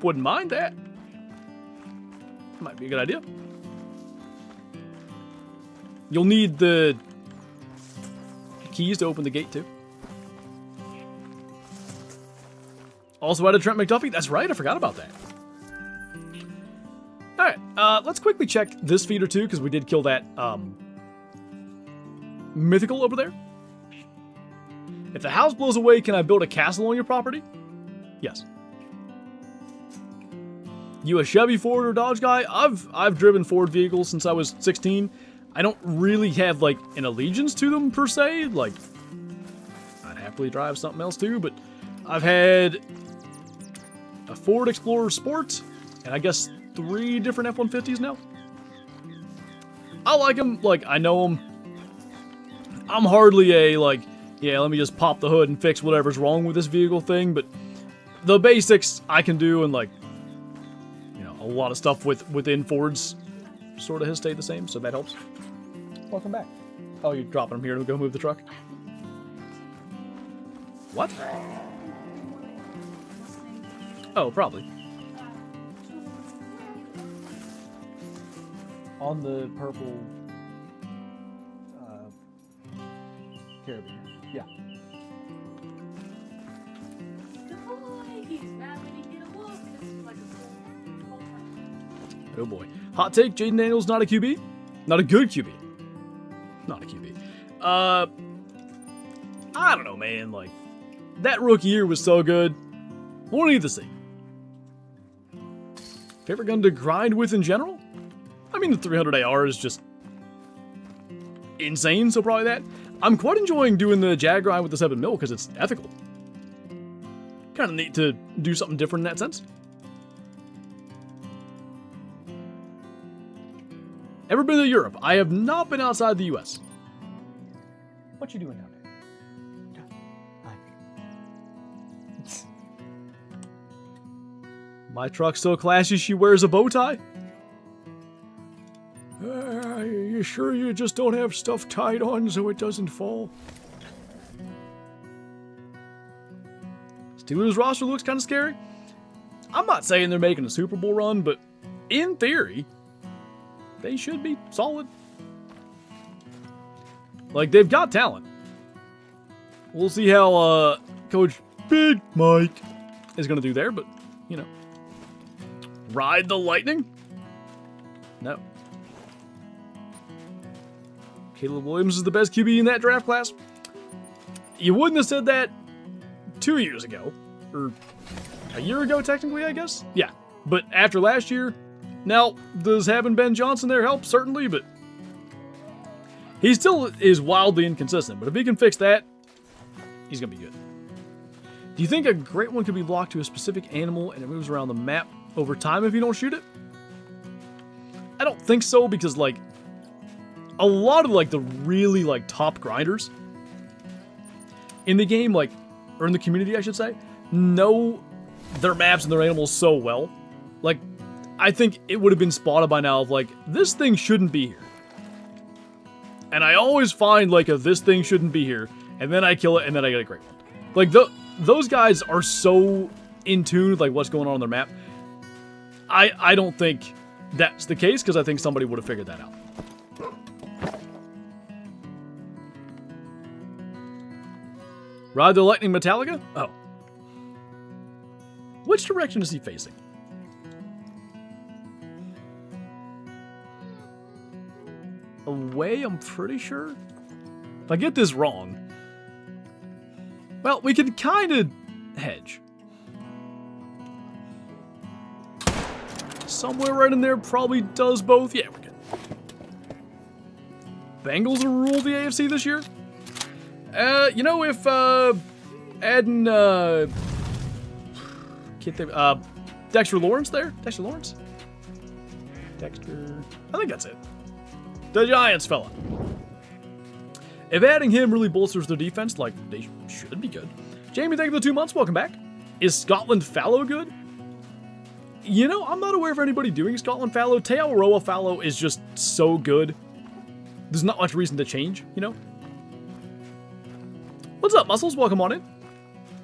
Wouldn't mind that. Might be a good idea. You'll need the keys to open the gate, too. Also added Trent McDuffie. That's right, I forgot about that. Alright, let's quickly check this feeder, too, because we did kill that, mythical over there. If the house blows away, can I build a castle on your property? Yes. You a Chevy, Ford, or Dodge guy? I've driven Ford vehicles since I was 16. I don't really have, like, an allegiance to them, per se. Like, I'd happily drive something else, too, but I've had a Ford Explorer Sport, and I guess 3 different F-150s now. I like them. Like, I know them. I'm hardly a, like, yeah, let me just pop the hood and fix whatever's wrong with this vehicle thing, but the basics I can do, and, like, you know, a lot of stuff within Fords sort of has stayed the same, so that helps. Welcome back. Oh, you're dropping them here to go move the truck? What? Oh, probably. On the purple Caribbean. Yeah. He's mad when he get a wolf. This is like a whole time. Oh boy. Hot take, Jaden Daniels not a QB? Not a good QB. Not a QB. I don't know, man. Like, that rookie year was so good. We'll need to see. Favorite gun to grind with in general? I mean, the 300 AR is just insane, so probably that. I'm quite enjoying doing the Jag grind with the 7mm because it's ethical. Kind of neat to do something different in that sense. Ever been to Europe? I have not been outside the US. What you doing down there? Hi. My truck's so classy she wears a bow tie? You sure you just don't have stuff tied on so it doesn't fall? Steelers roster looks kind of scary. I'm not saying they're making a Super Bowl run, but in theory, they should be solid. Like, they've got talent. We'll see how Coach Big Mike is going to do there, but, you know. Ride the lightning? No. Caleb Williams is the best QB in that draft class. You wouldn't have said that 2 years ago. Or a year ago, technically, I guess? Yeah. But after last year, now, does having Ben Johnson there help? Certainly, but he still is wildly inconsistent. But if he can fix that, he's going to be good. Do you think a great one could be locked to a specific animal and it moves around the map over time if you don't shoot it? I don't think so, because, like, a lot of, like, the really, like, top grinders in the game, like, or in the community, I should say, know their maps and their animals so well. Like, I think it would have been spotted by now of, like, this thing shouldn't be here. And I always find, like, this thing shouldn't be here, and then I kill it, and then I get a great one. Like, those guys are so in tune with, like, what's going on their map. I don't think that's the case, because I think somebody would have figured that out. Ride the Lightning Metallica? Oh. Which direction is he facing? Away, I'm pretty sure. If I get this wrong, well, we can kind of hedge. Somewhere right in there probably does both. Yeah, we're good. Bengals will rule the AFC this year? You know, if adding Dexter Lawrence there? Dexter Lawrence? Dexter, I think that's it. The Giants fella. If adding him really bolsters their defense, like they should be good. Jamie, thank you for the 2 months. Welcome back. Is Scotland Fallow good? You know, I'm not aware of anybody doing Scotland Fallow. Tearoa Fallow is just so good. There's not much reason to change, you know? What's up, Muscles? Welcome on in.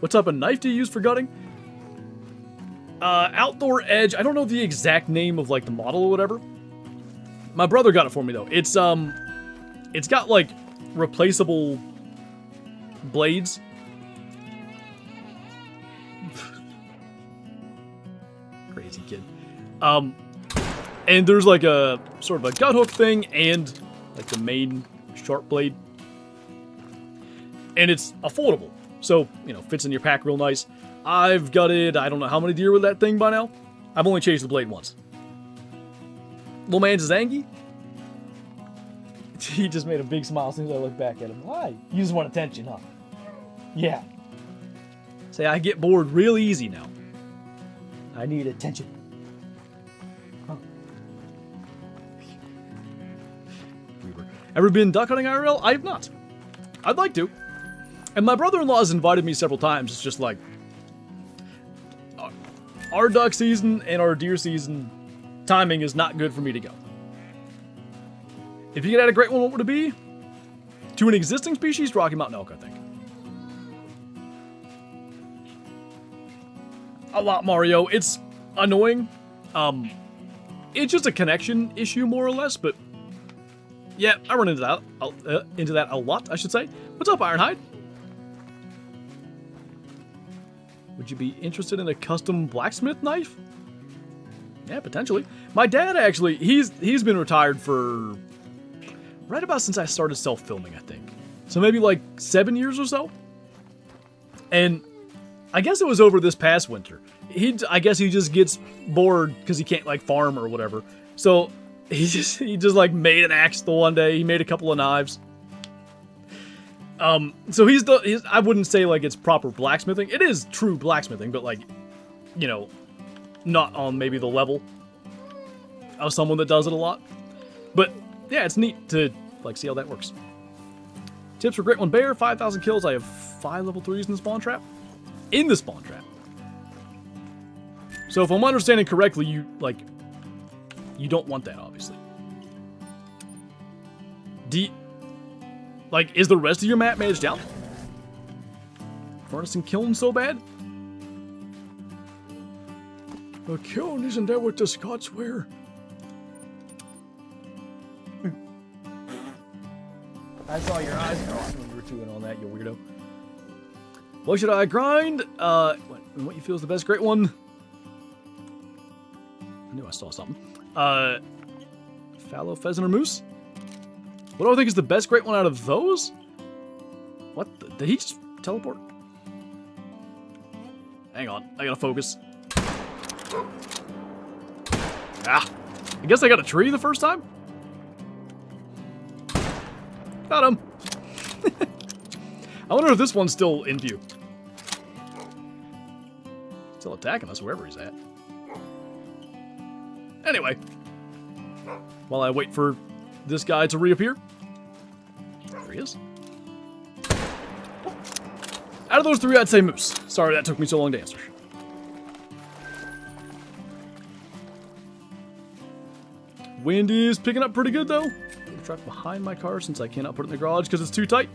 What's up, a knife do you use for gutting? Outdoor Edge. I don't know the exact name of, like, the model or whatever. My brother got it for me, though. It's got, like, replaceable blades. Crazy kid. And there's, like, a sort of a gut hook thing and, like, the main sharp blade. And it's affordable. So, you know, fits in your pack real nice. I've gutted, I don't know how many deer with that thing by now. I've only changed the blade once. Little man's Zangy. He just made a big smile as soon as I looked back at him. Hi. You just want attention, huh? Yeah. Say, I get bored real easy now. I need attention. Huh. Ever been duck hunting IRL? I have not. I'd like to. And my brother-in-law has invited me several times. It's just like, our duck season and our deer season timing is not good for me to go. If you could add a great one, what would it be? To an existing species, Rocky Mountain elk, I think. A lot, Mario. It's annoying. It's just a connection issue, more or less, but yeah, I run into that a lot, I should say. What's up, Ironhide? Would you be interested in a custom blacksmith knife? Yeah, potentially. My dad, actually, he's been retired for right about since I started self-filming, I think. So maybe like 7 years or so. And I guess it was over this past winter. I guess he just gets bored because he can't like farm or whatever. So he just like made an axe the one day. He made a couple of knives. So I wouldn't say like it's proper blacksmithing. It is true blacksmithing, but like, you know, not on maybe the level of someone that does it a lot. But yeah, it's neat to like see how that works. Tips for Great One Bear, 5,000 kills. I have 5 level 3s in the spawn trap. In the spawn trap. So if I'm understanding correctly, you don't want that, obviously. Like, is the rest of your map managed out? Furnace and kiln so bad? A kiln, isn't that what the Scots wear? I saw your eyes cross when you were chewing on that, you weirdo. What should I grind? What you feel is the best great one? I knew I saw something. Fallow, pheasant, or moose? What do I think is the best great one out of those? What? Did he just teleport? Hang on, I gotta focus. Ah! I guess I got a tree the first time? Got him! I wonder if this one's still in view. Still attacking us, wherever he's at. Anyway. While I wait for this guy to reappear. There he is. Out of those three, I'd say moose. Sorry that took me so long to answer. Wind is picking up pretty good, though. The truck behind my car since I cannot put it in the garage because it's too tight.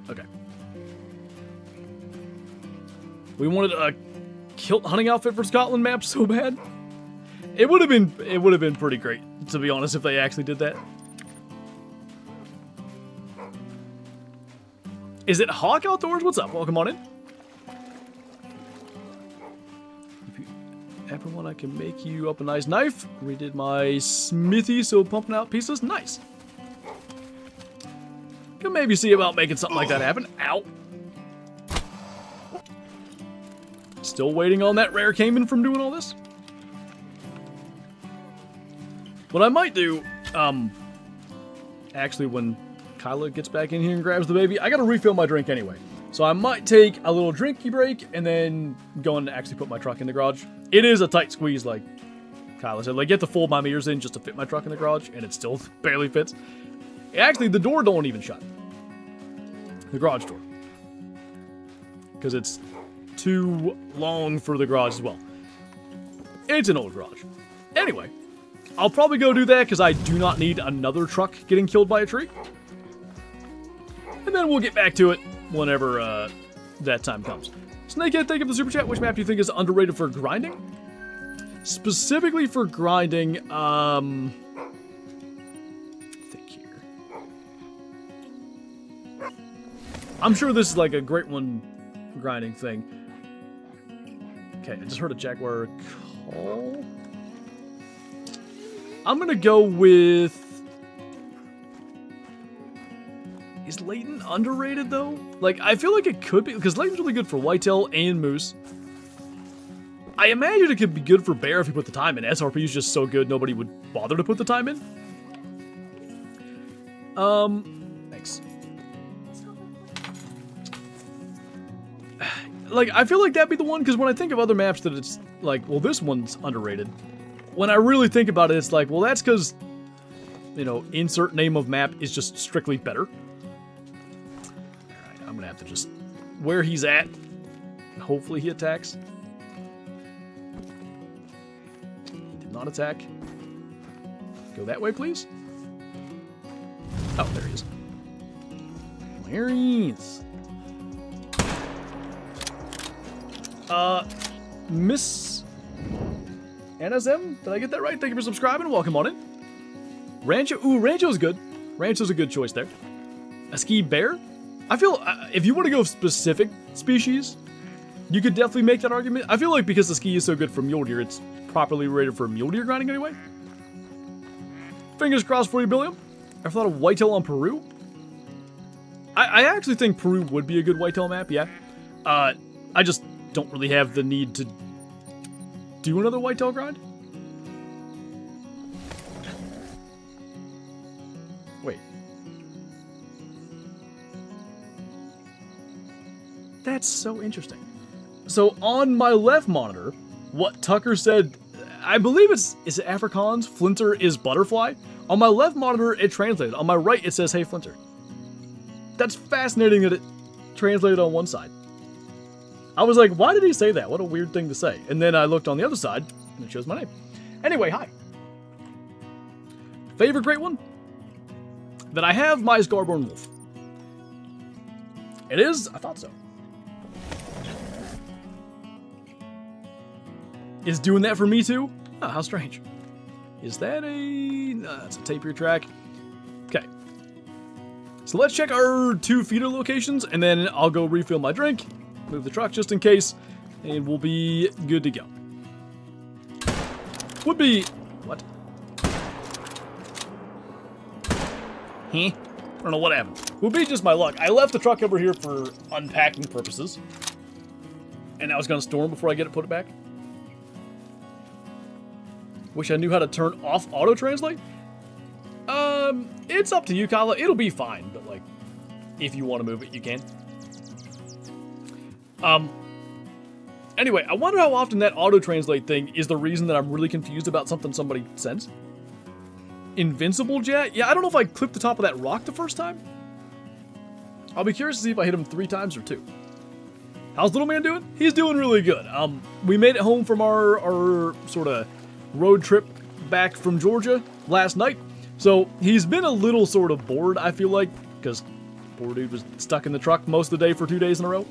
Okay. We wanted a kilt hunting outfit for Scotland map so bad. It would have been pretty great, to be honest, if they actually did that. Is it Hawk Outdoors? What's up? Welcome on in. If you ever want, I can make you up a nice knife. Redid my smithy, so pumping out pieces. Nice. Can maybe see about making something like that happen. Ow. Still waiting on that rare Cayman from doing all this. What I might do, actually when Kyla gets back in here and grabs the baby, I gotta refill my drink anyway. So I might take a little drinky break and then go and actually put my truck in the garage. It is a tight squeeze, like Kyla said. Like, you have to fold my meters in just to fit my truck in the garage, and it still barely fits. Actually, the door don't even shut. The garage door. Because it's too long for the garage as well. It's an old garage. Anyway, I'll probably go do that because I do not need another truck getting killed by a tree. And then we'll get back to it whenever that time comes. Snakehead, thank you for the super chat. Which map do you think is underrated for grinding? Specifically for grinding, think here. I'm sure this is like a great one grinding thing. Okay, I just heard a Jaguar call. I'm gonna go with... Is Layton underrated, though? Like, I feel like it could be, because Layton's really good for whitetail and moose. I imagine it could be good for bear if you put the time in. SRP is just so good, nobody would bother to put the time in. Thanks. Like, I feel like that'd be the one, because when I think of other maps that it's like, well, this one's underrated. When I really think about it, it's like, well, that's because, you know, insert name of map is just strictly better. Alright, I'm gonna have to just... Where he's at, hopefully he attacks. He did not attack. Go that way, please. Oh, there he is. There he is. Miss NSM, did I get that right? Thank you for subscribing. Welcome on in. Rancho, ooh, Rancho's good. Rancho's a good choice there. A ski bear? I feel, if you want to go specific species, you could definitely make that argument. I feel like because the ski is so good for mule deer, it's properly rated for mule deer grinding anyway. Fingers crossed for you, Billiam. I thought of whitetail on Peru. I actually think Peru would be a good whitetail map, yeah. I just don't really have the need to do another whitetail grind. Wait. That's so interesting. So on my left monitor, what Tucker said, I believe is it Afrikaans? Flinter is butterfly. On my left monitor, it translated. On my right, it says, hey, Flinter. That's fascinating that it translated on one side. I was like, why did he say that? What a weird thing to say. And then I looked on the other side, and it shows my name. Anyway, hi. Favorite great one? that I have my Scarborn Wolf. It is? I thought so. Is doing that for me too? Oh, how strange. Is that a... that's a tapir track. Okay. So let's check our 2 feeder locations, and then I'll go refill my drink, move the truck just in case, and we'll be good to go. Would be... what? Huh? I don't know what happened. Would be just my luck. I left the truck over here for unpacking purposes, and now it's gonna storm before I get it put it back. Wish I knew how to turn off auto-translate. It's up to you, Kyla. It'll be fine, but like, if you want to move it, you can. Anyway, I wonder how often that auto-translate thing is the reason that I'm really confused about something somebody sends. Invincible Jet? Yeah, I don't know if I clipped the top of that rock the first time. I'll be curious to see if I hit him 3 times or 2. How's little man doing? He's doing really good. We made it home from our sort of road trip back from Georgia last night. So he's been a little sort of bored, I feel like, because poor dude was stuck in the truck most of the day for 2 days in a row.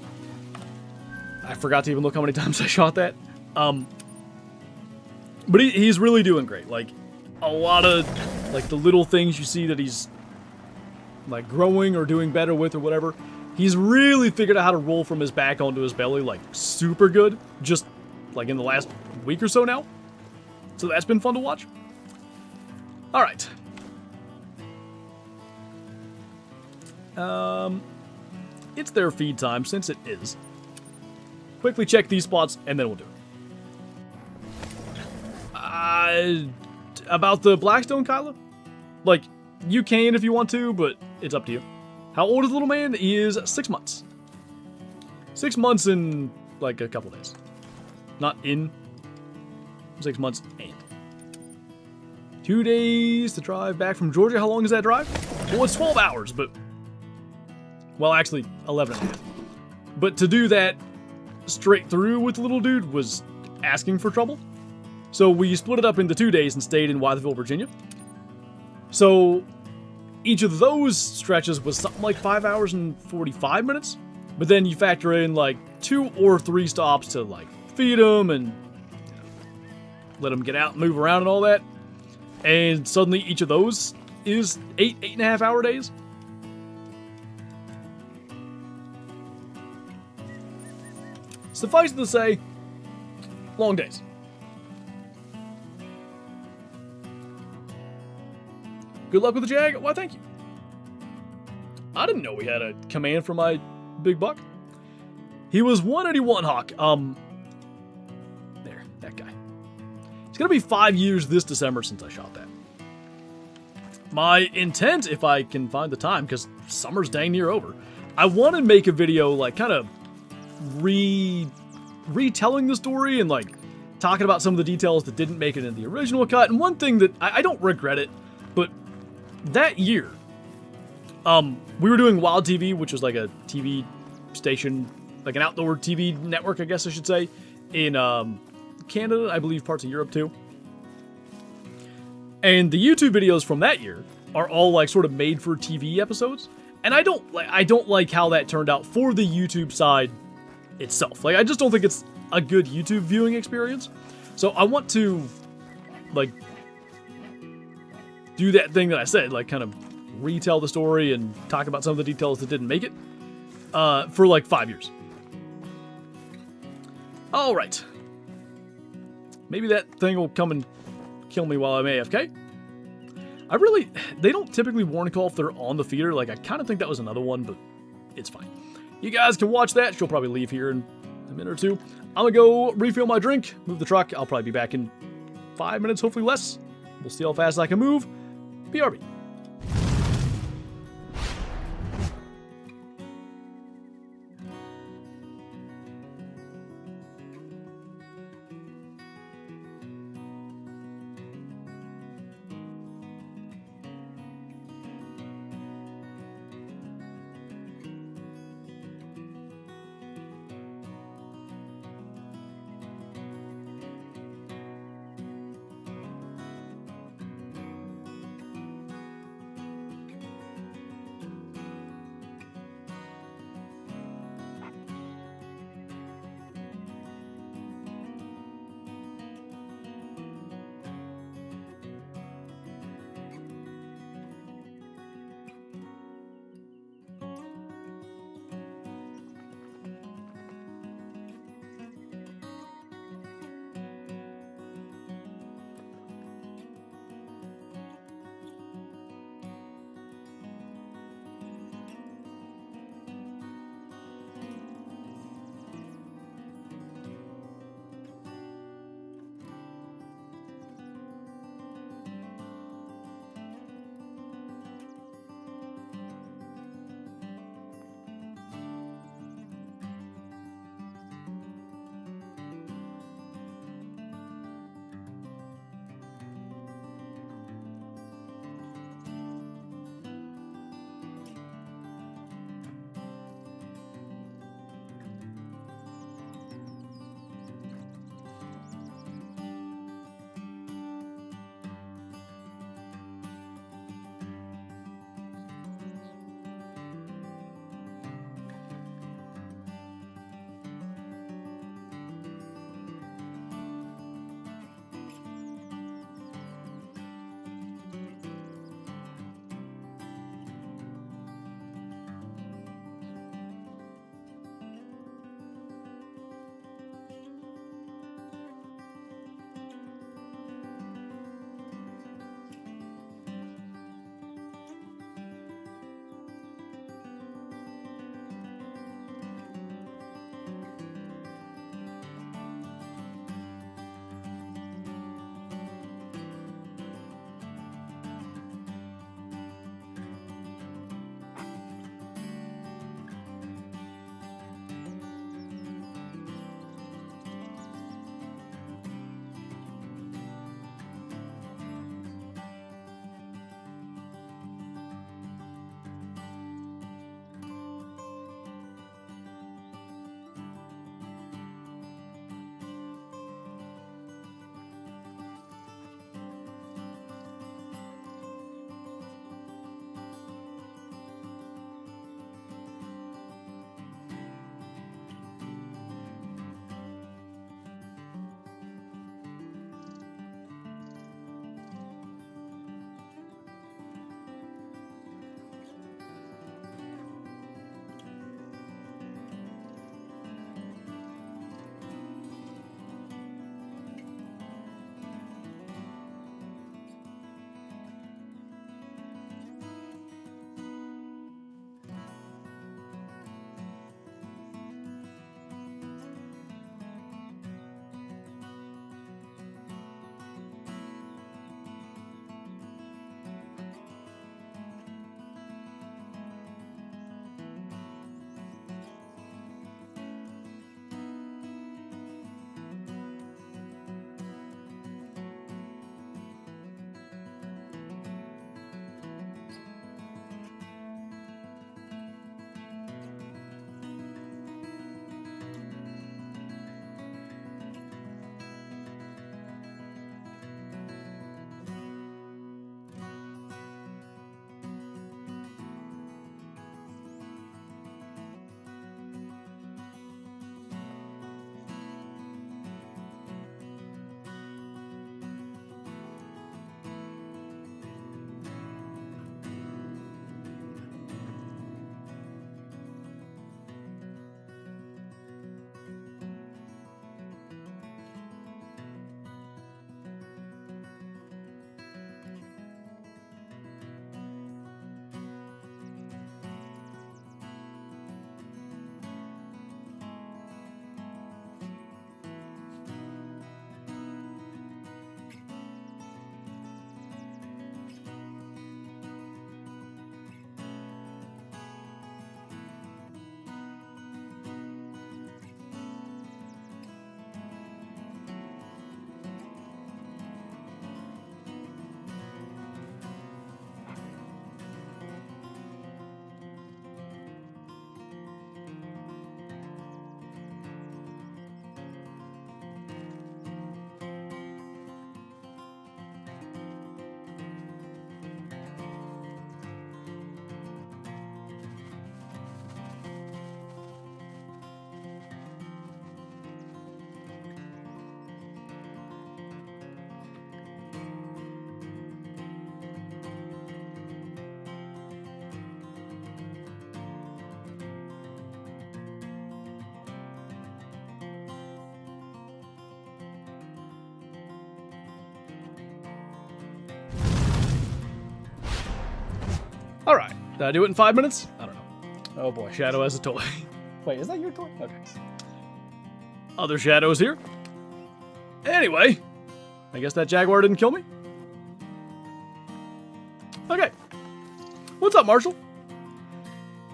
I forgot to even look how many times I shot that. But he's really doing great. Like, a lot of, like, the little things you see that he's, like, growing or doing better with or whatever. He's really figured out how to roll from his back onto his belly, like, super good. Just, like, in the last week or so now. So that's been fun to watch. All right. It's their feed time, since it is. Quickly check these spots, and then we'll do it. About the Blackstone, Kyla? Like, you can if you want to, but it's up to you. How old is the little man? He is 6 months. 6 months in, like, a couple days. Not in. 6 months and. 2 days to drive back from Georgia. How long is that drive? Well, it's 12 hours, but... well, actually, 11 and a half. But to do that straight through with the little dude was asking for trouble. So we split it up into 2 days and stayed in Wytheville, Virginia. So each of those stretches was something like 5 hours and 45 minutes. But then you factor in like 2 or 3 stops to like feed them and let them get out and move around and all that. And suddenly each of those is 8.5 hour days. Suffice it to say, long days. Good luck with the Jag. Why, thank you. I didn't know we had a command for my big buck. He was 181 Hawk. There, that guy. It's gonna be 5 years this December since I shot that. My intent, if I can find the time, because summer's dang near over, I want to make a video like kind of retelling the story and like talking about some of the details that didn't make it in the original cut. And one thing that I don't regret it, but that year, we were doing Wild TV, which was like a TV station, like an outdoor TV network, I guess I should say, in Canada, I believe parts of Europe too. And the YouTube videos from that year are all like sort of made for TV episodes. And I don't like how that turned out for the YouTube side itself. Like, I just don't think it's a good YouTube viewing experience. So I want to like do that thing that I said, like kind of retell the story and talk about some of the details that didn't make it for like 5 years. All right. Maybe that thing will come and kill me while I'm AFK. They don't typically warn call if they're on the feeder. Like, I kind of think that was another one, but it's fine. You guys can watch that. She'll probably leave here in a minute or two. I'm gonna go refill my drink, move the truck. I'll probably be back in 5 minutes, hopefully less. We'll see how fast I can move. BRB. Alright, did I do it in 5 minutes? I don't know. Oh boy, Shadow has a toy. Wait, is that your toy? Okay. Other shadows here. Anyway, I guess that Jaguar didn't kill me. Okay. What's up, Marshall?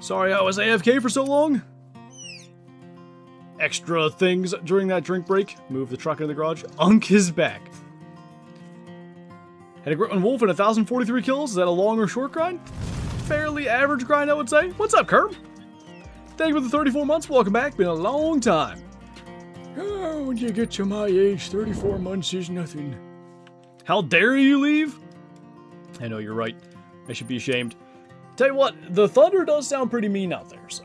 Sorry I was AFK for so long. Extra things during that drink break. Move the truck into the garage. Unk is back. Had a great one wolf and 1,043 kills. Is that a long or short grind? Fairly average grind, I would say. What's up, Curb? Thank you for the 34 months. Welcome back. Been a long time. Oh, when you get to my age, 34 months is nothing. How dare you leave? I know, you're right. I should be ashamed. Tell you what, the thunder does sound pretty mean out there, so.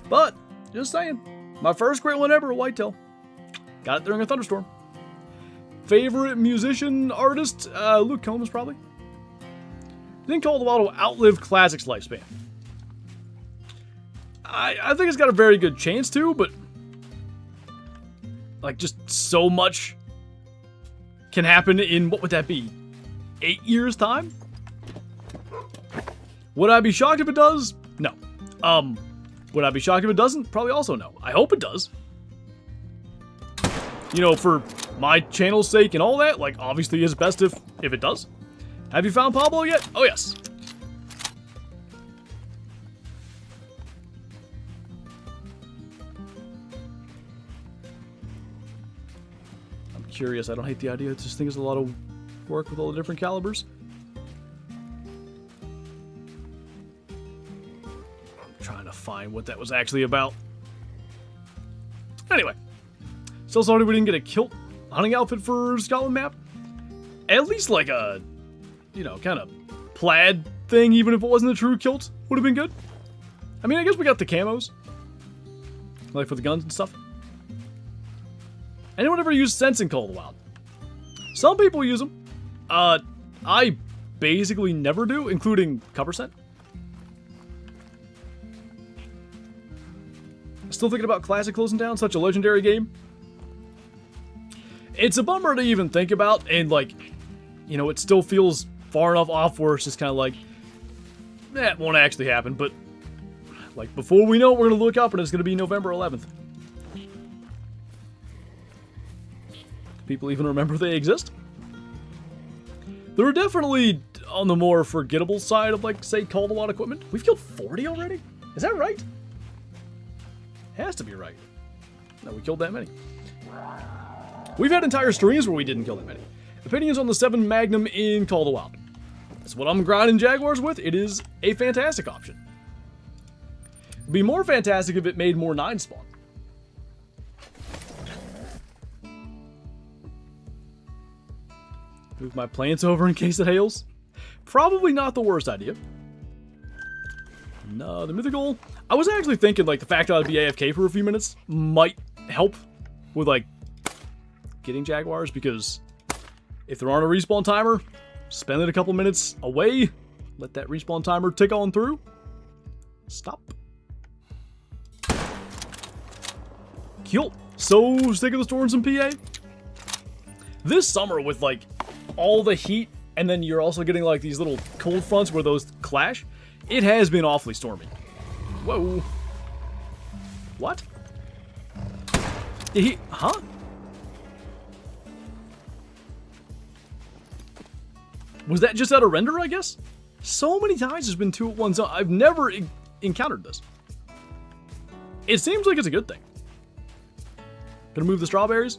But, just saying. My first great one ever, a whitetail. Got it during a thunderstorm. Favorite musician, artist? Luke Combs, probably. I think Colorado will outlive Classic's lifespan. I think it's got a very good chance to, but like, just so much can happen in, what would that be, 8 years' time? Would I be shocked if it does? No. Would I be shocked if it doesn't? Probably also no. I hope it does. You know, for my channel's sake and all that, like, obviously it's best if it does. Have you found Pablo yet? Oh, yes. I'm curious. I don't hate the idea. This thing is a lot of work with all the different calibers. I'm trying to find what that was actually about. Anyway. Still sorry we didn't get a kilt hunting outfit for Scotland map. At least like a, you know, kind of plaid thing, even if it wasn't a true kilt, would have been good. I mean, I guess we got the camos. Like for the guns and stuff. Anyone ever use Sense in Call of the Wild? Some people use them. I basically never do, including cover scent. Still thinking about Classic closing down, such a legendary game. It's a bummer to even think about, and like, you know, it still feels far enough off where it's just kind of like, that won't actually happen, but like, before we know it, we're going to look up and it's going to be November 11th. Do people even remember they exist? They're definitely on the more forgettable side of, like, say, Call of the Wild equipment. We've killed 40 already? Is that right? Has to be right. No, we killed that many. We've had entire streams where we didn't kill that many. Opinions on the 7 Magnum in Call of the Wild. That's what I'm grinding Jaguars with. It is a fantastic option. It'd be more fantastic if it made more 9 spawn. Move my plants over in case it hails. Probably not the worst idea. No, the mythical. I was actually thinking, like, the fact that I'd be AFK for a few minutes might help with, like, getting Jaguars, because if there aren't a respawn timer, spend it a couple minutes away, let that respawn timer tick on through. Stop. Cool. So, sick of the storms in PA. This summer with, like, all the heat, and then you're also getting, like, these little cold fronts where those clash, it has been awfully stormy. Whoa. What? Did he... Huh? Was that just out of render, I guess? So many times there's been 2 at once. I've never encountered this. It seems like it's a good thing. Gonna move the strawberries.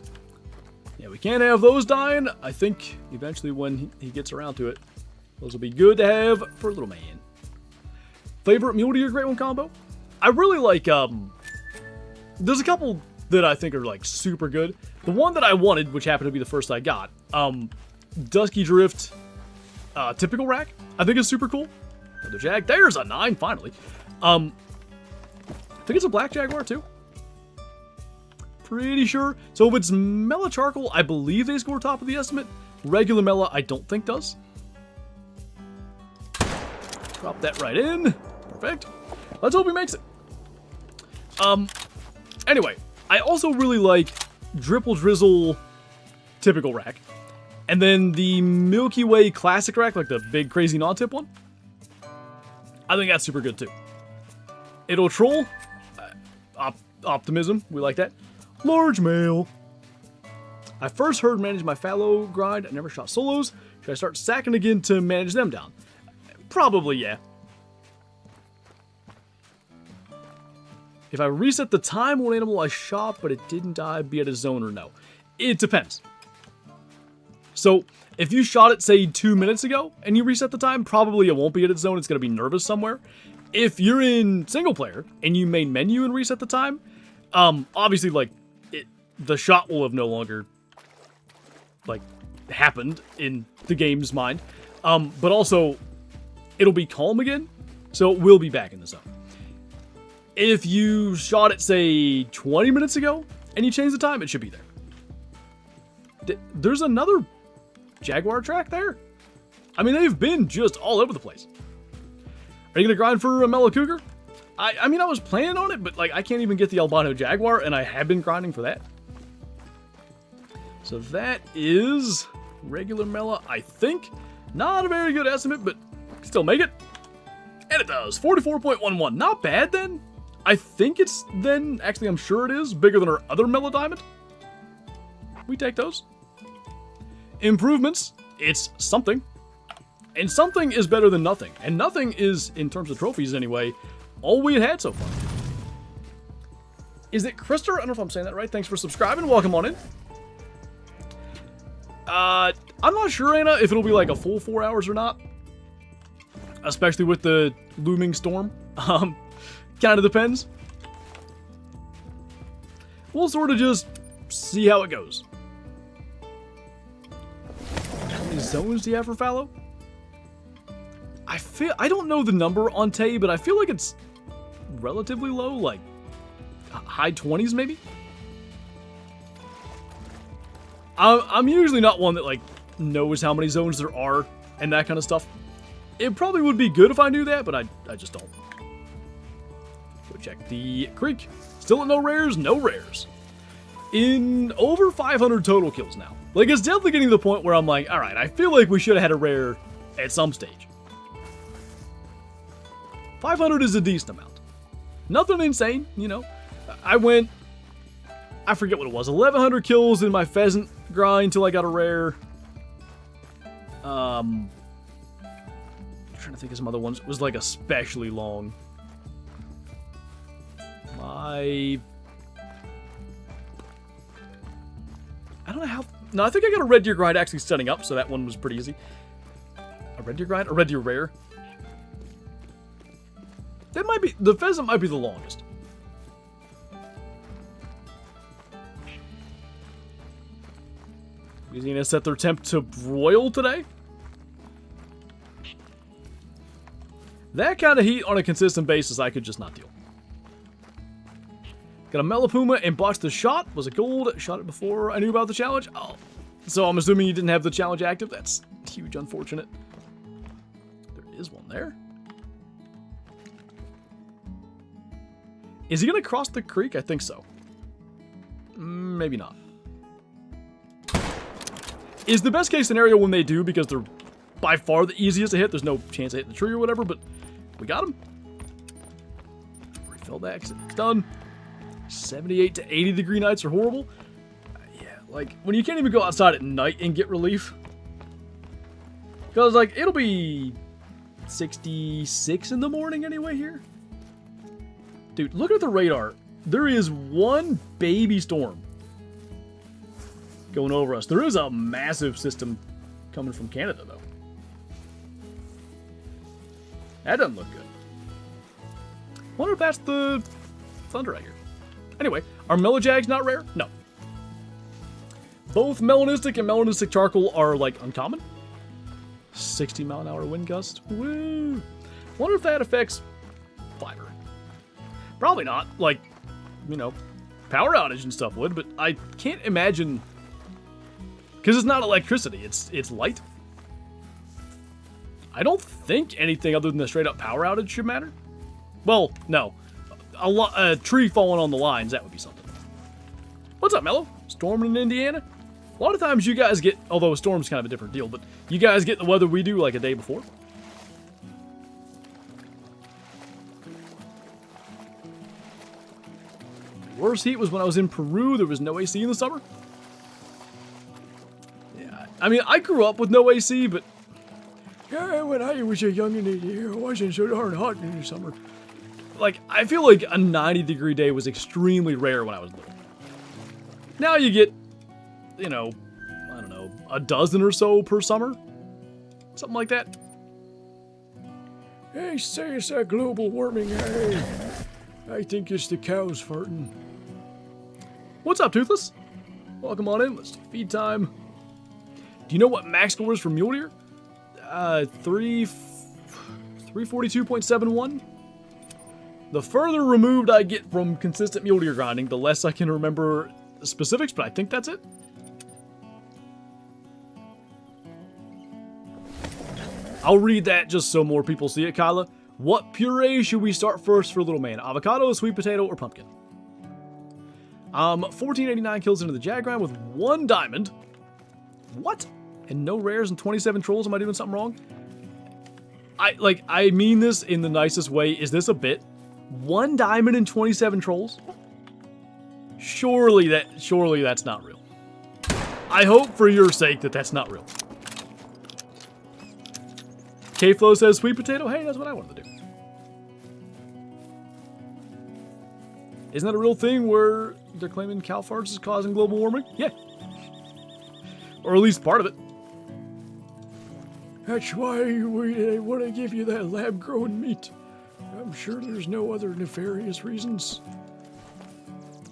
Yeah, we can't have those dying. I think eventually when he gets around to it, those will be good to have for little man. Favorite mule deer great one combo? I really like, there's a couple that I think are, like, super good. The one that I wanted, which happened to be the first I got, Dusky Drift, typical rack, I think is super cool. Another Jag. There's a 9, finally. I think it's a black Jaguar, too. Pretty sure. So if it's Mela Charcoal, I believe they score top of the estimate. Regular Mela, I don't think does. Drop that right in. Perfect. Let's hope he makes it. Anyway, I also really like Dripple Drizzle typical rack. And then the Milky Way classic rack, like the big crazy non-tip one. I think that's super good too. It'll troll. Optimism, we like that. Large male. I first heard manage my fallow grind. I never shot solos. Should I start sacking again to manage them down? Probably, yeah. If I reset the time on animal I shot, but it didn't die, be it a zone or no. It depends. So, if you shot it, say, 2 minutes ago, and you reset the time, probably it won't be at its zone. It's going to be nervous somewhere. If you're in single player, and you main menu and reset the time, obviously, like, the shot will have no longer, like, happened in the game's mind. But also, it'll be calm again, so it will be back in the zone. If you shot it, say, 20 minutes ago, and you change the time, it should be there. There's another Jaguar track there? I mean, they've been just all over the place. Are you going to grind for a mellow cougar? I mean, I was planning on it, but, like, I can't even get the albino Jaguar, and I have been grinding for that. So that is regular mellow, I think. Not a very good estimate, but still make it. And it does. 44.11. Not bad, then. I think it's then, actually I'm sure it is, bigger than our other mellow diamond. We take those. Improvements, it's something. And something is better than nothing. And nothing is, in terms of trophies anyway, all we had so far. Is it Krister? I don't know if I'm saying that right. Thanks for subscribing. Welcome on in. I'm not sure, Anna, if it'll be like a full 4 hours or not. Especially with the looming storm. Kind of depends. We'll sort of just see how it goes. How many zones do you have for fallow? I don't know the number on Tay, but I feel like it's relatively low, like high 20s maybe. I'm usually not one that like knows how many zones there are and that kind of stuff. It probably would be good if I knew that, but I just don't. Go check the creek. Still at no rares, no rares. In over 500 total kills now. Like, it's definitely getting to the point where I'm like, alright, I feel like we should have had a rare at some stage. 500 is a decent amount. Nothing insane, you know. I forget what it was, 1,100 kills in my pheasant grind till I got a rare. I'm trying to think of some other ones. It was like especially long. I don't know how. No, I think I got a red deer grind actually setting up, so that one was pretty easy. A red deer grind? A red deer rare? That might be. The pheasant might be the longest. Is he gonna set their temp to broil today? That kind of heat on a consistent basis, I could just not deal. Got a Melapuma and botched the shot. Was it gold? Shot it before I knew about the challenge. Oh, so I'm assuming you didn't have the challenge active. That's huge, unfortunate. There is one there. Is he gonna cross the creek? I think so. Maybe not. Is the best case scenario when they do, because they're by far the easiest to hit. There's no chance of hitting the tree or whatever, but we got him. Refill that because it's done. 78 to 80 degree nights are horrible. Yeah, like when you can't even go outside at night and get relief. Because like it'll be 66 in the morning anyway here. Dude, look at the radar. There is one baby storm going over us. There is a massive system coming from Canada, though. That doesn't look good. Wonder if that's the Thunder Egger. Anyway, are Mellojags not rare? No. Both Melanistic and Melanistic Charcoal are, like, uncommon. 60-mile-an-hour wind gust. Woo! Wonder if that affects fiber. Probably not. Like, you know, power outage and stuff would, but I can't imagine. Because it's not electricity, it's light. I don't think anything other than a straight up power outage should matter. Well, no. A tree falling on the lines, that would be something. What's up, Mello? Storming in Indiana? A lot of times you guys get, although a storm's kind of a different deal, but you guys get the weather we do like a day before. worst heat was when I was in Peru. There was no AC in the summer. Yeah, I mean, I grew up with no AC, but... Yeah, when I was a youngin', it wasn't so darn hot in the summer. Like, I feel like a 90-degree day was extremely rare when I was little. Now you get, you know, I don't know, a dozen or so per summer? Something like that. Hey, say it's that global warming, hey. I think it's the cows farting. What's up, Toothless? Welcome on in. Let's do feed time. Do you know what max score is for mule deer? 342.71. The further removed I get from consistent mule deer grinding, the less I can remember the specifics, but I think that's it. I'll read that just so more people see it, Kyla. What puree should we start first for little man? Avocado, sweet potato, or pumpkin? 1489 kills into the Jaguar with 1 diamond. What? And no rares and 27 trolls? Am I doing something wrong? I mean this in the nicest way. Is this a bit? 1 diamond and 27 trolls? Surely that's not real. I hope for your sake that that's not real. K-Flow says sweet potato. Hey, that's what I wanted to do. Isn't that a real thing where they're claiming cow farts is causing global warming? Yeah. Or at least part of it. That's why we want to give you that lab-grown meat. I'm sure there's no other nefarious reasons.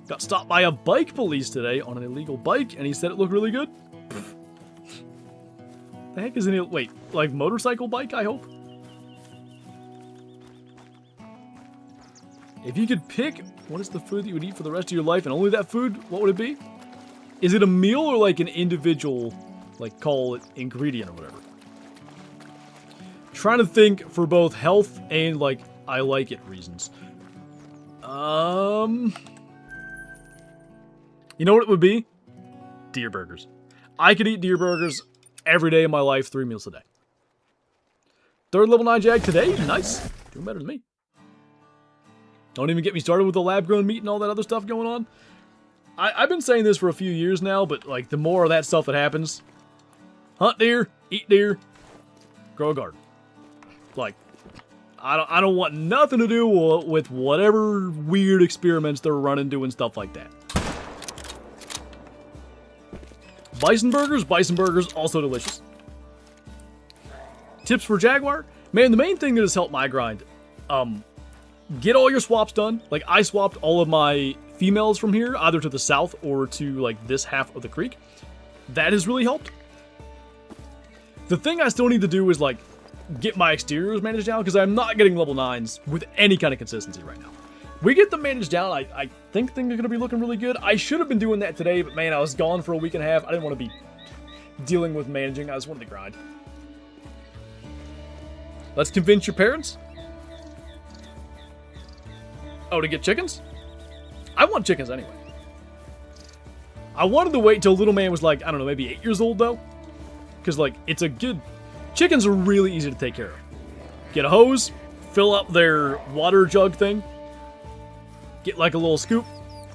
Got stopped by a bike police today on an illegal bike, and he said it looked really good. The heck is an wait, like motorcycle bike, I hope? If you could pick what is the food that you would eat for the rest of your life and only that food, what would it be? Is it a meal or like an individual, like call it ingredient or whatever? Trying to think for both health and like I like it reasons. You know what it would be? Deer burgers. I could eat deer burgers every day of my life, 3 meals a day. 3rd level 9 Jag today? Nice. Doing better than me. Don't even get me started with the lab-grown meat and all that other stuff going on. I've been saying this for a few years now, but like the more of that stuff that happens, hunt deer, eat deer, grow a garden. Like, I don't want nothing to do with whatever weird experiments they're running doing stuff like that. Bison burgers, also delicious. Tips for Jaguar? Man, the main thing that has helped my grind, get all your swaps done. Like, I swapped all of my females from here, either to the south or to, like, this half of the creek. That has really helped. The thing I still need to do is, like, get my exteriors managed down, because I'm not getting level 9s with any kind of consistency right now. We get them managed down, I think things are going to be looking really good. I should have been doing that today, but man, I was gone for a week and a half. I didn't want to be dealing with managing. I just wanted to grind. Let's convince your parents. Oh, to get chickens? I want chickens anyway. I wanted to wait till little man was like, I don't know, maybe 8 years old though. Because like, it's a good... Chickens are really easy to take care of. Get a hose, fill up their water jug thing. Get like a little scoop,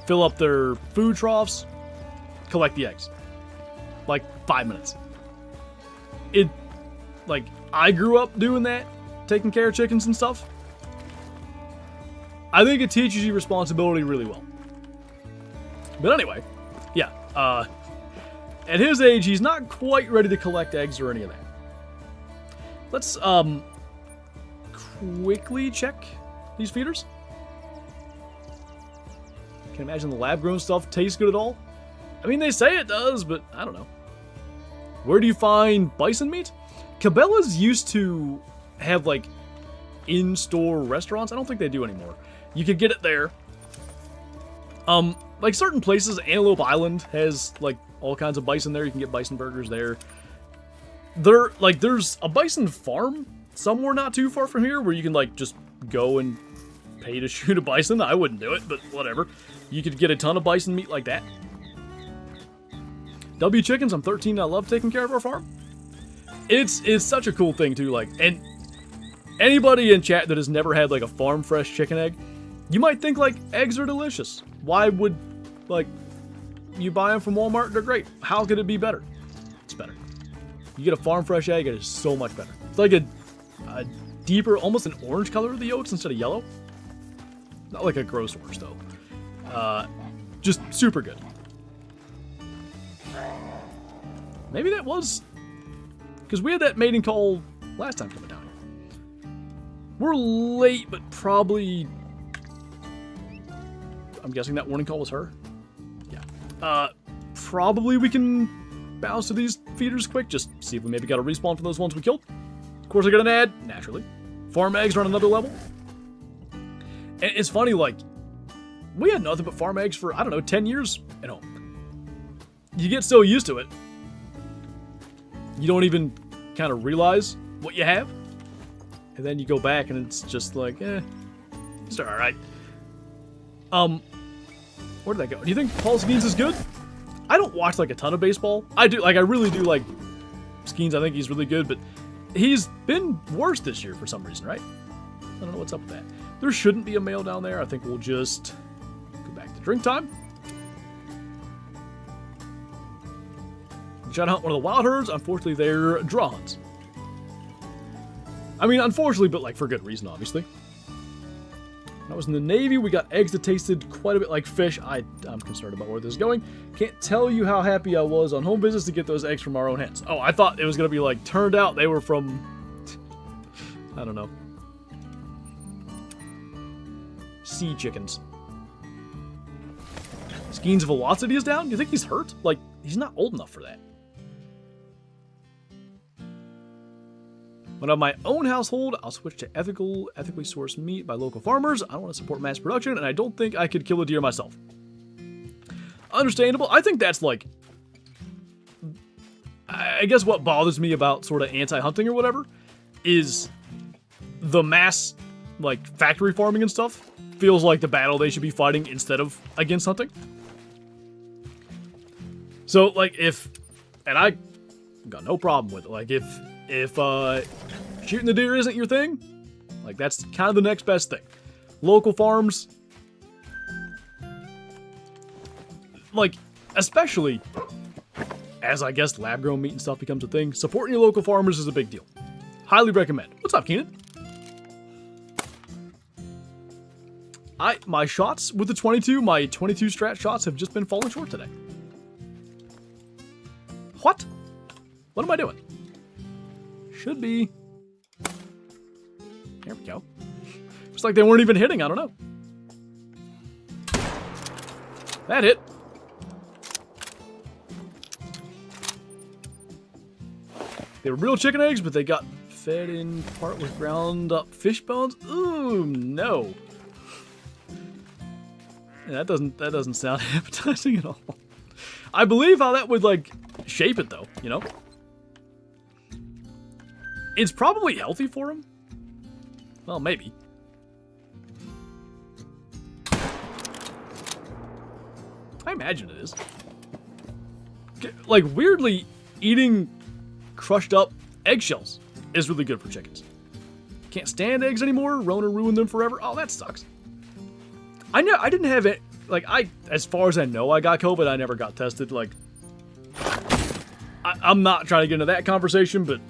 fill up their food troughs, collect the eggs. Like 5 minutes. Like, I grew up doing that, taking care of chickens and stuff. I think it teaches you responsibility really well. But anyway, yeah, at his age, he's not quite ready to collect eggs or any of that. Let's, quickly check these feeders. Can't imagine the lab-grown stuff tastes good at all. I mean, they say it does, but I don't know. Where do you find bison meat? Cabela's used to have, like, in-store restaurants. I don't think they do anymore. You could get it there. Like, certain places, Antelope Island has, like, all kinds of bison there. You can get bison burgers there. There's a bison farm somewhere not too far from here where you can, like, just go and pay to shoot a bison. I wouldn't do it, but whatever. You could get a ton of bison meat like that. W Chickens, I'm 13 and I love taking care of our farm. It's such a cool thing too, like, and anybody in chat that has never had like a farm fresh chicken egg, you might think like eggs are delicious. Why would, like, you buy them from Walmart? They're great. How could it be better? It's better. You get a farm fresh egg, it is so much better. It's like a deeper, almost an orange color of the yolks instead of yellow. Not like a gross orange, though. Just super good. Maybe that was... Because we had that mating call last time coming down here. We're late, but probably... I'm guessing that warning call was her? Yeah. Probably we can bounce to these feeders quick. Just see if we maybe got a respawn for those ones we killed. Of course, I got an ad, naturally. Farm eggs are on another level. And it's funny, like, we had nothing but farm eggs for, I don't know, 10 years at home. You get so used to it, you don't even kind of realize what you have. And then you go back and it's just like, it's alright. Where did that go? Do you think Paul Skeens is good? I don't watch, like, a ton of baseball. I do, like, I really do like Skeens. I think he's really good, but he's been worse this year for some reason, right? I don't know what's up with that. There shouldn't be a male down there. I think we'll just go back to drink time. Trying to hunt one of the wild herds. Unfortunately, they're draw hunts. I mean, unfortunately, but like for good reason, obviously. When I was in the Navy, we got eggs that tasted quite a bit like fish. I'm concerned about where this is going. Can't tell you how happy I was on home visits to get those eggs from our own hens. Oh, I thought it was going to be like, turned out they were from, I don't know, sea chickens. Skeen's velocity is down? Do you think he's hurt? Like, he's not old enough for that. When I have my own household, I'll switch to ethically sourced meat by local farmers. I don't want to support mass production, and I don't think I could kill a deer myself. Understandable. I think that's like... I guess what bothers me about sort of anti-hunting or whatever is the mass, like, factory farming and stuff feels like the battle they should be fighting instead of against hunting. So, like, if... And I got no problem with it. Like, if shooting the deer isn't your thing, like, that's kind of the next best thing. Local farms, like, especially as I guess lab-grown meat and stuff becomes a thing, supporting your local farmers is a big deal. Highly recommend. What's up, Keenan? My shots with the 22, my 22 strat shots have just been falling short today. What? What am I doing? Should be. There we go. Looks like they weren't even hitting. I don't know. That hit. They were real chicken eggs, but they got fed in part with ground up fish bones. Ooh, no. Yeah, that doesn't sound appetizing at all. I believe how that would, like, shape it, though, you know? It's probably healthy for him. Well, maybe. I imagine it is. Like, weirdly, eating crushed up eggshells is really good for chickens. Can't stand eggs anymore. Rona ruined them forever. Oh, that sucks. I didn't have it. Like, as far as I know, I got COVID. I never got tested. Like, I'm not trying to get into that conversation, but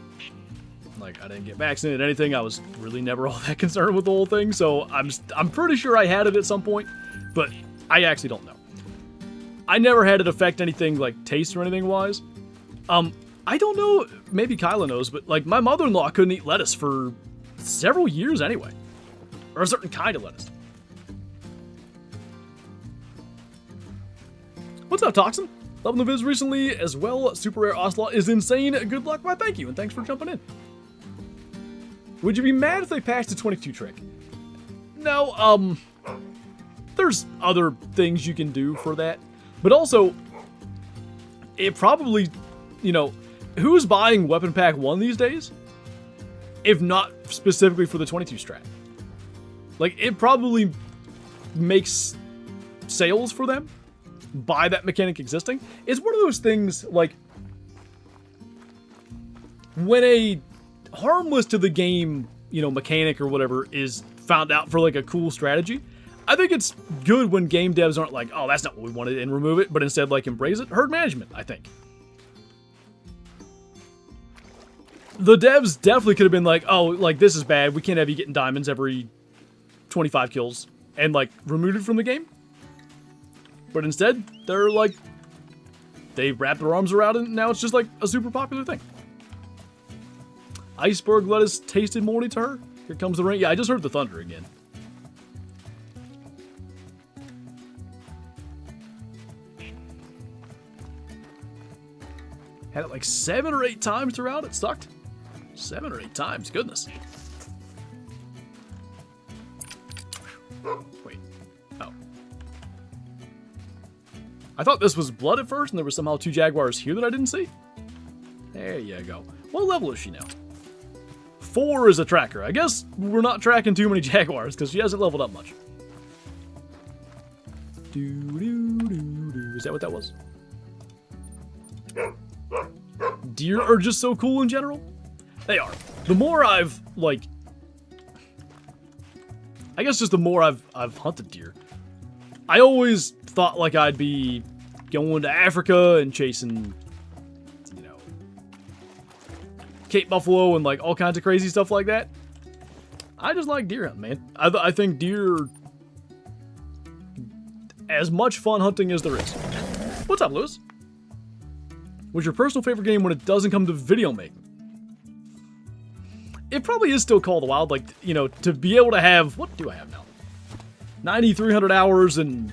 like, I didn't get vaccinated or anything. I was really never all that concerned with the whole thing. So I'm pretty sure I had it at some point, but I actually don't know. I never had it affect anything like taste or anything wise. I don't know. Maybe Kyla knows, but like my mother-in-law couldn't eat lettuce for several years anyway, or a certain kind of lettuce. What's up, Toxin? Loving the vids recently as well. Super rare Ocelot is insane. Good luck. Why, thank you, and thanks for jumping in. Would you be mad if they passed the 22 trick? No, there's other things you can do for that. But also, it probably, you know, who's buying Weapon Pack 1 these days? If not specifically for the 22 strat. Like, it probably makes sales for them by that mechanic existing. It's one of those things, like, when a harmless to the game, you know, mechanic or whatever is found out for, like, a cool strategy, I think it's good when game devs aren't like, oh, that's not what we wanted, and remove it, but instead, like, embrace it. Herd management, I think. The devs definitely could have been like, oh, like, this is bad. We can't have you getting diamonds every 25 kills. And, like, remove it from the game. But instead, they're like, they wrap their arms around it, and now it's just, like, a super popular thing. Iceberg lettuce tasted morning to her. Here comes the rain. Yeah, I just heard the thunder again. Had it like 7 or 8 times throughout. It sucked. 7 or 8 times. Goodness. Wait. Oh. I thought this was blood at first, and there were somehow 2 Jaguars here that I didn't see. There you go. What level is she now? 4 is a tracker. I guess we're not tracking too many Jaguars, because she hasn't leveled up much. Is that what that was? Deer are just so cool in general. They are. The more I've, like... I guess just the more I've hunted deer. I always thought, like, I'd be going to Africa and chasing, you know, Cape Buffalo and, like, all kinds of crazy stuff like that. I just like deer hunting, man. I think deer... as much fun hunting as there is. What's up, Lewis? What's your personal favorite game when it doesn't come to video making? It probably is still Call of the Wild. Like, you know, to be able to have... What do I have now? 9,300 hours and...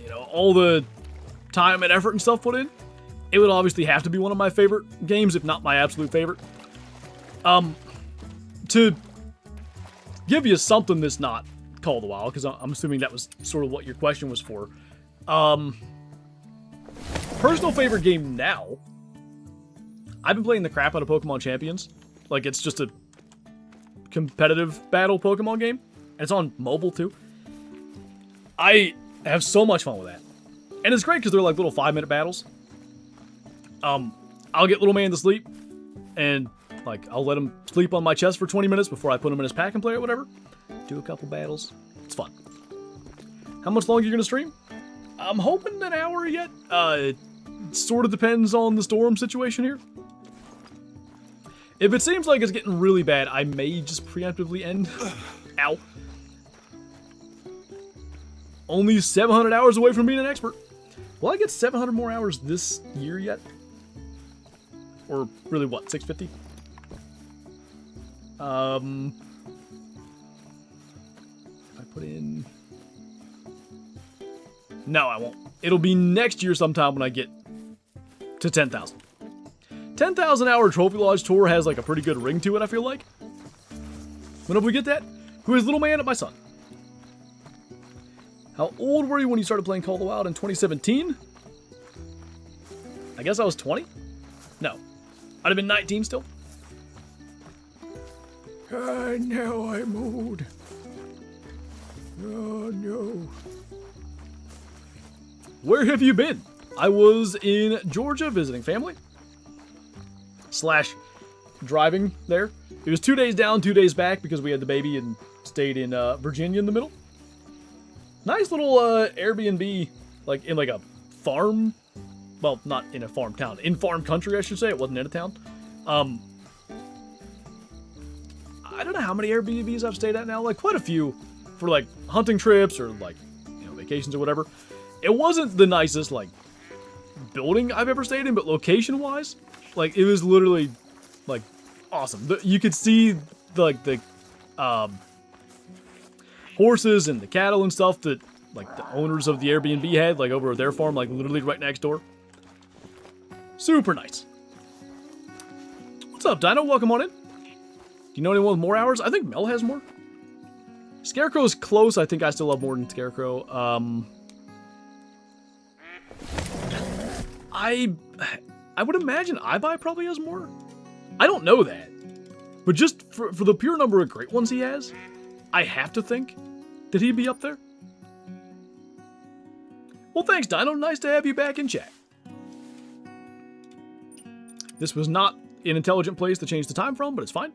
you know, all the time and effort and stuff put in. It would obviously have to be one of my favorite games, if not my absolute favorite. To give you something that's not Call of the Wild, because I'm assuming that was sort of what your question was for. Personal favorite game now, I've been playing the crap out of Pokemon Champions. Like, it's just a competitive battle Pokemon game. And it's on mobile, too. I have so much fun with that. And it's great because they're like little 5-minute battles. I'll get little man to sleep. And, like, I'll let him sleep on my chest for 20 minutes before I put him in his pack and play or whatever. Do a couple battles. It's fun. How much longer are you going to stream? I'm hoping an hour yet. It sort of depends on the storm situation here. If it seems like it's getting really bad, I may just preemptively end. Ow. Only 700 hours away from being an expert. Will I get 700 more hours this year yet? Or really what, 650? I put in... No, I won't. It'll be next year sometime when I get to 10,000. 10,000 hour Trophy Lodge tour has like a pretty good ring to it, I feel like. Whenever we get that, who is little man at my son? How old were you when you started playing Call of the Wild in 2017? I guess I was 20? No. I'd have been 19 still. Now I'm old. Oh no. Where have you been? I was in Georgia visiting family. / driving there. It was 2 days down, 2 days back because we had the baby and stayed in Virginia in the middle. Nice little Airbnb, like in like a farm. Well, not in a farm town. In farm country, I should say. It wasn't in a town. I don't know how many Airbnbs I've stayed at now. Like quite a few for like hunting trips or like, you know, vacations or whatever. It wasn't the nicest like building I've ever stayed in, but location wise, like it was literally like awesome. You could see the horses and the cattle and stuff that like the owners of the Airbnb had like over their farm, like literally right next door. Super nice. What's up, Dino? Welcome on in. Do you know anyone with more hours? I think Mel has more. Scarecrow's close. I think I still have more than Scarecrow. I would imagine iBuy probably has more. I don't know that. But just for the pure number of great ones he has, I have to think that he'd be up there. Well, thanks, Dino. Nice to have you back in chat. This was not an intelligent place to change the time from, but it's fine.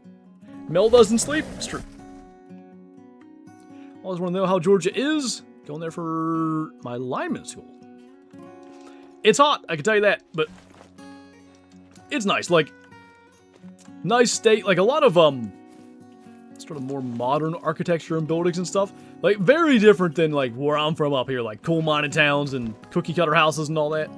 Mel doesn't sleep. It's true. Always want to know how Georgia is. Going there for my lineman school. It's hot, I can tell you that, but it's nice. Like, nice state. Like, a lot of, sort of more modern architecture and buildings and stuff. Like, very different than, like, where I'm from up here. Like, coal mining towns and cookie-cutter houses and all that.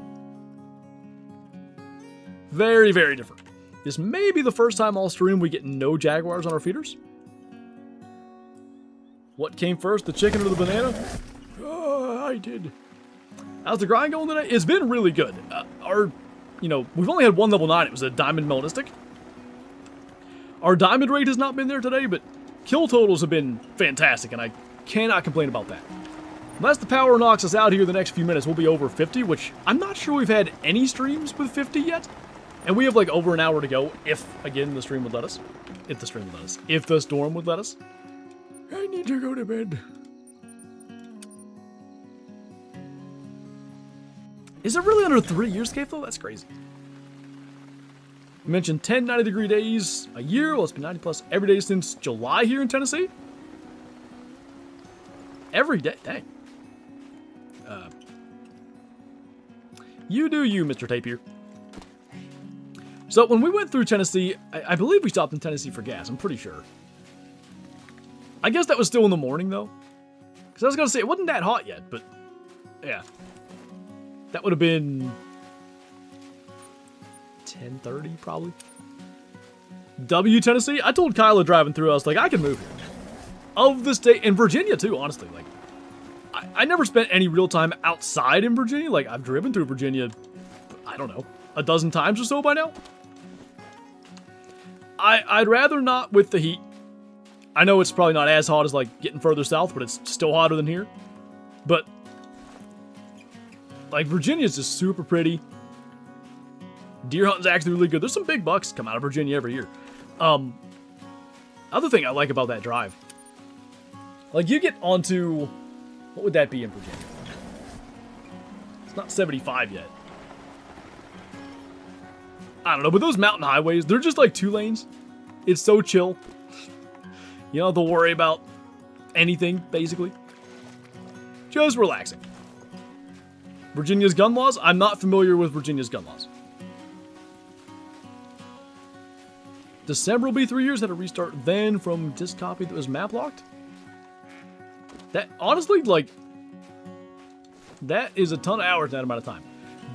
Very, very different. This may be the first time all stream we get no Jaguars on our feeders. What came first, the chicken or the banana? I did. How's the grind going today? It's been really good. We've only had one level 9. It was a diamond melanistic. Our diamond rate has not been there today, but kill totals have been fantastic, and I cannot complain about that. Unless the power knocks us out here the next few minutes, we'll be over 50, which I'm not sure we've had any streams with 50 yet. And we have like over an hour to go, if, again, the stream would let us. If the stream would let us. If the storm would let us. I need to go to bed. Is it really under 3 years, Cape, though? That's crazy. You mentioned 10 90-degree days a year. Well, it's been 90 plus every day since July here in Tennessee. Every day. Dang. You do you, Mr. Tape here. So when we went through Tennessee, I believe we stopped in Tennessee for gas. I'm pretty sure. I guess that was still in the morning, though. Because I was going to say, it wasn't that hot yet, but yeah. That would have been 10:30, probably. W, Tennessee? I told Kyla driving through, I was like, I can move here. Of the state, and Virginia, too, honestly. Like, I never spent any real time outside in Virginia. Like, I've driven through Virginia, I don't know, a dozen times or so by now. I'd rather not with the heat. I know it's probably not as hot as, like, getting further south, but it's still hotter than here. But, like, Virginia's just super pretty. Deer hunting's actually really good. There's some big bucks come out of Virginia every year. Other thing I like about that drive. Like, you get onto... What would that be in Virginia? It's not 75 yet. I don't know, but those mountain highways, they're just like 2 lanes. It's so chill. You don't have to worry about anything, basically. Just relaxing. Virginia's gun laws? I'm not familiar with Virginia's gun laws. December will be 3 years. Had to restart then from disk copy that was map locked. That, honestly, like, that is a ton of hours in that amount of time.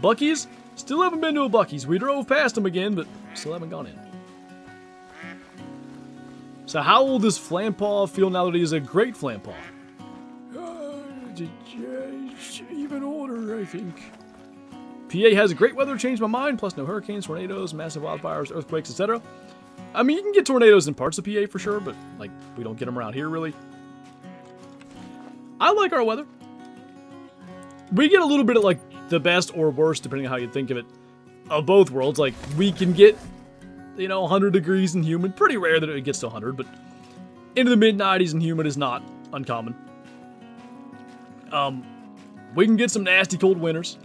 Buc-ee's? Still haven't been to a Buc-ee's. We drove past them again, but still haven't gone in. So how will this flampaw feel now that he is a great flampaw? Even older, I think. PA has a great weather, changed my mind, plus no hurricanes, tornadoes, massive wildfires, earthquakes, etc. I mean, you can get tornadoes in parts of PA for sure, but, like, we don't get them around here, really. I like our weather. We get a little bit of, like, the best or worst, depending on how you think of it, of both worlds. Like, we can get, 100 degrees and humid. Pretty rare that it gets to 100, but into the mid-90s and humid is not uncommon. We can get some nasty cold winters,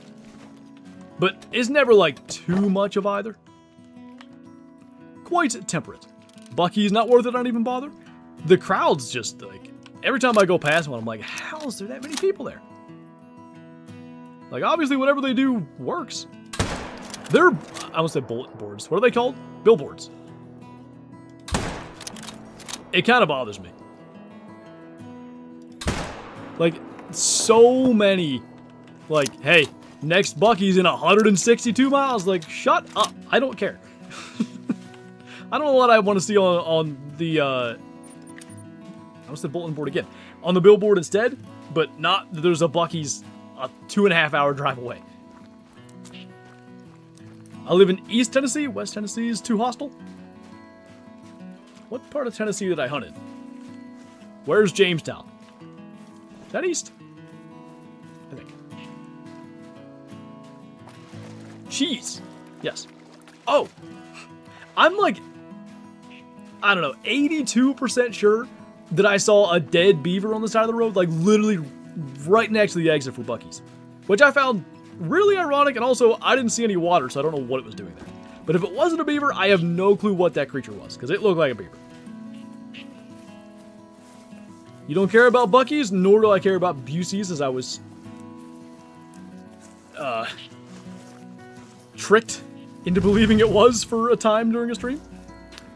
but it's never, like, too much of either. Quite temperate. Buc-ee's not worth it, I don't even bother. The crowd's just, like, every time I go past one, I'm like, how is there that many people there? Like, obviously, whatever they do works. They're, I almost said bulletin boards. What are they called? Billboards. It kind of bothers me. Like, so many, like, hey, next Buc-ee's in 162 miles. Like, shut up. I don't care. I don't know what I want to see on the, I almost said bulletin board again. On the billboard instead, but not that there's a Buc-ee's a 2.5 hour drive away. I live in East Tennessee. West Tennessee is too hostile. What part of Tennessee did I hunt in? Where's Jamestown? Is that east? I think. Cheese. Yes. Oh. I'm like, I don't know, 82% sure that I saw a dead beaver on the side of the road, like literally right next to the exit for Buc-ee's, which I found really ironic, and also I didn't see any water, so I don't know what it was doing there. But if it wasn't a beaver, I have no clue what that creature was, because it looked like a beaver. You don't care about Buc-ee's, nor do I care about Busey's, as I was tricked into believing it was for a time during a stream.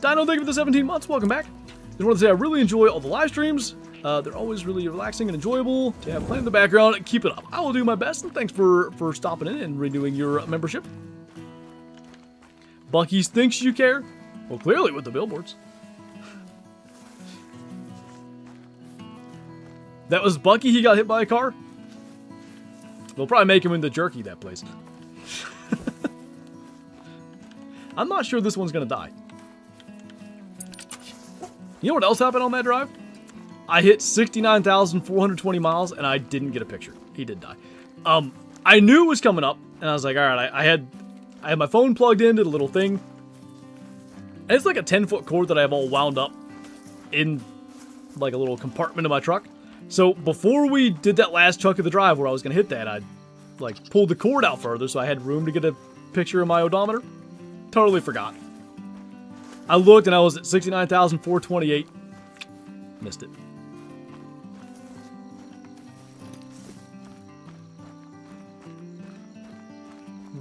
Dino, thank you for the 17 months. Welcome back. Just want to say I really enjoy all the live streams. They're always really relaxing and enjoyable to have playing in the background. Keep it up. I will do my best, and thanks for stopping in and renewing your membership. Buc-ee's thinks you care. Well, clearly with the billboards. That was Buc-ee, he got hit by a car? They'll probably make him into jerky, that place. I'm not sure this one's gonna die. You know what else happened on that drive? I hit 69,420 miles and I didn't get a picture. He did die. I knew it was coming up and I was like, all right, I had my phone plugged into the little thing. And it's like a 10-foot cord that I have all wound up in like a little compartment of my truck. So before we did that last chunk of the drive where I was going to hit that, I like pulled the cord out further so I had room to get a picture of my odometer. Totally forgot. I looked and I was at 69,428. Missed it.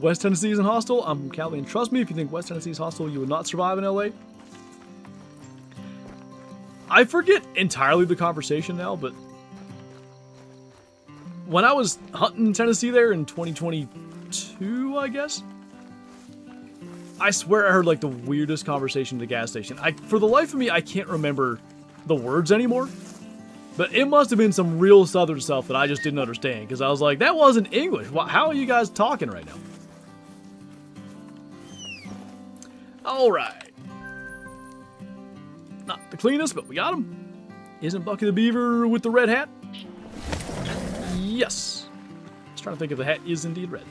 West Tennessee isn't hostile. I'm from Cali, and trust me, if you think West Tennessee is hostile, you would not survive in LA. I forget entirely the conversation now, but when I was hunting Tennessee there in 2022, I guess, I swear I heard like the weirdest conversation at the gas station. For the life of me, I can't remember the words anymore, but it must have been some real southern stuff that I just didn't understand, because I was like, that wasn't English. How are you guys talking right now? All right. Not the cleanest, but we got him. Isn't Bucky the Beaver with the red hat? Yes. I was trying to think if the hat is indeed red.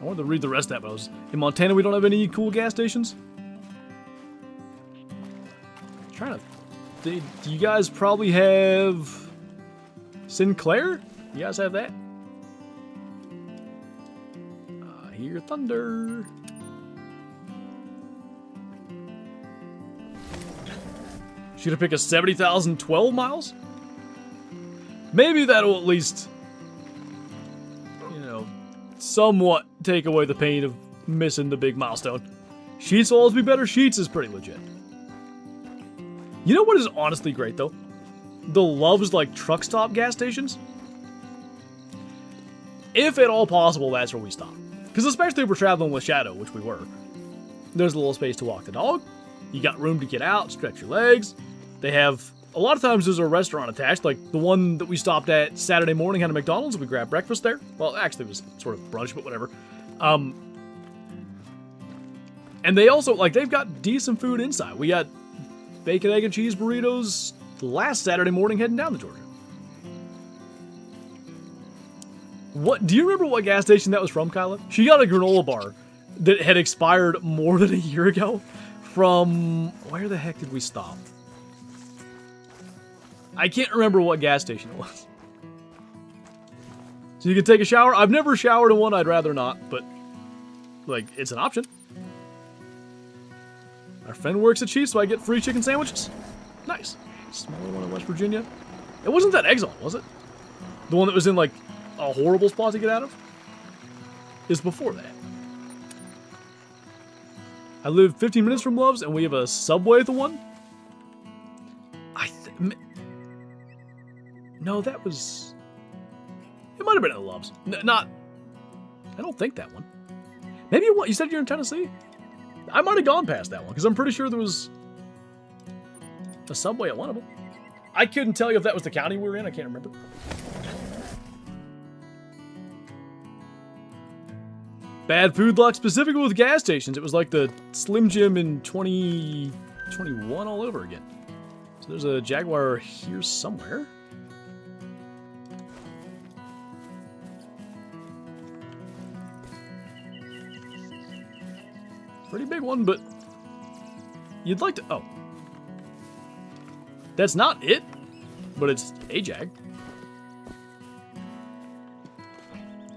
I wanted to read the rest of that, but I was in Montana. We don't have any cool gas stations. I'm trying to. Do you guys probably have Sinclair? You guys have that? I hear thunder. Should I pick a 70,012 miles? Maybe that'll at least, you know, somewhat take away the pain of missing the big milestone. Sheets will always be better. Sheets is pretty legit. You know what is honestly great though? The Love's like truck stop gas stations. If at all possible, that's where we stop. Because especially if we're traveling with Shadow, which we were, there's a little space to walk the dog. You got room to get out, stretch your legs. They have, a lot of times there's a restaurant attached, like the one that we stopped at Saturday morning had a McDonald's. We grabbed breakfast there. Well, actually it was sort of brunch, but whatever. And they also, like, they've got decent food inside. We got bacon, egg, and cheese burritos last Saturday morning heading down to Georgia. What, do you remember what gas station that was from, Kyla? She got a granola bar that had expired more than a year ago from, where the heck did we stop? I can't remember what gas station it was. So you can take a shower. I've never showered in one. I'd rather not, but like, it's an option. Our friend works at Chiefs, so I get free chicken sandwiches. Nice. Smaller one in West Virginia. It wasn't that Exxon, was it? The one that was in like a horrible spot to get out of? Is before that. I live 15 minutes from Love's, and we have a Subway at the one. No, that was... It might have been at the Love's. Not... I don't think that one. Maybe what? You said you're in Tennessee? I might have gone past that one, because I'm pretty sure there was a Subway at one of them. I couldn't tell you if that was the county we were in. I can't remember. Bad food luck, specifically with gas stations. It was like the Slim Jim in 2021 all over again. So there's a Jaguar here somewhere. Pretty big one, but you'd like to... Oh. That's not it, but it's a Jag.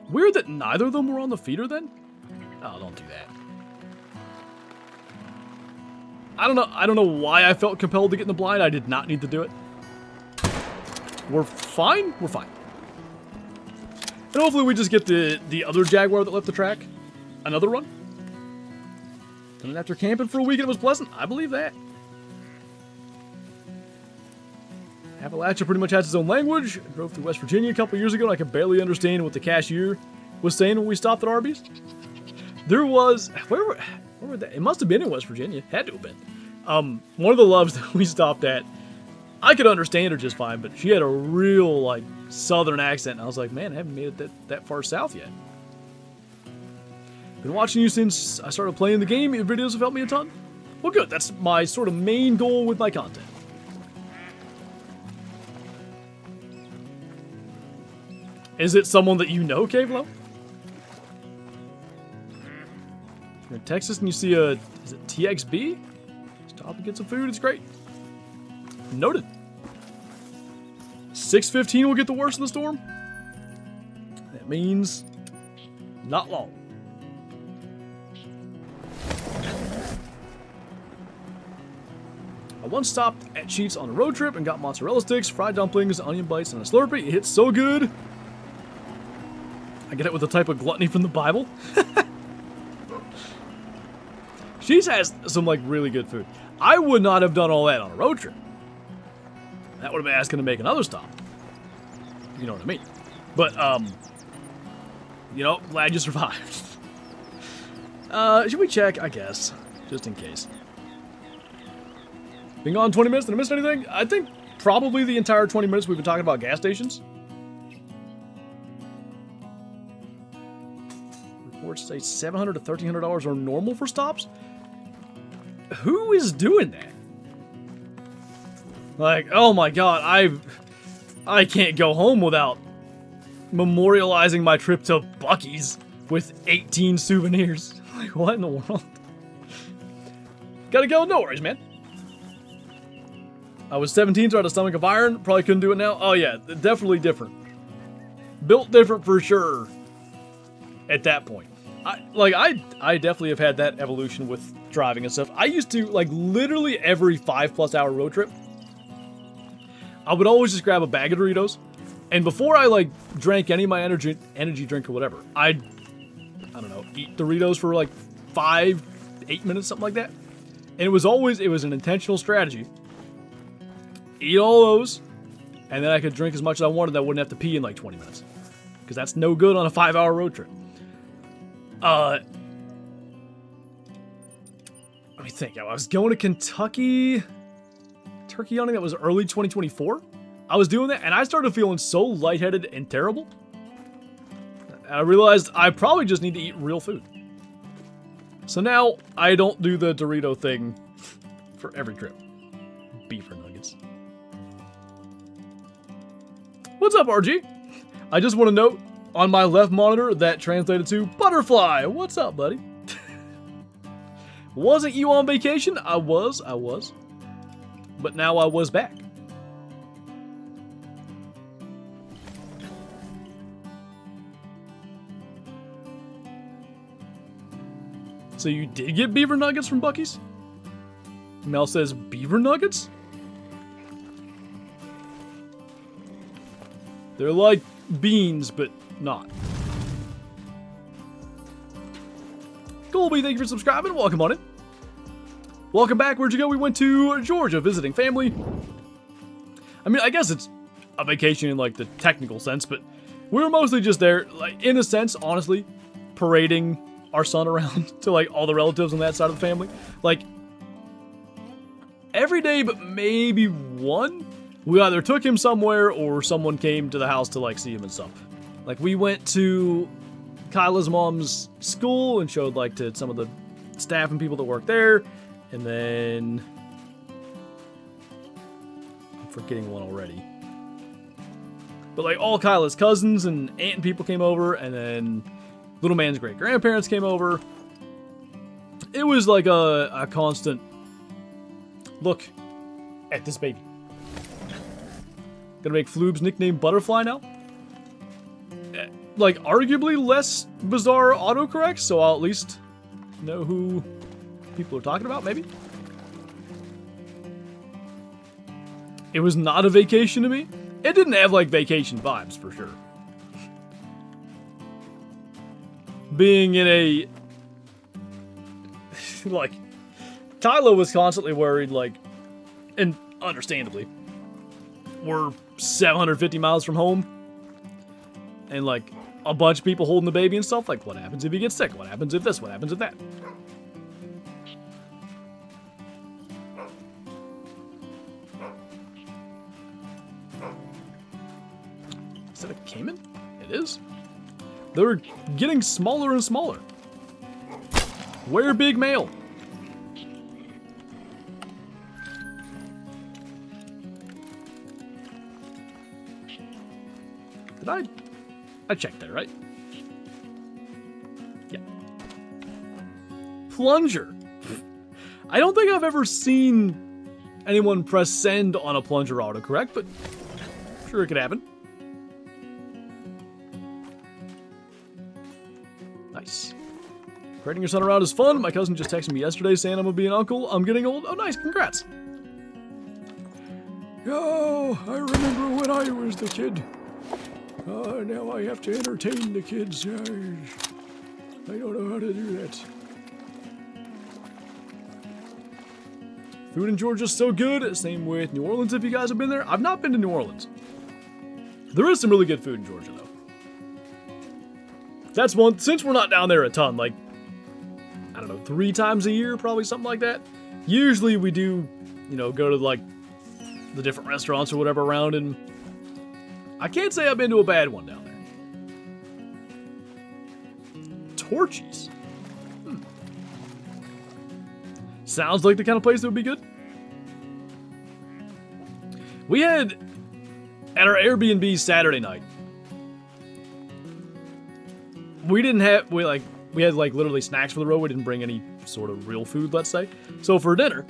Weird that neither of them were on the feeder then? Oh, don't do that. I don't know why I felt compelled to get in the blind. I did not need to do it. We're fine. We're fine. And hopefully we just get the other Jaguar that left the track. Another run. And after camping for a week, it was pleasant. I believe that. Appalachia pretty much has its own language. I drove through West Virginia a couple years ago, and I could barely understand what the cashier was saying when we stopped at Arby's. There was... Where were they? It must have been in West Virginia. Had to have been. One of the loves that we stopped at, I could understand her just fine, but she had a real, like, southern accent. And I was like, man, I haven't made it that far south yet. Been watching you since I started playing the game. Your videos have helped me a ton. Well, good. That's my sort of main goal with my content. Is it someone that you know, Cavelo? You're in Texas and you see a... Is it TXB? Stop and get some food. It's great. Noted. 6:15 will get the worst of the storm. That means... not long. I once stopped at Sheetz on a road trip and got mozzarella sticks, fried dumplings, onion bites, and a Slurpee. It hits so good. I get it with the type of gluttony from the Bible. Sheetz has some, like, really good food. I would not have done all that on a road trip. That would have been asking to make another stop. You know what I mean? But, you know, glad you survived. Should we check? I guess. Just in case. Been gone 20 minutes. Did I miss anything? I think probably the entire 20 minutes we've been talking about gas stations. Reports say $700 to $1,300 are normal for stops. Who is doing that? Like, oh my god, I can't go home without memorializing my trip to Buc-ee's with 18 souvenirs. Like, what in the world? Gotta go, no worries, man. I was 17, so I had a stomach of iron. Probably couldn't do it now. Oh yeah, definitely different. Built different for sure. At that point. I definitely have had that evolution with driving and stuff. I used to, like, literally every 5+ hour road trip, I would always just grab a bag of Doritos, and before I, like, drank any of my energy drink or whatever, I don't know, eat Doritos for, like, 5-8 minutes, something like that. And it was an intentional strategy. Eat all those, and then I could drink as much as I wanted. I wouldn't have to pee in, like, 20 minutes. Because that's no good on a 5-hour road trip. Let me think. I was going to Kentucky turkey hunting. That was early 2024. I was doing that, and I started feeling so lightheaded and terrible. I realized I probably just need to eat real food. So now I don't do the Dorito thing for every trip. Beef or nuggets. What's up, RG? I just want to note on my left monitor that translated to butterfly. What's up, buddy? Wasn't you on vacation? I was. But now I was back. So you did get beaver nuggets from Buc-ee's? Mel says beaver nuggets? They're like beans, but not. Colby, thank you for subscribing. Welcome on in. Welcome back. Where'd you go? We went to Georgia visiting family. I mean, I guess it's a vacation in, like, the technical sense, but we were mostly just there, like, in a sense, honestly, parading our son around to, like, all the relatives on that side of the family. Like, every day but maybe one, we either took him somewhere or someone came to the house to, like, see him and stuff. Like, we went to Kyla's mom's school and showed, like, to some of the staff and people that work there. And then I'm forgetting one already. But, like, all Kyla's cousins and aunt and people came over, and then little man's great grandparents came over. It was like a constant look at this baby. Gonna make Floob's nickname Butterfly now. Like, arguably less bizarre autocorrect, so I'll at least know who people are talking about, maybe. It was not a vacation to me. It didn't have, like, vacation vibes, for sure. Being in a... like, Kylo was constantly worried, like, and understandably, we're 750 miles from home, and, like, a bunch of people holding the baby and stuff. Like, what happens if he gets sick? What happens if this? What happens if that? Is that a caiman? It is. They're getting smaller and smaller. Where big male? Did I checked that, right? Yeah. Plunger. I don't think I've ever seen anyone press send on a plunger autocorrect, but I'm sure it could happen. Nice. Parading your son around is fun. My cousin just texted me yesterday saying I'm gonna be an uncle. I'm getting old. Oh, nice. Congrats. Oh, I remember when I was the kid. Now I have to entertain the kids. I don't know how to do that. Food in Georgia's so good. Same with New Orleans if you guys have been there. I've not been to New Orleans. There is some really good food in Georgia, though. That's one, since we're not down there a ton, like, I don't know, 3 times a year, probably something like that. Usually we do, you know, go to, like, the different restaurants or whatever around, and I can't say I've been to a bad one down there. Torchies. Sounds like the kind of place that would be good. We had, at our Airbnb Saturday night, we had like literally snacks for the road. We didn't bring any sort of real food, let's say. So for dinner,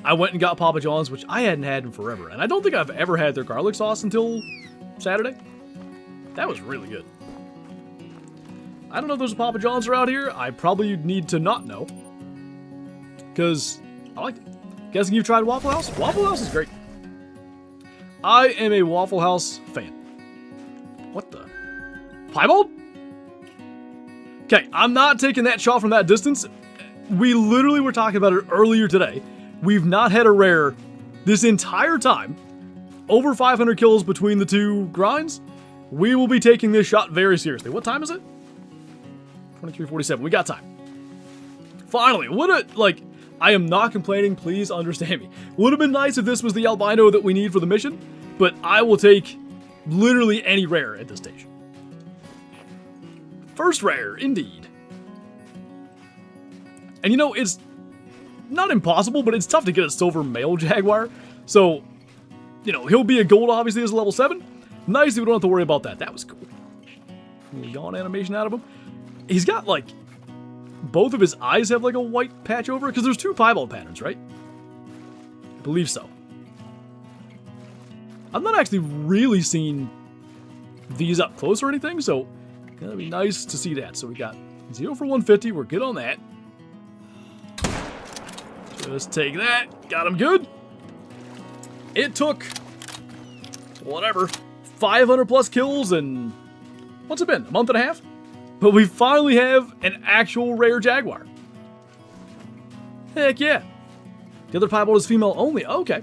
I went and got Papa John's, which I hadn't had in forever. And I don't think I've ever had their garlic sauce until Saturday. That was really good. I don't know if there's a Papa John's around here. I probably need to not know, because I liked it. Guessing you've tried Waffle House? Waffle House is great. I am a Waffle House fan. What the? Piebald? Okay, I'm not taking that shot from that distance. We literally were talking about it earlier today. We've not had a rare this entire time. Over 500 kills between the two grinds. We will be taking this shot very seriously. What time is it? 23:47. We got time. Finally, I am not complaining, please understand me. Would have been nice if this was the albino that we need for the mission, but I will take literally any rare at this stage. First rare, indeed. And you know, it's not impossible, but it's tough to get a silver male Jaguar. So, you know, he'll be a gold, obviously, as a level 7. Nice that we don't have to worry about that. That was cool. Yawn animation out of him. He's got, like, both of his eyes have, like, a white patch over it, because there's 2 piebald patterns, right? I believe so. I've not actually really seen these up close or anything, so gonna be nice to see that. So we got 0 for 150. We're good on that. Just take that. Got him good. It took, whatever, 500 plus kills and what's it been? A month and a half? But we finally have an actual rare Jaguar. Heck yeah. The other piebald is female only. Okay.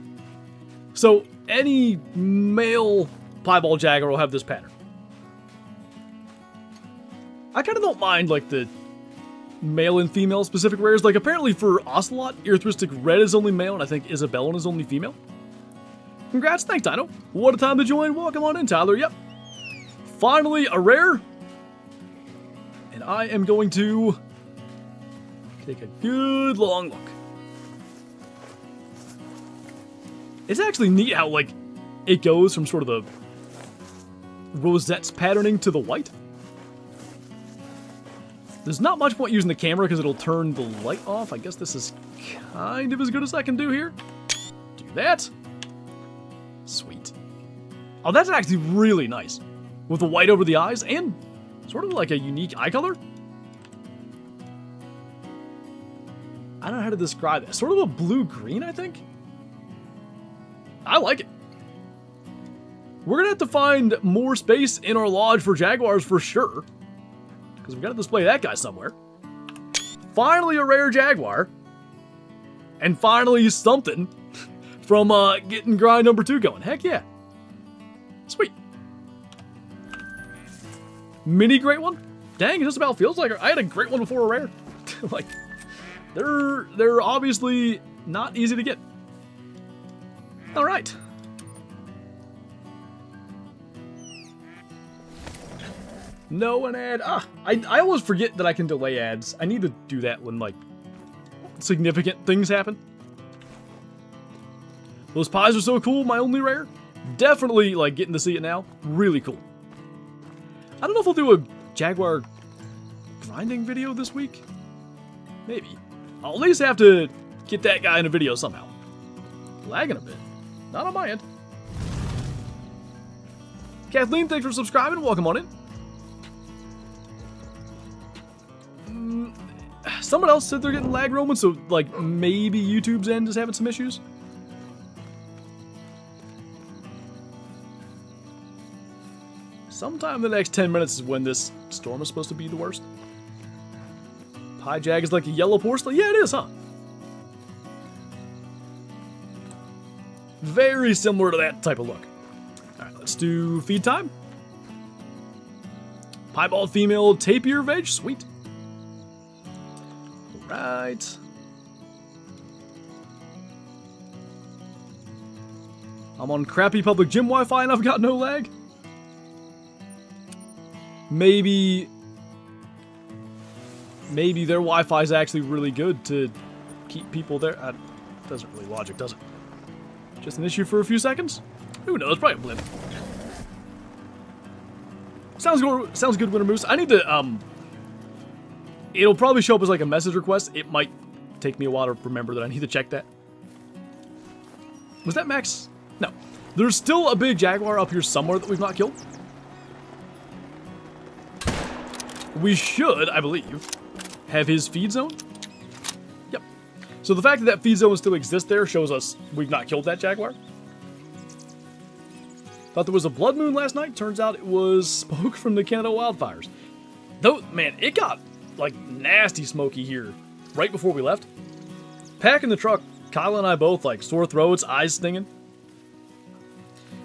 So any male piebald Jaguar will have this pattern. I kind of don't mind, like, the male and female specific rares. Like, apparently for Ocelot, Earthristic Red is only male, and I think Isabellan is only female. Congrats, thanks, Dino. What a time to join. Welcome on in, Tyler. Yep. Finally, a rare. And I am going to take a good long look. It's actually neat how, like, it goes from sort of the rosettes patterning to the white. There's not much point using the camera because it'll turn the light off. I guess this is kind of as good as I can do here. Do that. Sweet. Oh, that's actually really nice. With the white over the eyes and sort of like a unique eye color. I don't know how to describe it. Sort of a blue-green, I think. I like it. We're going to have to find more space in our lodge for Jaguars for sure. Because we've got to display that guy somewhere. Finally a rare Jaguar. And finally something from getting grind number 2 going. Heck yeah. Sweet. Mini great one? Dang, it just about feels like I had a great one before a rare. Like, they're obviously not easy to get. All right. No an ad. I always forget that I can delay ads. I need to do that when, like, significant things happen. Those pies are so cool, my only rare. Definitely, like, getting to see it now. Really cool. I don't know if I'll do a Jaguar grinding video this week. Maybe. I'll at least have to get that guy in a video somehow. Lagging a bit. Not on my end. Kathleen, thanks for subscribing. Welcome on in. Someone else said they're getting lag roaming, so like maybe YouTube's end is having some issues. Sometime in the next 10 minutes is when this storm is supposed to be the worst. Pie Jag is like a yellow porcelain. Yeah, it is, huh? Very similar to that type of look. Alright, let's do feed time. Piebald female tapir veg. Sweet. Alright. I'm on crappy public gym Wi-Fi and I've got no lag. Maybe their Wi-Fi is actually really good to keep people there. Doesn't really logic, does it? Just an issue for a few seconds? Who knows? Probably a blip. Sounds good, Winter Moose. I need to, it'll probably show up as like a message request. It might take me a while to remember that I need to check that. Was that Max? No. There's still a big Jaguar up here somewhere that we've not killed. We should, I believe, have his feed zone. Yep. So the fact that that feed zone still exists there shows us we've not killed that Jaguar. Thought there was a blood moon last night. Turns out it was smoke from the Canada wildfires. Though, man, it got, like, nasty smoky here right before we left. Packing the truck, Kyle and I both, like, sore throats, eyes stinging.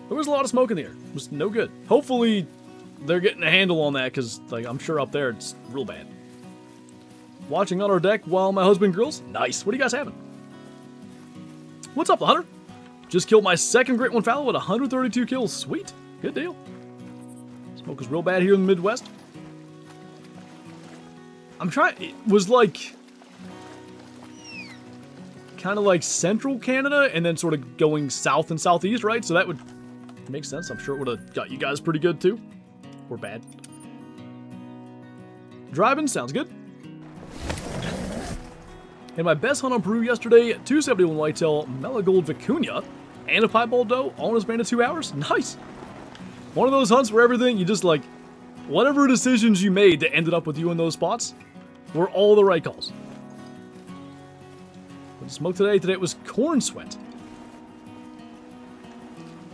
There was a lot of smoke in the air. It was no good. Hopefully they're getting a handle on that, because, like, I'm sure up there it's real bad. Watching on our deck while my husband grills. Nice. What are you guys having? What's up, Hunter? Just killed my second great one fallow with 132 kills. Sweet. Good deal. Smoke is real bad here in the Midwest. I'm trying... It was like... kind of like central Canada and then sort of going south and southeast, right? So that would make sense. I'm sure it would have got you guys pretty good, too. Or bad. Driving sounds good. Had my best hunt on Peru yesterday, 271 whitetail, Meligold Vicuña, and a piebald doe, all in a span of 2 hours. Nice. One of those hunts where everything, you just like, whatever decisions you made that ended up with you in those spots were all the right calls. What smoked today? Today it was corn sweat.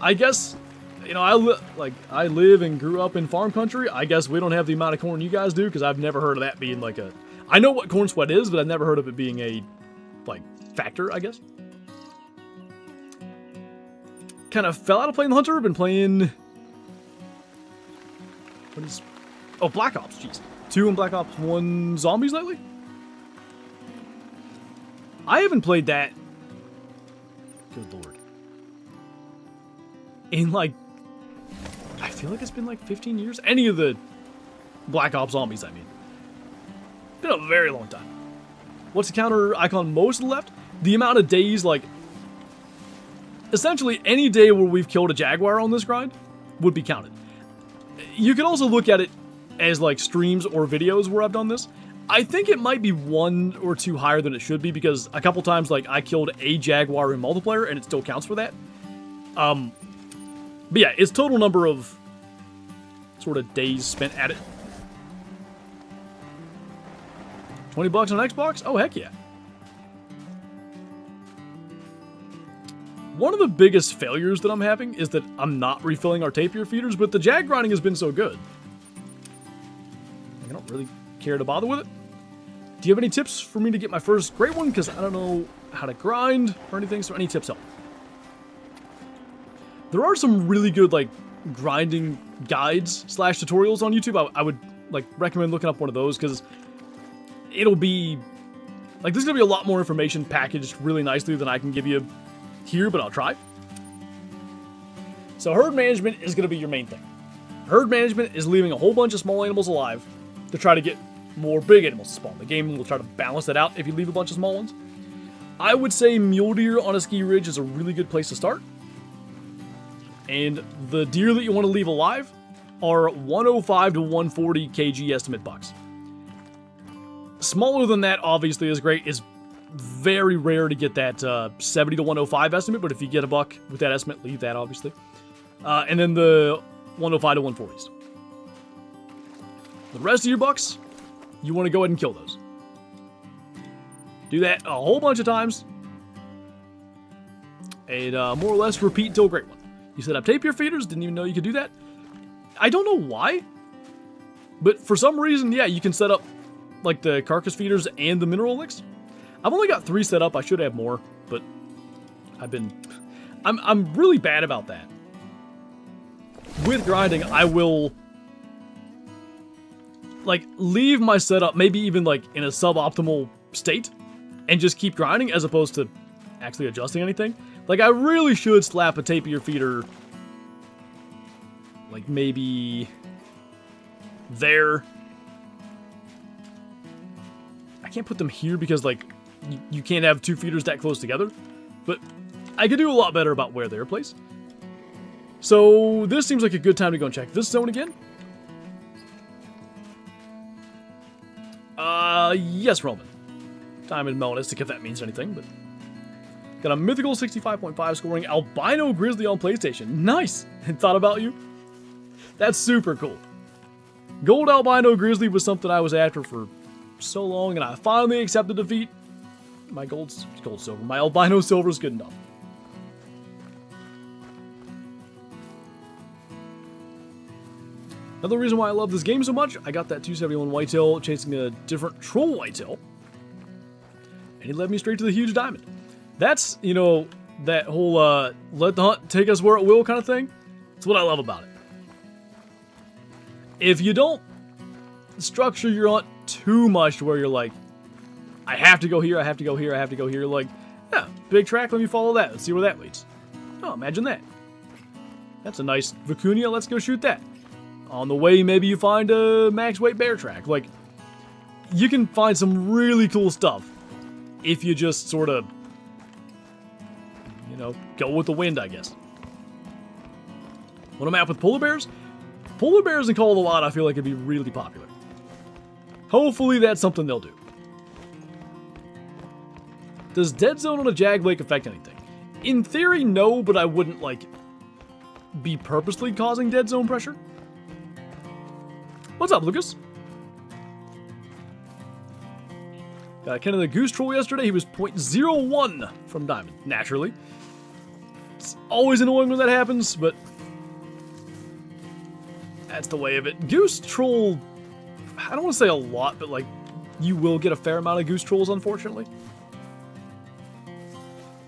I guess, you know, I live and grew up in farm country. I guess we don't have the amount of corn you guys do, because I've never heard of that being like a... I know what corn sweat is, but I've never heard of it being a, like, factor, I guess. Kind of fell out of playing the Hunter. Been playing... What is... Oh, Black Ops, jeez. 2 and Black Ops 1 Zombies lately? I haven't played that... Good lord. In, like... I feel like it's been, like, 15 years. Any of the Black Ops Zombies, I mean. Been a very long time. What's the counter icon most left? The amount of days, like... Essentially, any day where we've killed a Jaguar on this grind would be counted. You can also look at it as, like, streams or videos where I've done this. I think it might be 1 or 2 higher than it should be, because a couple times, like, I killed a Jaguar in multiplayer, and it still counts for that. But yeah, it's total number of sort of days spent at it. $20 on Xbox? Oh, heck yeah. One of the biggest failures that I'm having is that I'm not refilling our tapir feeders, but the jag grinding has been so good. I don't really care to bother with it. Do you have any tips for me to get my first great one? Because I don't know how to grind or anything, so any tips help. There are some really good, like, grinding guides / tutorials on YouTube. I would, like, recommend looking up one of those, because it'll be... Like, there's going to be a lot more information packaged really nicely than I can give you here, but I'll try. So herd management is going to be your main thing. Herd management is leaving a whole bunch of small animals alive to try to get more big animals to spawn. The game will try to balance that out if you leave a bunch of small ones. I would say mule deer on a ski ridge is a really good place to start. And the deer that you want to leave alive are 105 to 140 kg estimate bucks. Smaller than that, obviously, is great. It's very rare to get that 70 to 105 estimate, but if you get a buck with that estimate, leave that, obviously. And then the 105 to 140s. The rest of your bucks, you want to go ahead and kill those. Do that a whole bunch of times. And more or less repeat until a great one. You set up tapir feeders, didn't even know you could do that. I don't know why, but for some reason, yeah, you can set up like the carcass feeders and the mineral elixirs. I've only got 3 set up. I should have more, but I'm really bad about that. With grinding, I will like leave my setup maybe even like in a suboptimal state and just keep grinding as opposed to actually adjusting anything. Like I really should slap a tapir feeder like maybe there. I can't put them here because like you can't have 2 feeders that close together, but I could do a lot better about where they're placed. So this seems like a good time to go and check this zone again. Yes, Roman. Diamond Melanistic, if that means anything, but... Got a mythical 65.5 scoring albino grizzly on PlayStation. Nice! And thought about you? That's super cool. Gold albino grizzly was something I was after for so long, and I finally accepted defeat. My gold silver. My albino silver is good enough. Another reason why I love this game so much, I got that 271 whitetail chasing a different troll whitetail. And he led me straight to the huge diamond. That's, you know, that whole let the hunt take us where it will kind of thing. That's what I love about it. If you don't structure your hunt too much to where you're like, I have to go here, I have to go here, I have to go here. Like, yeah, big track, let me follow that. Let's see where that leads. Oh, imagine that. That's a nice vicuña, let's go shoot that. On the way, maybe you find a max weight bear track. Like, you can find some really cool stuff if you just sort of, you know, go with the wind, I guess. When I'm out with polar bears in Call of the Lot, I feel like it'd be really popular. Hopefully that's something they'll do. Does dead zone on a jag lake affect anything? In theory, no, but I wouldn't, like, be purposely causing dead zone pressure. What's up, Lucas? Got Ken of the Goose Troll yesterday. He was 0.01 from Diamond, naturally. It's always annoying when that happens, but that's the way of it. Goose Troll, I don't want to say a lot, but like, you will get a fair amount of Goose Trolls, unfortunately.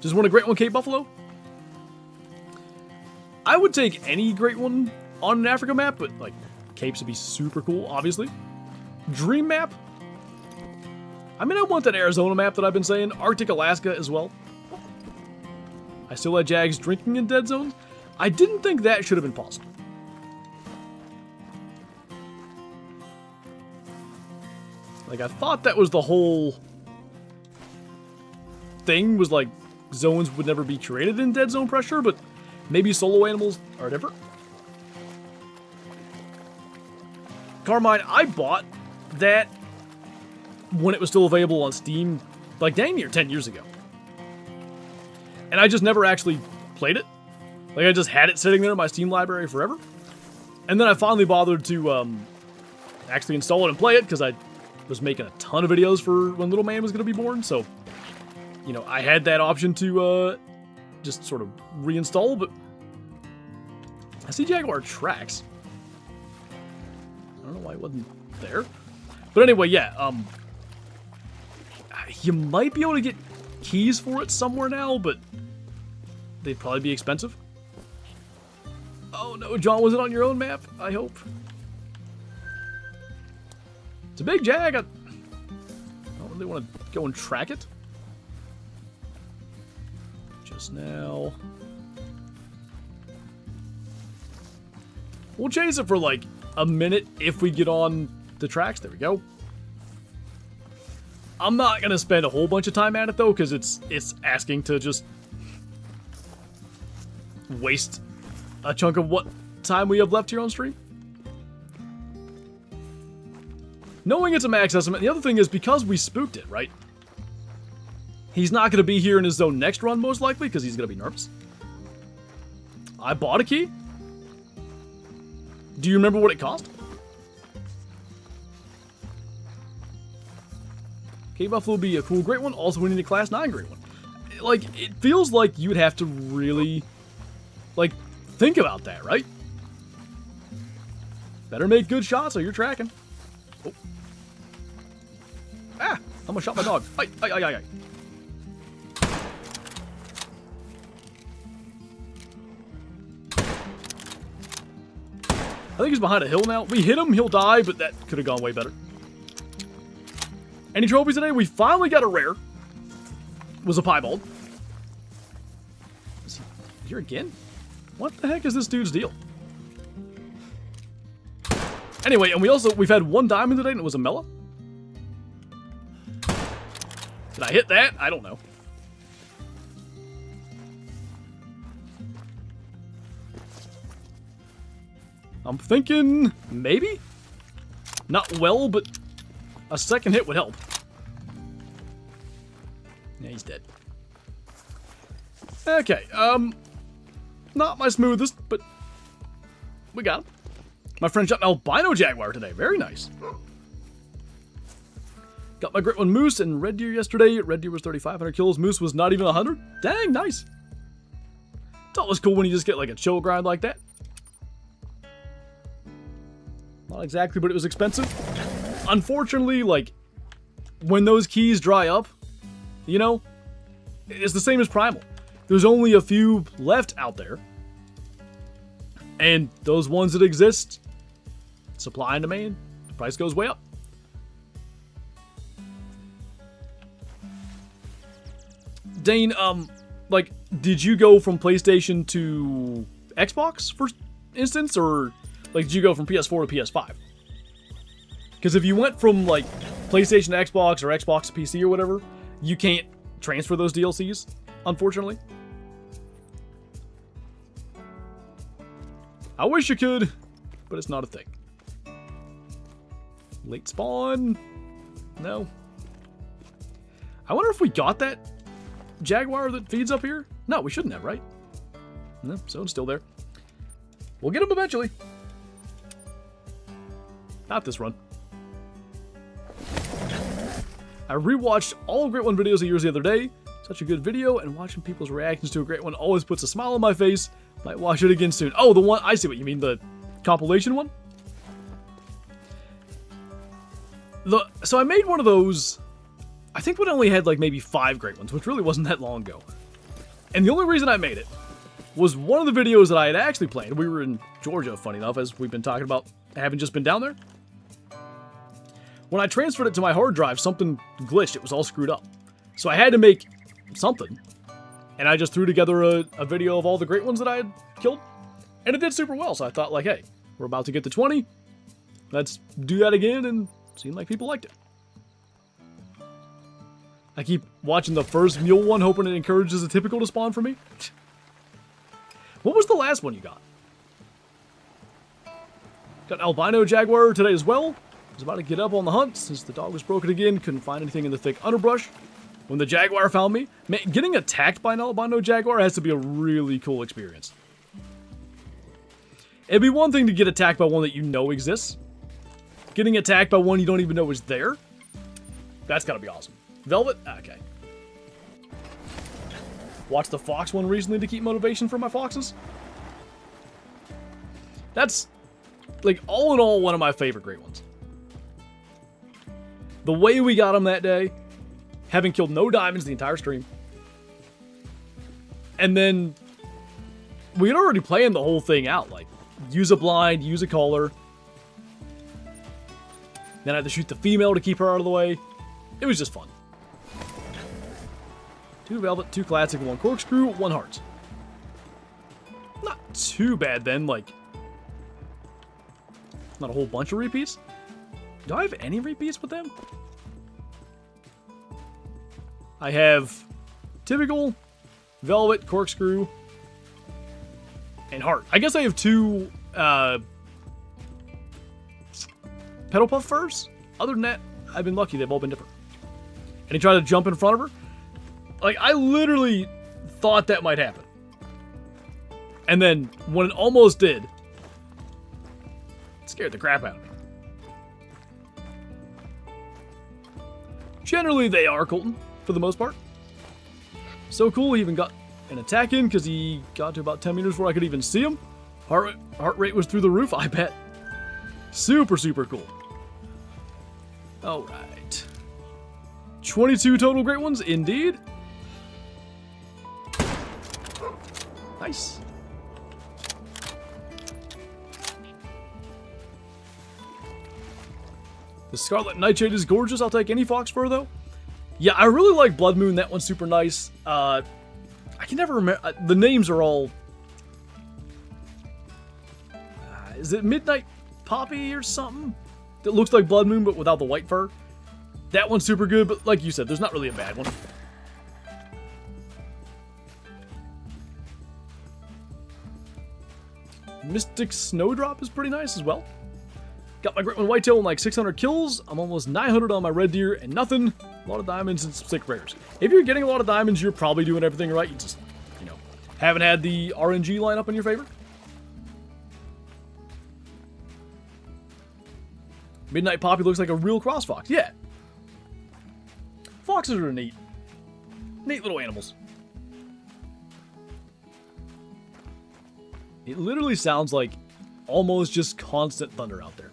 Just want a Great One Cape Buffalo? I would take any Great One on an Africa map, but like, Capes would be super cool, obviously. Dream map? I mean, I want that Arizona map that I've been saying. Arctic Alaska as well. I still had Jags drinking in dead zones. I didn't think that should have been possible. Like, I thought that was the whole thing, was like, zones would never be created in dead zone pressure, but maybe solo animals are different. Carmine, I bought that when it was still available on Steam, like dang near 10 years ago. And I just never actually played it. Like, I just had it sitting there in my Steam library forever. And then I finally bothered to actually install it and play it, because I was making a ton of videos for when Little Man was going to be born. So, you know, I had that option to just sort of reinstall, but I see Jaguar tracks. I don't know why it wasn't there. But anyway, yeah, you might be able to get keys for it somewhere now, but they'd probably be expensive. Oh no, John, was it on your own map? I hope. It's a big Jag. I don't really want to go and track it. Just now. We'll chase it for like a minute if we get on the tracks. There we go. I'm not going to spend a whole bunch of time at it though, because it's asking to just waste a chunk of what time we have left here on stream. Knowing it's a max estimate, the other thing is because we spooked it, right? He's not going to be here in his zone next run, most likely, because he's going to be nervous. I bought a key. Do you remember what it cost? Cave Buffalo would be a cool, great one. Also, we need a Class 9 great one. Like, it feels like you would have to really, like, think about that, right? Better make good shots or you're tracking. Oh. Ah! I'm gonna shot my dog. Ay, ay, ay, ay, ay. I think he's behind a hill now. We hit him, he'll die, but that could have gone way better. Any trophies today? We finally got a rare. Was a piebald. Is he here again? What the heck is this dude's deal? Anyway, and we've had one diamond today, and it was a Mela. Did I hit that? I don't know. I'm thinking maybe? Not well, but a second hit would help. Yeah, he's dead. Okay, not my smoothest, but we got him. My friend shot an albino jaguar today. Very nice. Got my great one Moose and Red Deer yesterday. Red Deer was 3,500 kills. Moose was not even 100. Dang, nice. It's always cool when you just get like a chill grind like that. Not exactly, but it was expensive. Unfortunately, like, when those keys dry up, you know, it's the same as Primal. There's only a few left out there. And those ones that exist, supply and demand, the price goes way up. Dane, like, did you go from PlayStation to Xbox, for instance, or, like, did you go from PS4 to PS5? Because if you went from, like, PlayStation to Xbox or Xbox to PC or whatever, you can't transfer those DLCs, unfortunately. I wish you could, but it's not a thing. Late spawn? No. I wonder if we got that Jaguar that feeds up here? No, we shouldn't have, right? No, so it's still there. We'll get him eventually. Not this run. I rewatched all Great One videos of yours the other day. Such a good video, and watching people's reactions to a Great One always puts a smile on my face. Might watch it again soon. Oh, the one, I see what you mean, the compilation one? So I made one of those, I think when I only had like maybe 5 Great Ones, which really wasn't that long ago. And the only reason I made it was one of the videos that I had actually played. We were in Georgia, funny enough, as we've been talking about having just been down there. When I transferred it to my hard drive, something glitched. It was all screwed up. So I had to make something. And I just threw together a video of all the Great Ones that I had killed. And it did super well. So I thought, like, hey, we're about to get to 20. Let's do that again. And it seemed like people liked it. I keep watching the first mule one, hoping it encourages a typical to spawn for me. What was the last one you got? Got an albino jaguar today as well. Was about to get up on the hunt since the dog was broken again. Couldn't find anything in the thick underbrush. When the jaguar found me, man, getting attacked by an albino jaguar has to be a really cool experience. It'd be one thing to get attacked by one that you know exists. Getting attacked by one you don't even know is there, that's gotta be awesome. Velvet? Okay. Watched the fox one recently to keep motivation for my foxes. That's, like, all in all, one of my favorite great ones. The way we got him that day, having killed no diamonds the entire stream. And then we had already planned the whole thing out. Like, use a blind, use a caller. Then I had to shoot the female to keep her out of the way. It was just fun. 2 velvet, 2 classic, 1 corkscrew, 1 heart. Not too bad then, like, not a whole bunch of repeats. Do I have any repeats with them? I have typical, velvet, corkscrew, and heart. I guess I have 2 petal puff furs. Other than that, I've been lucky. They've all been different. And he tried to jump in front of her. Like, I literally thought that might happen. And then, when it almost did, it scared the crap out of me. Generally, they are, Colton, for the most part. So cool, he even got an attack in because he got to about 10 meters before I could even see him. Heart rate was through the roof, I bet. Super, super cool. Alright. 22 total great ones, indeed. Nice. The Scarlet Nightshade is gorgeous. I'll take any fox fur, though. Yeah, I really like Blood Moon. That one's super nice. I can never remember. The names are all... is it Midnight Poppy or something? That looks like Blood Moon, but without the white fur. That one's super good, but like you said, there's not really a bad one. Mystic Snowdrop is pretty nice as well. Got my Great One Whitetail in like 600 kills. I'm almost 900 on my Red Deer and nothing. A lot of diamonds and some sick rares. If you're getting a lot of diamonds, you're probably doing everything right. You just, you know, haven't had the RNG line up in your favor. Midnight Poppy looks like a real cross fox. Yeah. Foxes are neat. Neat little animals. It literally sounds like almost just constant thunder out there.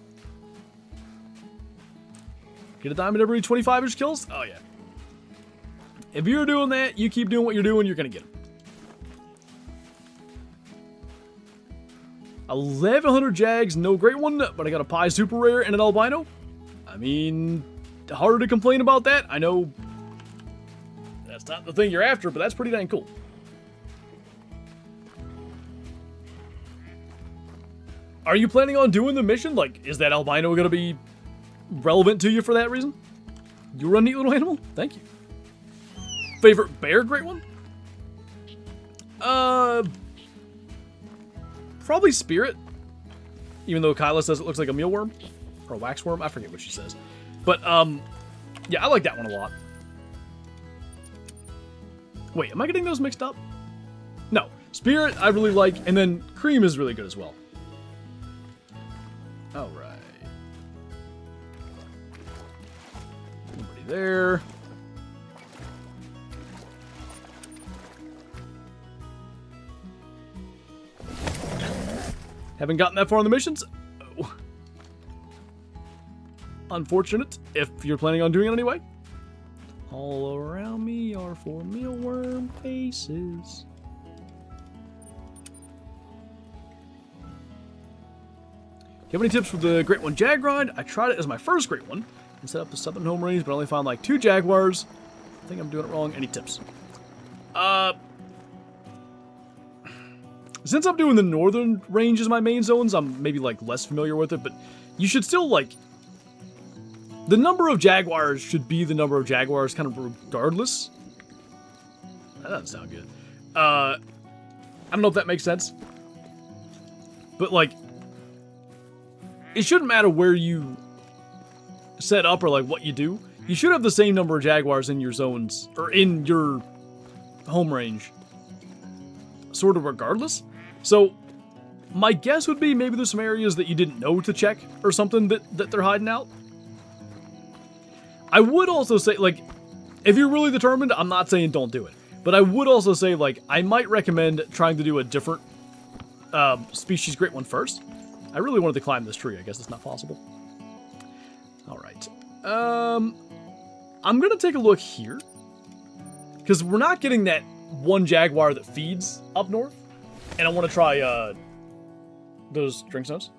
Get a diamond every 25-ish kills? Oh, yeah. If you're doing that, you keep doing what you're doing, you're going to get them. 1100 Jags, no great one, but I got a Pie super rare and an albino. I mean, harder to complain about that. I know that's not the thing you're after, but that's pretty dang cool. Are you planning on doing the mission? Like, is that albino going to be relevant to you for that reason? You're a neat little animal. Thank you. Favorite bear great one? Probably Spirit. Even though Kyla says it looks like a mealworm. Or a waxworm. I forget what she says. But, yeah, I like that one a lot. Wait, am I getting those mixed up? No. Spirit, I really like. And then Cream is really good as well. Alright. Nobody there. Haven't gotten that far on the missions. Oh. Unfortunate, if you're planning on doing it anyway. All around me are 4 mealworm faces. Do you have any tips for the Great One Jag grind? I tried it as my first Great One and set up the Southern Home Range, but I only found like 2 Jaguars. I think I'm doing it wrong. Any tips? Since I'm doing the Northern Range as my main zones, I'm maybe like less familiar with it, but you should still like... The number of Jaguars should be the number of Jaguars kind of regardless. That doesn't sound good. I don't know if that makes sense. But like... It shouldn't matter where you set up or like what you do. You should have the same number of Jaguars in your zones or in your home range, sort of regardless. So my guess would be maybe there's some areas that you didn't know to check or something that they're hiding out. I would also say, like, if you're really determined, I'm not saying don't do it. But I would also say, like, I might recommend trying to do a different species great one first. I really wanted to climb this tree. I guess it's not possible. All right. I'm going to take a look here. Because we're not getting that one Jaguar that feeds up north. And I want to try those drink zones.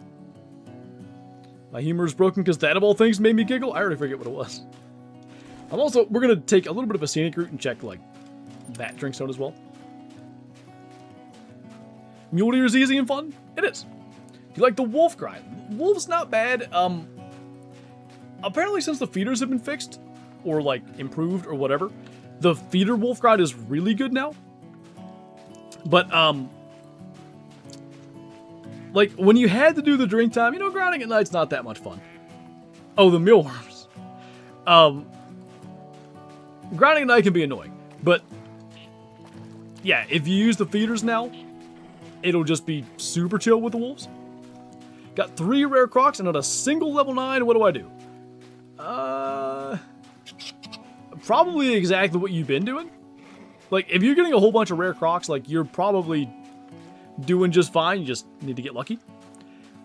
My humor is broken because that of all things made me giggle. I already forget what it was. We're going to take a little bit of a scenic route and check, like, that drink zone as well. Mule deer is easy and fun. It is. Do you like the wolf grind? Wolf's not bad. Apparently since the feeders have been fixed, or, like, improved or whatever, the feeder wolf grind is really good now. But, like, when you had to do the drink time, you know, grinding at night's not that much fun. Oh, the mealworms. Grinding at night can be annoying, but yeah, if you use the feeders now, it'll just be super chill with the wolves. Got 3 rare crocs and not a single level 9. What do I do? Probably exactly what you've been doing. Like, if you're getting a whole bunch of rare crocs, like, you're probably doing just fine. You just need to get lucky.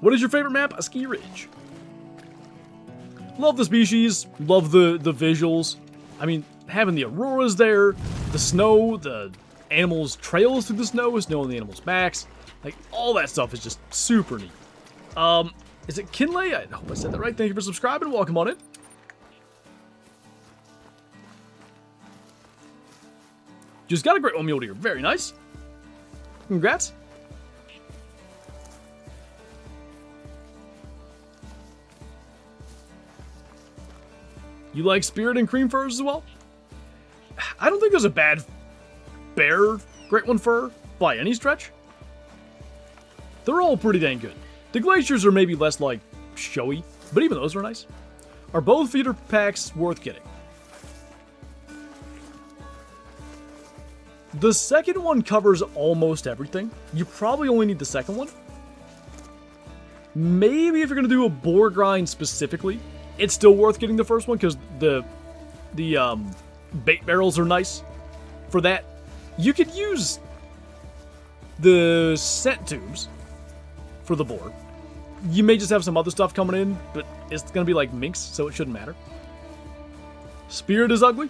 What is your favorite map? A Ski Ridge. Love the species. Love the visuals. I mean, having the auroras there, the snow, the animals' trails through the snow on the animals' backs. Like, all that stuff is just super neat. Is it Kinley? I hope I said that right. Thank you for subscribing. Welcome on in. Just got a great one mule deer. Very nice. Congrats. You like spirit and cream furs as well? I don't think there's a bad bear great one fur by any stretch. They're all pretty dang good. The glaciers are maybe less, like, showy, but even those are nice. Are both feeder packs worth getting? The second one covers almost everything. You probably only need the second one. Maybe if you're going to do a boar grind specifically, it's still worth getting the first one because the bait barrels are nice for that. You could use the scent tubes for the boar. You may just have some other stuff coming in, but it's going to be like minks, so it shouldn't matter. Spirit is ugly.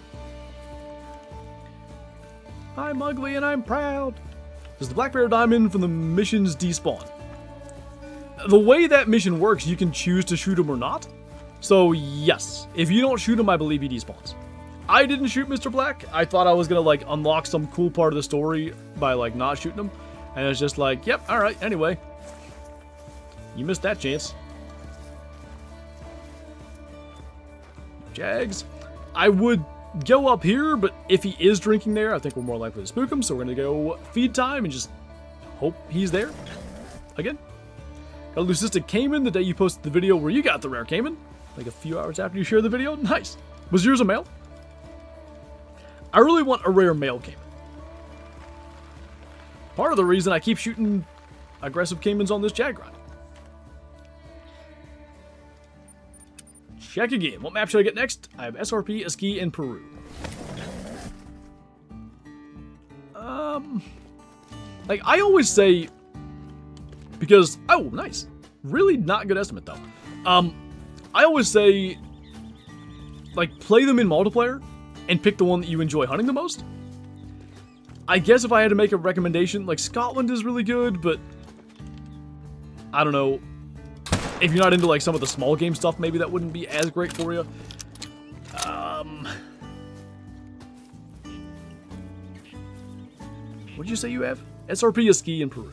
I'm ugly and I'm proud. Does the black bear diamond from the missions despawn? The way that mission works, you can choose to shoot him or not. So yes, if you don't shoot him, I believe he despawns. I didn't shoot Mr. Black. I thought I was gonna, like, unlock some cool part of the story by, like, not shooting him. And it's just like, yep, alright, anyway. You missed that chance. Jags. I would go up here, but if he is drinking there, I think we're more likely to spook him. So we're going to go feed time and just hope he's there. Again. Got a leucistic caiman the day you posted the video where you got the rare caiman. Like a few hours after you shared the video. Nice. Was yours a male? I really want a rare male caiman. Part of the reason I keep shooting aggressive caimans on this Jaguar. Check again. What map should I get next? I have SRP, Esquí, and Peru. Like, I always say, because, oh, nice. Really not good estimate, though. I always say, like, play them in multiplayer and pick the one that you enjoy hunting the most. I guess if I had to make a recommendation, like, Scotland is really good, but I don't know. If you're not into, like, some of the small game stuff, maybe that wouldn't be as great for you. What did you say you have? SRP, Esquí, and Peru.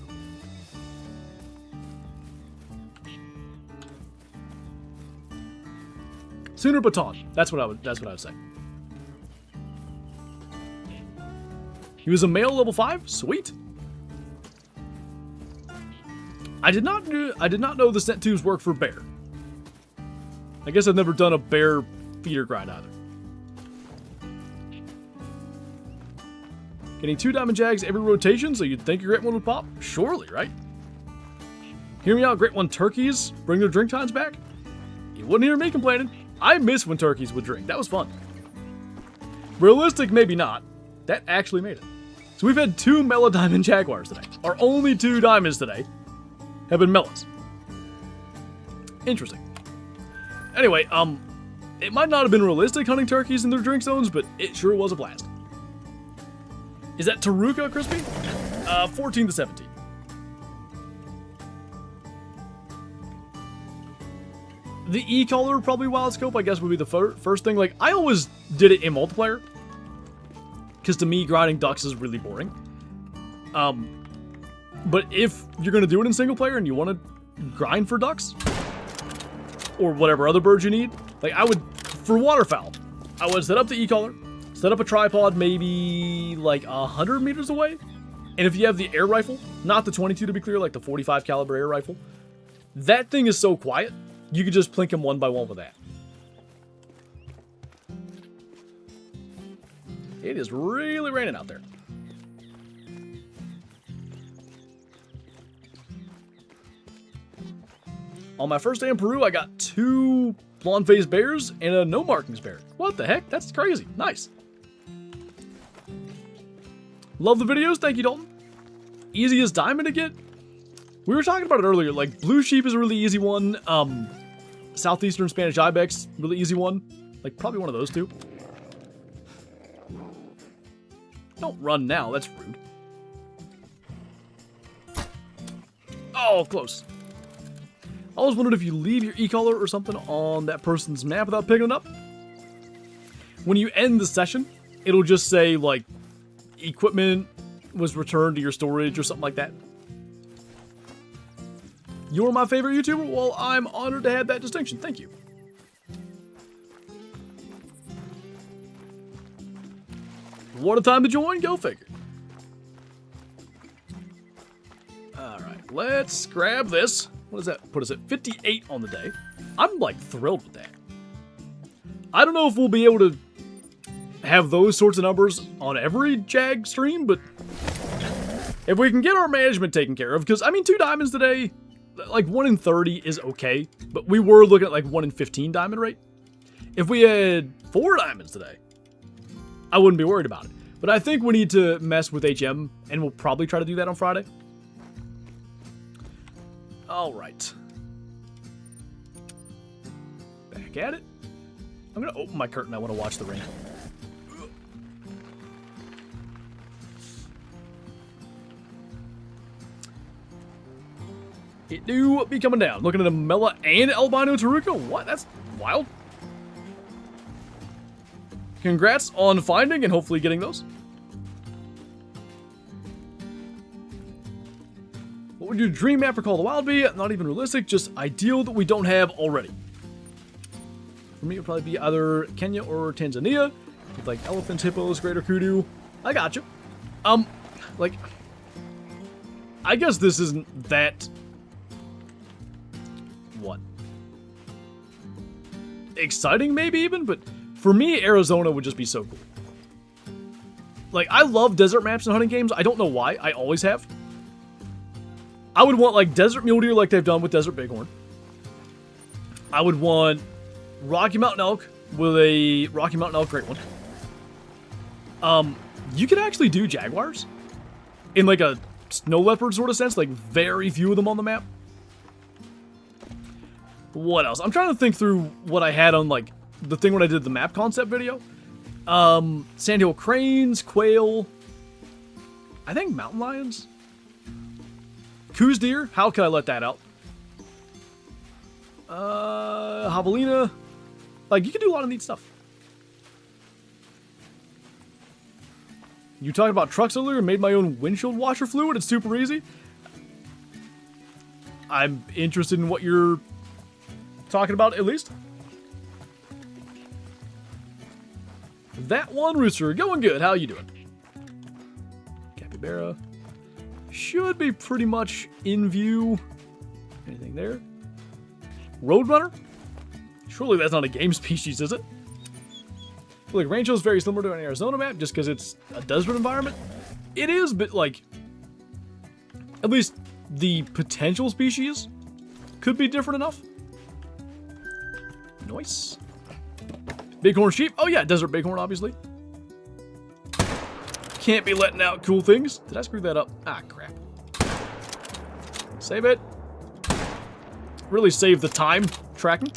Sooner Baton. That's what I would say. He was a male level 5? Sweet. I did not know the scent tubes work for bear. I guess I've never done a bear feeder grind either. Getting 2 diamond jags every rotation, so you'd think a great one would pop? Surely, right? Hear me out, great one turkeys bring their drink times back? You wouldn't hear me complaining. I miss when turkeys would drink. That was fun. Realistic, maybe not. That actually made it. So we've had 2 Mellow Diamond Jaguars today. Our only 2 diamonds today have been Mellows. Interesting. Anyway, it might not have been realistic hunting turkeys in their drink zones, but it sure was a blast. Is that Taruka, Crispy? 14 to 17. The E-collar, probably wild scope, I guess would be the first thing. Like, I always did it in multiplayer, because to me, grinding ducks is really boring. But if you're going to do it in single player and you want to grind for ducks, or whatever other birds you need, like I would, for waterfowl, I would set up the E-collar, set up a tripod maybe like 100 meters away, and if you have the air rifle, not the 22 to be clear, like the 45 caliber air rifle, that thing is so quiet, you could just plink them one by one with that. It is really raining out there. On my first day in Peru, I got 2 blonde-faced bears and a no markings bear. What the heck? That's crazy. Nice. Love the videos. Thank you, Dalton. Easiest diamond to get? We were talking about it earlier. Like, blue sheep is a really easy one. Southeastern Spanish ibex, really easy one. Like, probably one of those 2. Don't run now. That's rude. Oh, close. I always wondered if you leave your e-collar or something on that person's map without picking it up. When you end the session, it'll just say, like, equipment was returned to your storage or something like that. You're my favorite YouTuber? Well, I'm honored to have that distinction. Thank you. What a time to join? Go figure. Alright, let's grab this. What does that put us at? 58 on the day. I'm, like, thrilled with that. I don't know if we'll be able to have those sorts of numbers on every Jag stream, but if we can get our management taken care of, because, I mean, 2 diamonds today, like, 1 in 30 is okay, but we were looking at, like, 1 in 15 diamond rate. If we had 4 diamonds today, I wouldn't be worried about it. But I think we need to mess with HM, and we'll probably try to do that on Friday. Alright. Back at it. I'm going to open my curtain. I want to watch the rain. It do be coming down. Looking at a Mela and Albino Taruka. What? That's wild. Congrats on finding and hopefully getting those. What would your dream map for Call of the Wild be? Not even realistic, just ideal that we don't have already. For me, it would probably be either Kenya or Tanzania, with like elephants, hippos, greater kudu. I got you. Like, I guess this isn't that... what? Exciting, maybe even, but for me, Arizona would just be so cool. Like, I love desert maps in hunting games. I don't know why. I always have. I would want, like, desert mule deer like they've done with desert bighorn. I would want Rocky Mountain elk with a Rocky Mountain elk great one. You could actually do jaguars in, like, a snow leopard sort of sense. Like, very few of them on the map. What else? I'm trying to think through what I had on, like, the thing when I did the map concept video. Sandhill cranes, quail. I think mountain lions. Coos deer. How could I let that out? Javelina. Like, you can do a lot of neat stuff. You talked about trucks earlier and made my own windshield washer fluid. It's super easy. I'm interested in what you're talking about, at least. That one rooster going good. How you doing? Capybara should be pretty much in view. Anything there? Roadrunner? Surely that's not a game species, is it? Like, Rancho is very similar to an Arizona map just because it's a desert environment. It is, but like, at least the potential species could be different enough. Nice. Bighorn sheep. Oh yeah, desert bighorn, obviously. Can't be letting out cool things. Did I screw that up? Ah, crap. Save it. Really save the time tracking.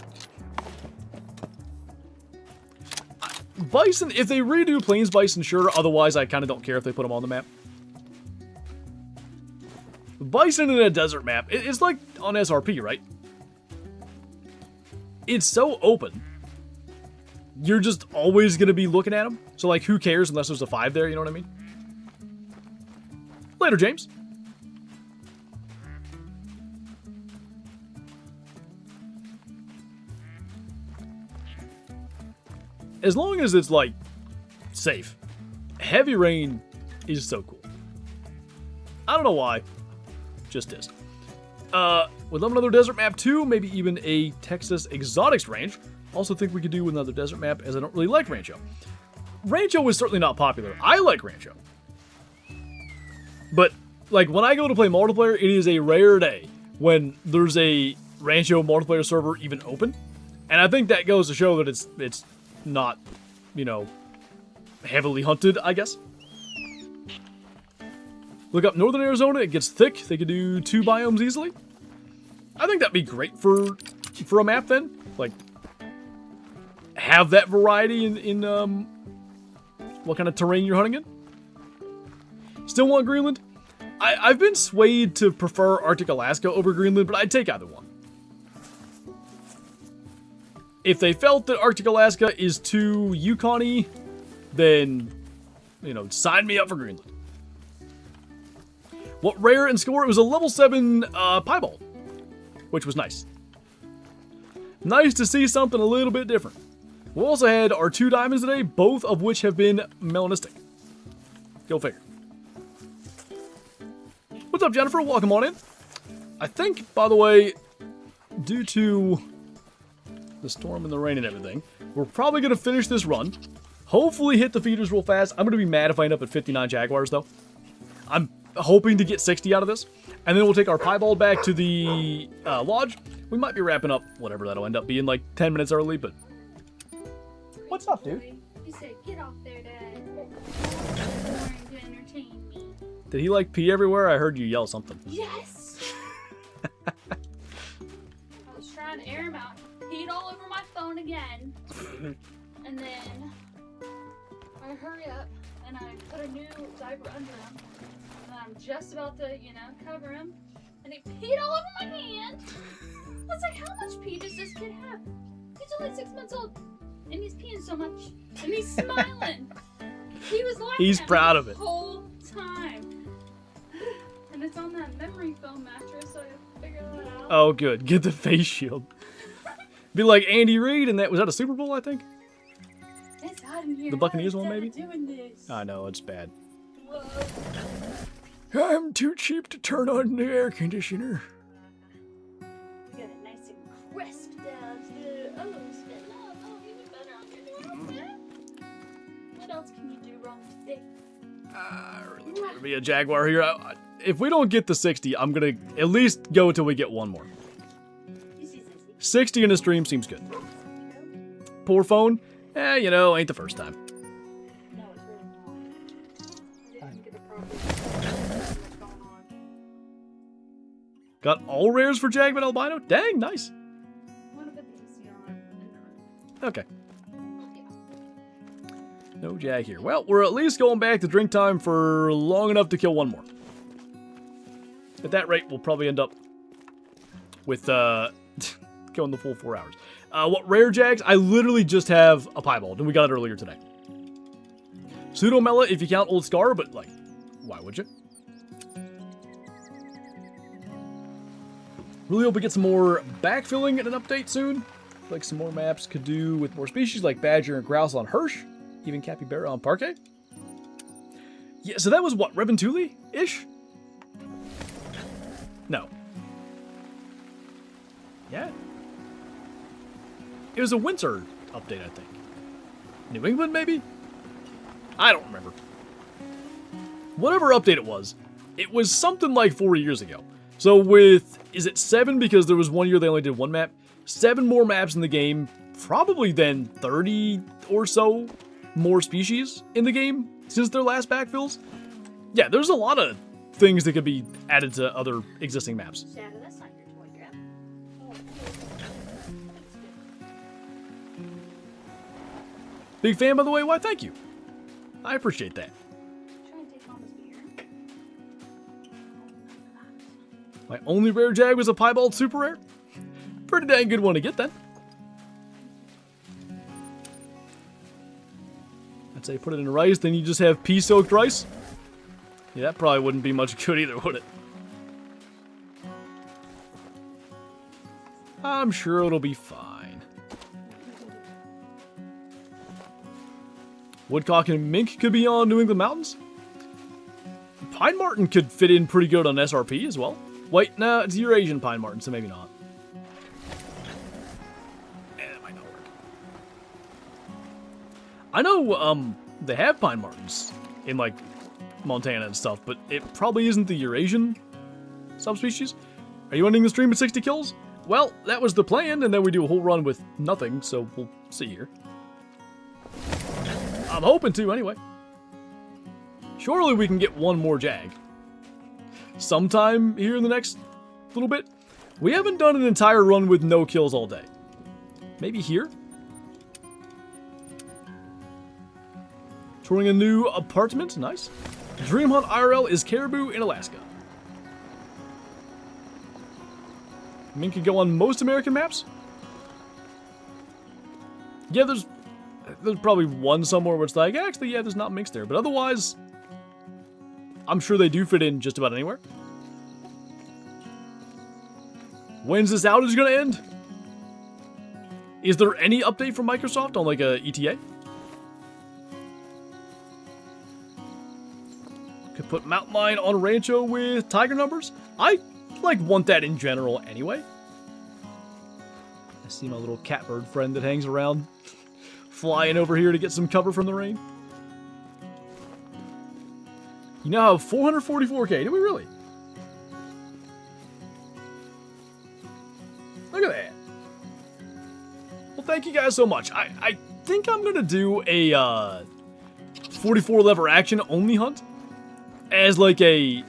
Bison, if they redo Plains Bison, sure. Otherwise, I kind of don't care if they put them on the map. Bison in a desert map, it's like on SRP, right? It's so open. You're just always going to be looking at them. So, like, who cares unless there's a 5 there, you know what I mean? Later, James. As long as it's, like, safe. Heavy rain is so cool. I don't know why. Just is. We'd love another desert map too, maybe even a Texas Exotics range. Also think we could do another desert map, as I don't really like Rancho. Rancho is certainly not popular. I like Rancho. But, like, when I go to play multiplayer, it is a rare day when there's a Rancho multiplayer server even open. And I think that goes to show that it's not, you know, heavily hunted, I guess. Look up northern Arizona, it gets thick. They could do 2 biomes easily. I think that'd be great for a map then. Like, have that variety in what kind of terrain you're hunting in. Still want Greenland? I've been swayed to prefer Arctic Alaska over Greenland, but I'd take either one. If they felt that Arctic Alaska is too Yukon-y, then, you know, sign me up for Greenland. What rare and score? It was a level 7 piebald, which was nice. Nice to see something a little bit different. We also had our 2 diamonds today, both of which have been melanistic. Go figure. What's up, Jennifer? Welcome on in. I think, by the way, due to the storm and the rain and everything, we're probably going to finish this run. Hopefully hit the feeders real fast. I'm going to be mad if I end up at 59 Jaguars, though. I'm hoping to get 60 out of this. And then we'll take our piebald back to the lodge. We might be wrapping up whatever that'll end up being, like 10 minutes early, but... What's up, dude? You said, get off there, Dad. You're trying to entertain me. Did he, like, pee everywhere? I heard you yell something. Yes! I was trying to air him out. Peed all over my phone again. And then I hurry up and I put a new diaper under him. And I'm just about to, you know, cover him. And he peed all over my hand. I was like, how much pee does this kid have? He's only 6 months old. And he's peeing so much. And he's smiling. He was laughing. He's proud of it. The whole time. And it's on that memory foam mattress, so I have to figure that out. Oh, good. Get the face shield. Be like Andy Reid, and was that a Super Bowl, I think? It's hot in here. The Buccaneers one, maybe? Doing this. I know, it's bad. Whoa. I'm too cheap to turn on the air conditioner. You got it nice and crisp downstairs. Oh, spin up. Oh, even better. I'm gonna do What else can you do wrong today? I really want to be a Jaguar here. If we don't get the 60, I'm going to at least go until we get one more. 60 in a stream seems good. Poor phone? You know, ain't the first time. No, it's really not. I didn't get a proper what's going on. Got all rares for Jagged Albino? Dang, nice. I'm gonna put the AC on in the room. Okay. No Jag here. Well, we're at least going back to drink time for long enough to kill one more. At that rate, we'll probably end up with going the full 4 hours. What rare Jags? I literally just have a piebald, and we got it earlier today. Pseudo Mela, if you count Old Scar, but like, why would you? Really hope we get some more backfilling in an update soon. Like some more maps could do with more species like Badger and Grouse on Hirsch, even Capybara on Parquet. Yeah, so that was what, Rebentuli-ish? No. Yeah. It was a winter update, I think. New England, maybe? I don't remember. Whatever update it was something like 4 years ago. So with, is it 7 because there was 1 year they only did one map? 7 more maps in the game, probably then 30 or so more species in the game since their last backfills. Yeah, there's a lot of things that could be added to other existing maps. Shadow, that's not your toy, Grab. Oh, Big fan, by the way. Why, thank you. I appreciate that. try and take Mama's beer. My only rare Jag was a piebald super rare. Pretty dang good one to get then. I'd say put it in rice, then you just have pea-soaked rice. Yeah, that probably wouldn't be much good either, would it? I'm sure it'll be fine. Woodcock and mink could be on New England mountains. Pine marten could fit in pretty good on SRP as well. Wait, no, it's Eurasian pine marten, so maybe not. That might not work. I know, they have pine martens in, like, Montana and stuff, but it probably isn't the Eurasian subspecies. Are you ending the stream at 60 kills? Well, that was the plan, and then we do a whole run with nothing, so we'll see here. I'm hoping to, anyway. Surely we can get one more Jag. Sometime here in the next little bit. We haven't done an entire run with no kills all day. Maybe here? Touring a new apartment, nice. Dream Hunt IRL is caribou in Alaska. Mink could go on most American maps? Yeah, there's probably one somewhere where it's like, actually, yeah, there's not minks there. But otherwise, I'm sure they do fit in just about anywhere. When's this outage gonna end? Is there any update from Microsoft on like a ETA? Could put Mountain Lion on Rancho with tiger numbers. I like want that in general anyway. I see my little catbird friend that hangs around, flying over here to get some cover from the rain. You now have 444k. Do we really? Look at that. Well, thank you guys so much. I think I'm gonna do a 44 lever action only hunt as like a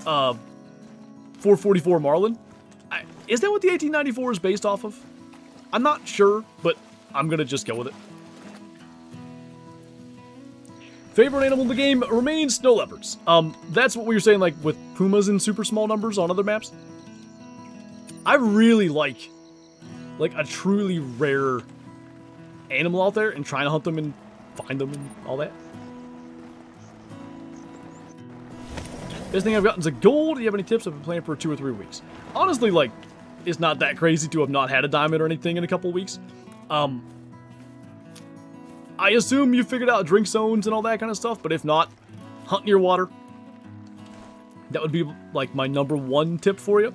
444 Marlin. Is that what the 1894 is based off of? I'm not sure, but I'm gonna just go with it. Favorite animal in the game remains snow leopards. That's what we were saying, like with pumas in super small numbers on other maps. I really like a truly rare animal out there and trying to hunt them and find them and all that. Best thing I've gotten is a gold. Do you have any tips? I've been playing for 2 or 3 weeks. Honestly, like, it's not that crazy to have not had a diamond or anything in a couple weeks. I assume you figured out drink zones and all that kind of stuff, but if not, hunt near water. That would be, like, my #1 tip for you.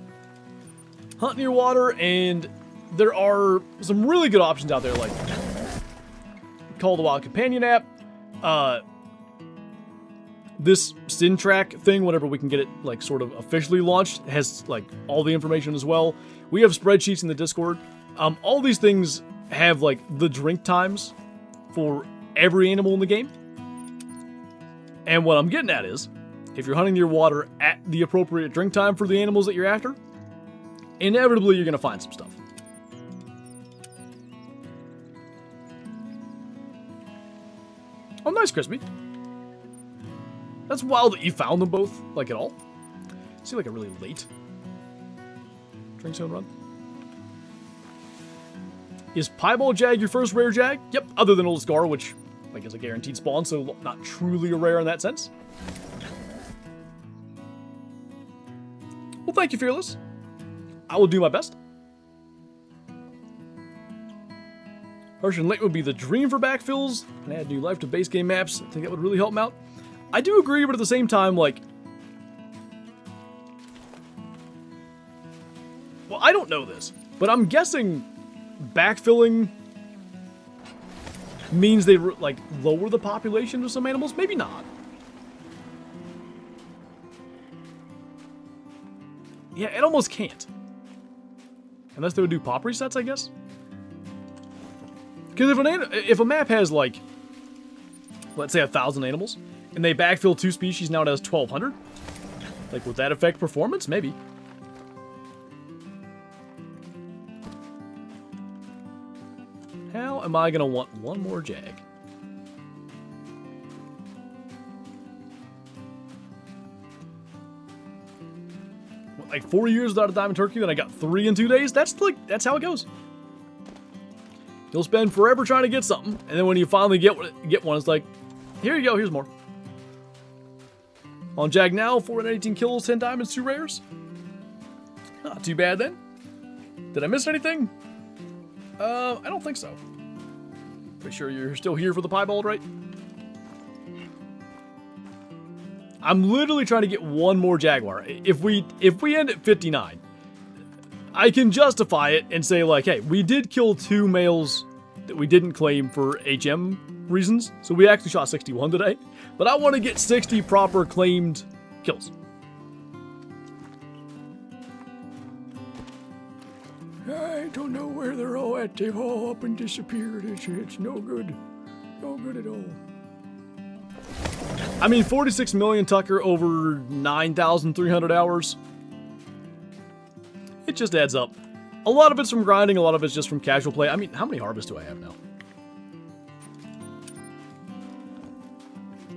Hunt near water, and there are some really good options out there, like Call the Wild Companion app, this Syntrack thing, whenever we can get it, like, sort of officially launched, has, like, all the information as well. We have spreadsheets in the Discord. All these things have, like, the drink times for every animal in the game. And what I'm getting at is, if you're hunting near water at the appropriate drink time for the animals that you're after, inevitably you're going to find some stuff. Oh, nice, Crispy. That's wild that you found them both, like, at all. Seemed like a really late drink zone run. Is Piebald Jag your first rare Jag? Yep, other than Old Scar, which, like, is a guaranteed spawn, so not truly a rare in that sense. Well, thank you, Fearless. I will do my best. Harsh and Late would be the dream for backfills, and add new life to base game maps. I think that would really help them out. I do agree, but at the same time, like... Well, I don't know this, but I'm guessing backfilling means they, like, lower the population of some animals? Maybe not. Yeah, it almost can't. Unless they would do pop resets, I guess. Because if a map has, like, let's say 1,000 animals, and they backfill 2 species, now it has 1,200. Like, would that affect performance? Maybe. How am I gonna want one more Jag? What, like 4 years without a diamond turkey, then I got 3 in 2 days? That's how it goes. You'll spend forever trying to get something, and then when you finally get one, it's like, here you go, here's more. On Jag now, 418 kills, 10 diamonds, 2 rares. Not too bad then. Did I miss anything? I don't think so. Pretty sure you're still here for the piebald, right? I'm literally trying to get one more Jaguar. If we end at 59, I can justify it and say like, hey, we did kill 2 males that we didn't claim for HM reasons, so we actually shot 61 today. But I want to get 60 proper claimed kills. I don't know where they're all at. They've all up and disappeared. It's no good. No good at all. I mean, 46 million Tucker over 9,300 hours. It just adds up. A lot of it's from grinding, a lot of it's just from casual play. I mean, how many harvests do I have now?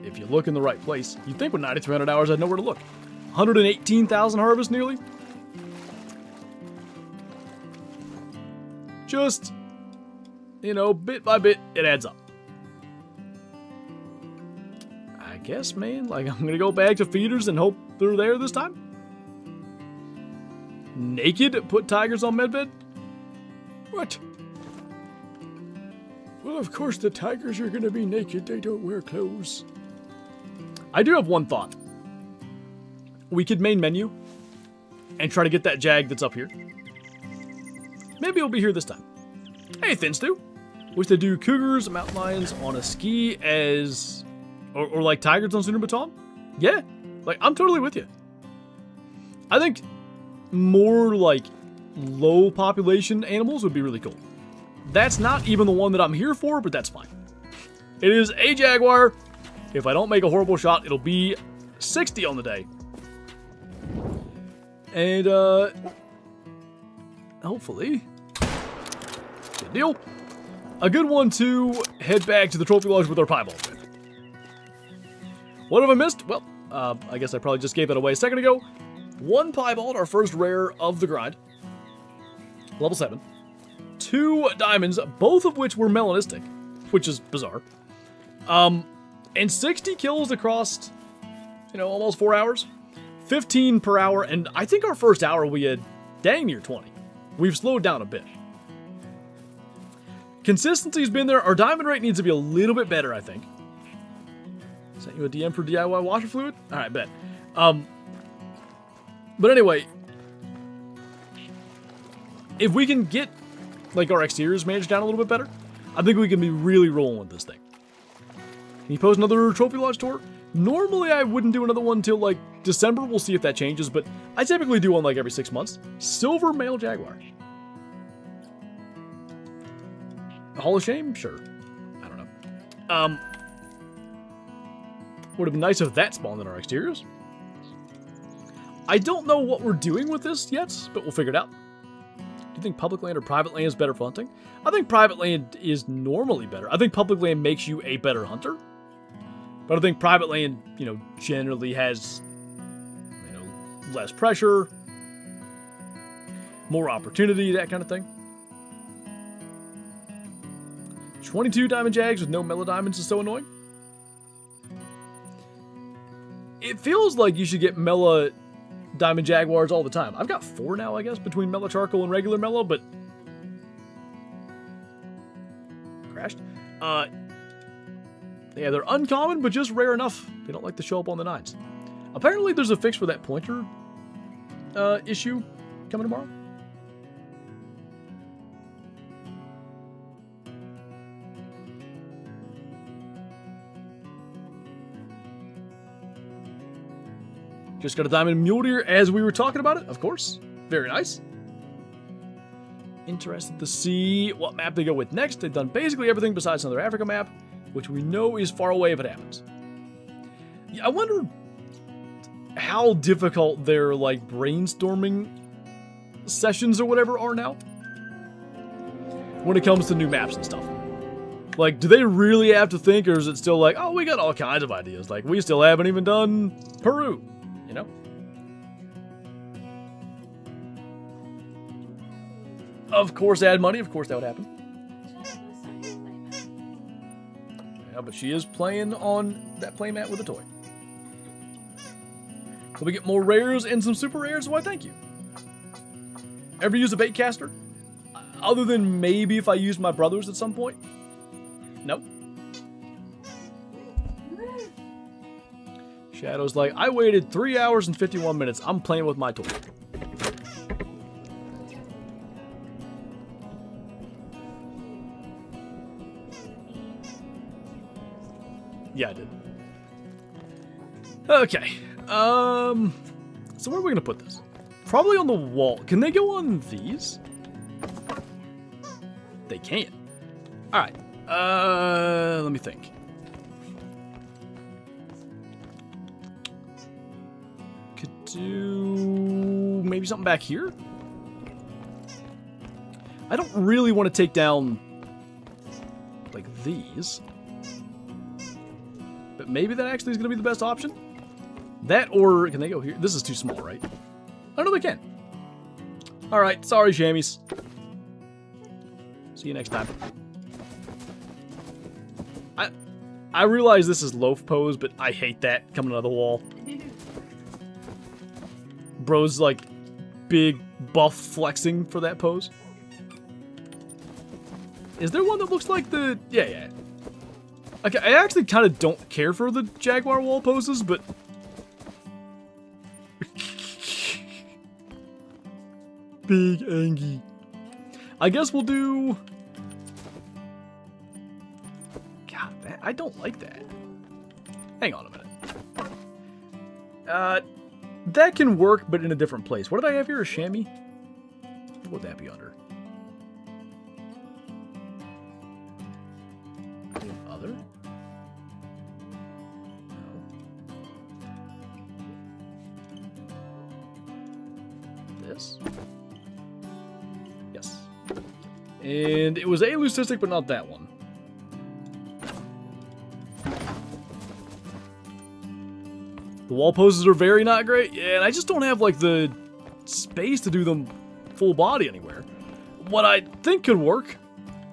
If you look in the right place, you'd think with 9,300 hours I'd know where to look. 118,000 harvests nearly. Just, you know, bit by bit, it adds up. I guess, man, like, I'm gonna go back to feeders and hope they're there this time. Naked? Put tigers on medbed? What? Well, of course the tigers are gonna be naked. They don't wear clothes. I do have one thought. We could main menu and try to get that Jag that's up here. Maybe it'll be here this time. Hey, Thin Stew. Wish they do cougars, mountain lions on a ski as... Or like tigers on Sooner Baton? Yeah. Like, I'm totally with you. I think more, like, low population animals would be really cool. That's not even the one that I'm here for, but that's fine. It is a Jaguar. If I don't make a horrible shot, it'll be 60 on the day. And, hopefully, good deal. A good one to head back to the trophy lodge with our piebald with. What have I missed? Well, I guess I probably just gave that away a second ago. 1 piebald, our first rare of the grind. Level 7. 2 diamonds, both of which were melanistic, which is bizarre. And 60 kills across, you know, almost 4 hours. 15 per hour, and I think our first hour we had dang near 20. We've slowed down a bit. Consistency's been there. Our diamond rate needs to be a little bit better, I think. Sent you a DM for DIY washer fluid? Alright, bet. But anyway, if we can get, like, our exteriors managed down a little bit better, I think we can be really rolling with this thing. Can you pose another trophy lodge tour? Normally, I wouldn't do another one until, like, December. We'll see if that changes, but I typically do one, like, every 6 months. Silver male Jaguar. Hall of Shame? Sure. I don't know. Would have been nice if that spawned in our exteriors. I don't know what we're doing with this yet, but we'll figure it out. Do you think public land or private land is better for hunting? I think private land is normally better. I think public land makes you a better hunter. But I think private land, you know, generally has, you know, less pressure, more opportunity, that kind of thing. 22 diamond Jags with no mellow diamonds is so annoying. It feels like you should get mellow diamond Jaguars all the time. I've got 4 now, I guess, between mellow charcoal and regular mellow, but... Crashed. Yeah, they're uncommon, but just rare enough. They don't like to show up on the 9s. Apparently, there's a fix for that pointer issue coming tomorrow. Just got a diamond mule deer as we were talking about it, of course. Very nice. Interested to see what map they go with next. They've done basically everything besides another Africa map. which we know is far away if it happens. Yeah, I wonder how difficult their, like, brainstorming sessions or whatever are now when it comes to new maps and stuff. Like, do they really have to think, or is it still like, oh, we got all kinds of ideas? Like, we still haven't even done Peru, you know? Of course, add money. Of course, that would happen. Yeah, but she is playing on that playmat with a toy. So we get more rares and some super rares. Why, thank you. Ever use a bait caster? Other than maybe if I used my brother's at some point? Nope. Shadow's like, I waited 3 hours and 51 minutes. I'm playing with my toy. Yeah, I did. Okay. So where are we gonna put this? Probably on the wall. Can they go on these? They can. Alright. Let me think. Could do maybe something back here? I don't really want to take down like these. But maybe that actually is going to be the best option. That or can they go here? This is too small, right? Oh no, they can. Alright, sorry, Shammies. See you next time. I realize this is loaf pose, but I hate that coming out of the wall. Bro's like big buff flexing for that pose. Is there one that looks like the... Yeah. Okay, I actually kind of don't care for the Jaguar wall poses, but... Big Angie. I guess we'll do... God, I don't like that. Hang on a minute. That can work, but in a different place. What did I have here? A chamois? What would that be under? Other? No. This? Yes. And it was a leucistic, but not that one. The wall poses are very not great. Yeah, and I just don't have, like, the space to do them full body anywhere. What I think could work...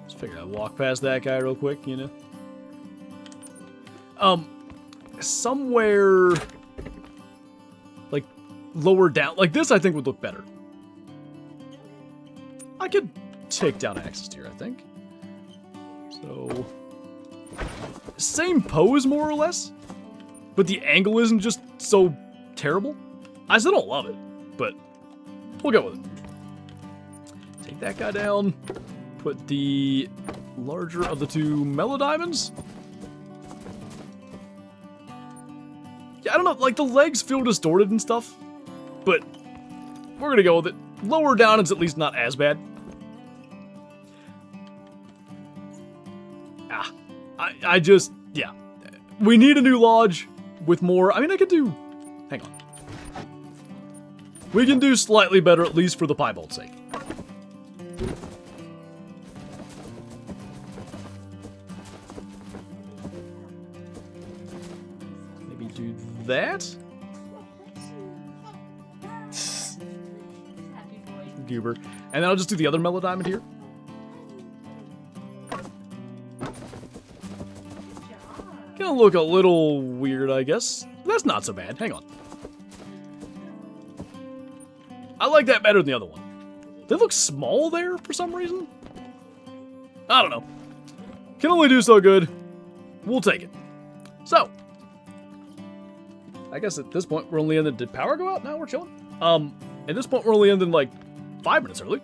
Let's figure out, walk past that guy real quick, you know? Somewhere... Like, lower down. Like, this I think would look better. I could take down Axis Deer, I think. So... Same pose, more or less. But the angle isn't just so terrible. I still don't love it, but we'll go with it. Take that guy down. Put the larger of the two Mellow Diamonds. Yeah, I don't know, like the legs feel distorted and stuff, but we're gonna go with it. Lower down is at least not as bad. I just, yeah. We need a new lodge. With more, I mean, I could do, hang on. We can do slightly better, at least for the piebolt's sake. Maybe do that. Goober. And then I'll just do the other Mellow Diamond here. Gonna look a little weird, I guess. That's not so bad. Hang on. I like that better than the other one. They look small there for some reason. I don't know. Can only do so good. We'll take it. So, I guess at this point we're only ending. Did power go out? No, we're chilling. At this point we're only ending like 5 minutes early.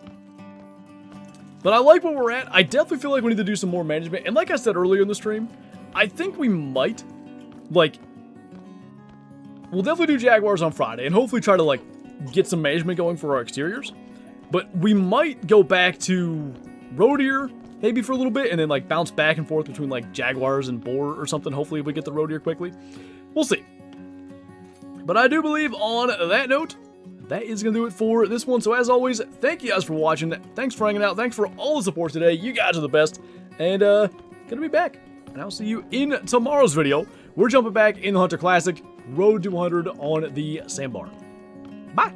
But I like where we're at. I definitely feel like we need to do some more management. And like I said earlier in the stream, I think we might, like, we'll definitely do Jaguars on Friday and hopefully try to, like, get some management going for our exteriors. But we might go back to road deer maybe for a little bit, and then like bounce back and forth between like Jaguars and boar or something. Hopefully we get the road here quickly. We'll see. But I do believe on that note, that is going to do it for this one. So as always, thank you guys for watching. Thanks for hanging out. Thanks for all the support today. You guys are the best. And gonna be back. And I'll see you in tomorrow's video. We're jumping back in the Hunter Classic, Road to 100 on the Sandbar. Bye.